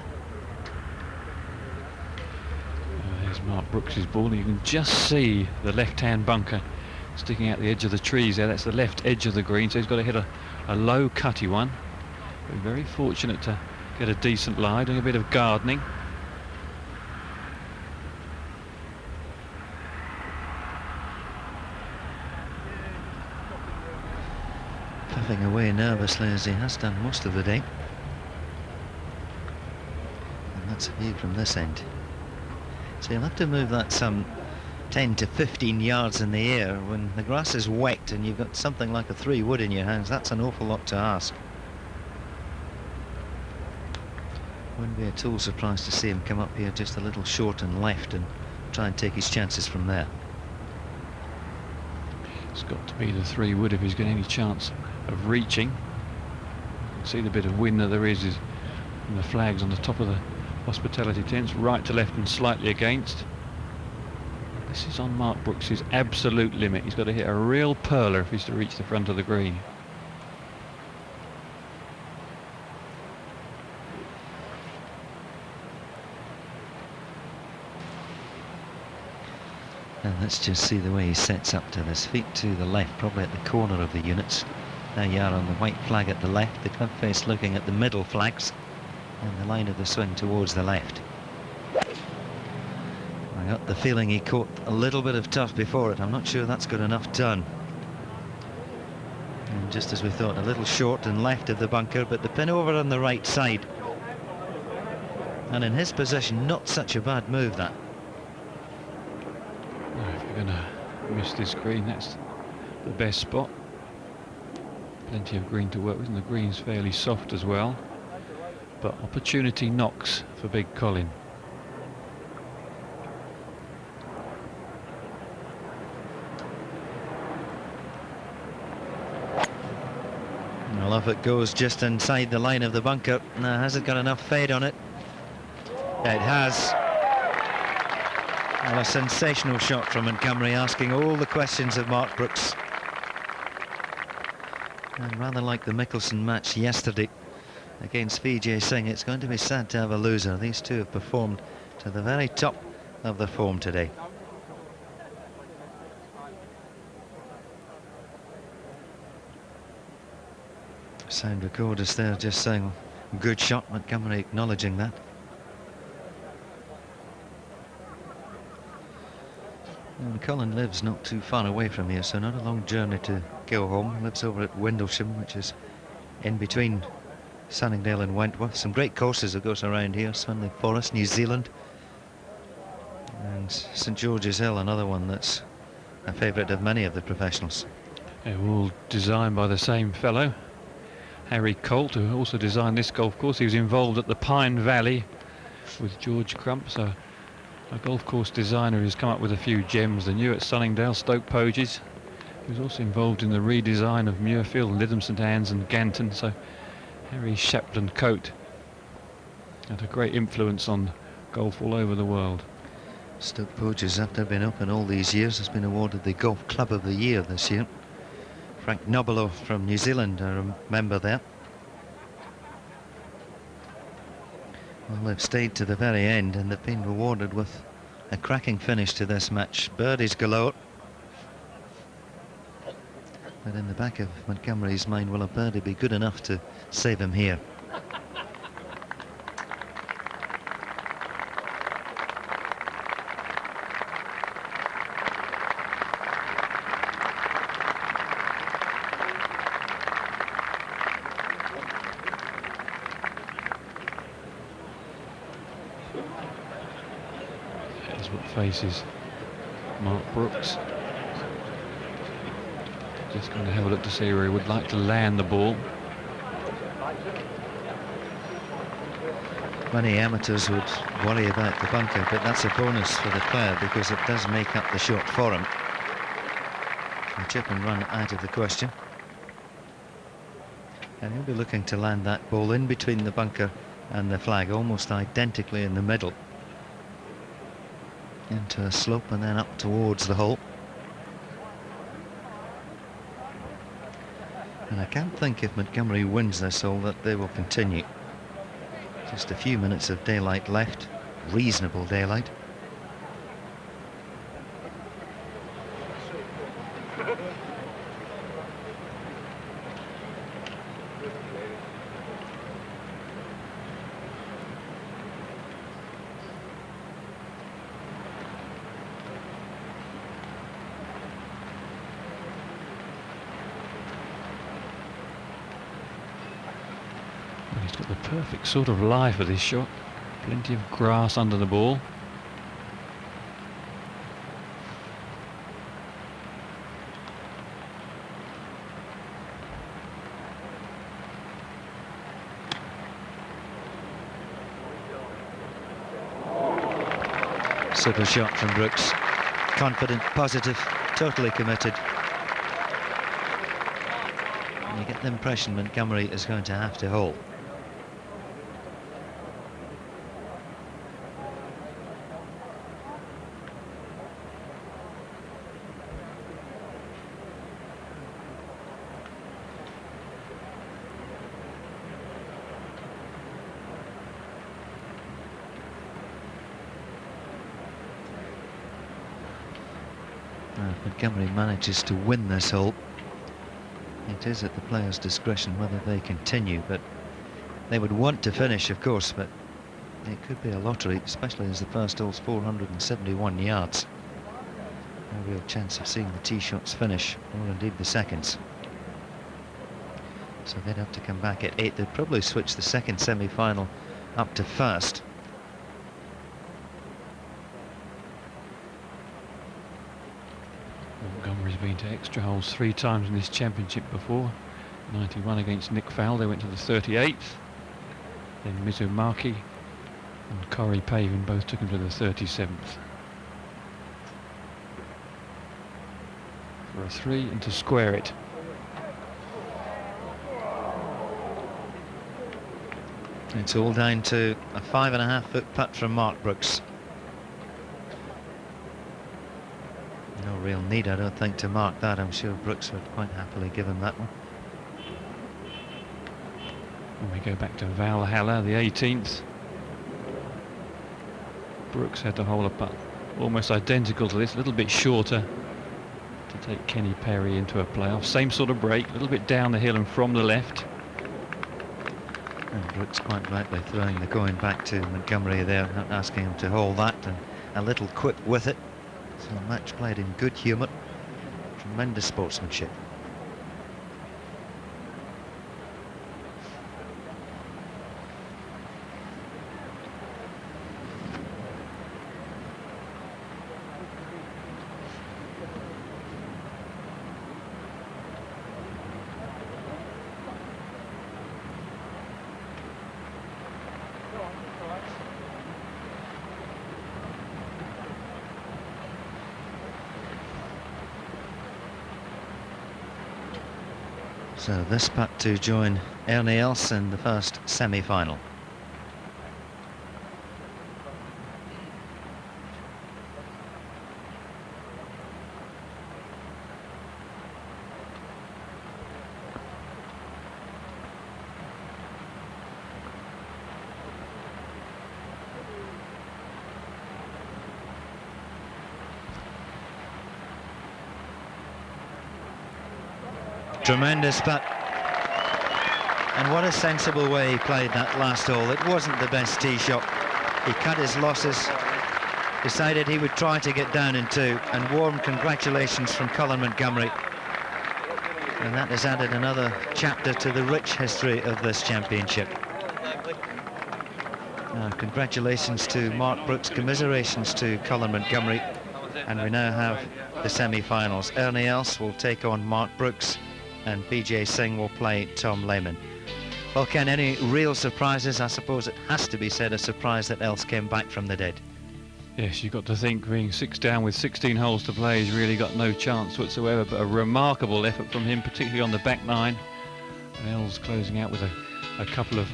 There's Mark Brooks's ball. You can just see the left-hand bunker sticking out the edge of the trees there. That's the left edge of the green, so he's got to hit a low cutty one. Been very fortunate to get a decent lie, doing a bit of gardening. Puffing away nervously as he has done most of the day. And that's a view from this end. So you'll have to move that some 10 to 15 yards in the air. When the grass is wet and you've got something like a 3-wood in your hands, that's an awful lot to ask. Wouldn't be at all surprised to see him come up here just a little short and left and try and take his chances from there. It's got to be the 3-wood if he's got any chance of reaching. You can see the bit of wind that there is in the flags on the top of the hospitality tents, right to left and slightly against. This is on Mark Brooks's absolute limit. He's got to hit a real perler if he's to reach the front of the green. And let's just see the way he sets up to this. Feet to the left, probably at the corner of the units. There you are on the white flag at the left, the club face looking at the middle flags, and the line of the swing towards the left. I got the feeling he caught a little bit of tough before it. I'm not sure that's good enough turn. And just as we thought, a little short and left of the bunker, but the pin over on the right side. And in his position, not such a bad move, that. If you're going to miss this green, that's the best spot. Plenty of green to work with, and the green's fairly soft as well. But opportunity knocks for Big Colin. Well, off it goes just inside the line of the bunker. Now, has it got enough fade on it? It has. Well, a sensational shot from Montgomery, asking all the questions of Mark Brooks. And rather like the Mickelson match yesterday against Vijay Singh, it's going to be sad to have a loser. These two have performed to the very top of their form today. Sound recorders there just saying good shot, Montgomery acknowledging that. And Colin lives not too far away from here, so not a long journey to go home. Lives over at Windlesham, which is in between Sunningdale and Wentworth. Some great courses, of course, around here. Swanley Forest, New Zealand, and St George's Hill, another one that's a favourite of many of the professionals. They're all designed by the same fellow, Harry Colt, who also designed this golf course. He was involved at the Pine Valley with George Crump, so a golf course designer who's come up with a few gems. The new at Sunningdale, Stoke Poges. He was also involved in the redesign of Muirfield, Lytham St Anne's and Ganton, so Harry Shapland Coat had a great influence on golf all over the world. Stoke Poges, after being open all these years, has been awarded the Golf Club of the Year this year. Frank Nobilo from New Zealand, I remember there. Well, they've stayed to the very end and they've been rewarded with a cracking finish to this match. Birdies galore. But in the back of Montgomery's mind, will a birdie be good enough to save him here? That's what faces Mark Brooks. Just going to have a look to see where he would like to land the ball. Many amateurs would worry about the bunker, but that's a bonus for the player because it does make up the shot for him. The chip and run out of the question. And he'll be looking to land that ball in between the bunker and the flag, almost identically in the middle. Into a slope and then up towards the hole. And I can't think if Montgomery wins this hole that they will continue. Just a few minutes of daylight left, reasonable daylight. He's got the perfect sort of lie for this shot. Plenty of grass under the ball. Super shot from Brooks. Confident, positive, totally committed. And you get the impression Montgomery is going to have to hole. If Montgomery manages to win this hole, it is at the player's discretion whether they continue, but they would want to finish, of course, but it could be a lottery, especially as the first hole's 471 yards. No real chance of seeing the tee shots finish, or indeed the seconds. So they'd have to come back at 8. They'd probably switch the second semi-final up to first. Montgomery's been to extra holes 3 times in this championship before. 91 against Nick Fowle, they went to the 38th. Then Mizumaki and Corey Pavin both took him to the 37th. For a 3 and to square it. It's all down to a 5.5-foot putt from Mark Brooks. No real need, I don't think, to mark that. I'm sure Brooks would quite happily give him that one. And we go back to Valhalla, the 18th. Brooks had to hold a putt almost identical to this, a little bit shorter, to take Kenny Perry into a playoff. Same sort of break, a little bit down the hill and from the left. And Brooks quite rightly throwing the coin back to Montgomery there, not asking him to hold that, and a little quip with it. So a match played in good humour. Tremendous sportsmanship. So this putt to join Ernie Els in the first semi-final. Tremendous putt, and what a sensible way he played that last hole. It wasn't the best tee shot. He cut his losses, decided he would try to get down in 2, and warm congratulations from Colin Montgomery. And that has added another chapter to the rich history of this championship. Congratulations to Mark Brooks, commiserations to Colin Montgomery, and we now have the semi-finals. Ernie Els will take on Mark Brooks, and BJ Singh will play Tom Lehman. Well, Ken, any real surprises? I suppose it has to be said, a surprise that Els came back from the dead. Yes, you've got to think being 6 down with 16 holes to play, he's really got no chance whatsoever, but a remarkable effort from him, particularly on the back 9. And Els closing out with a couple of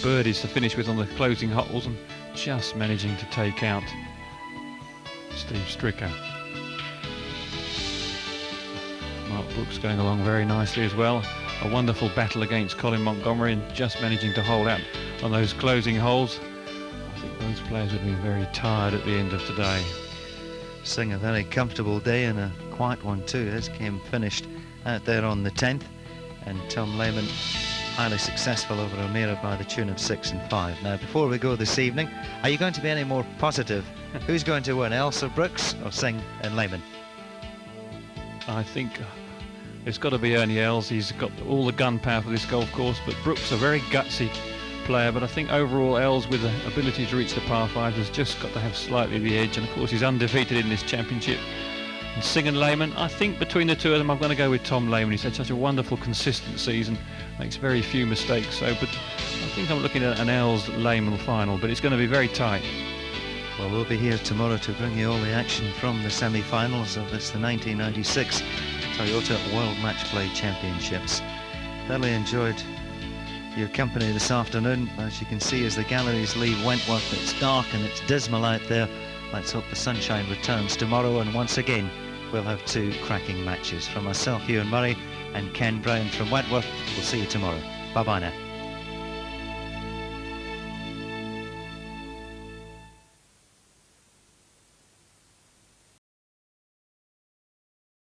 birdies to finish with on the closing holes, and just managing to take out Steve Stricker. Mark Brooks going along very nicely as well. A wonderful battle against Colin Montgomery, and just managing to hold out on those closing holes. I think those players would have been very tired at the end of today. Singh a very comfortable day, and a quiet one too. His game finished out there on the 10th, and Tom Lehman highly successful over O'Meara by the tune of 6 and 5. Now, before we go this evening, are you going to be any more positive? Who's going to win, Els or Brooks, or Singh and Lehman? I think it's got to be Ernie Els. He's got all the gunpowder for this golf course, but Brooks a very gutsy player, but I think overall Els, with the ability to reach the par 5, has just got to have slightly the edge, and of course he's undefeated in this championship. And Singh and Lehman, I think between the two of them I'm going to go with Tom Lehman. He's had such a wonderful consistent season, makes very few mistakes, so but I think I'm looking at an Els Lehman final, but it's going to be very tight. Well, we'll be here tomorrow to bring you all the action from the semi-finals of this, the 1996 Toyota World Match Play Championships. Thoroughly enjoyed your company this afternoon. As you can see, as the galleries leave Wentworth, it's dark and it's dismal out there. Let's hope the sunshine returns tomorrow, and once again we'll have 2 cracking matches. From myself, Ewan Murray, and Ken Brown from Wentworth, we'll see you tomorrow. Bye-bye now.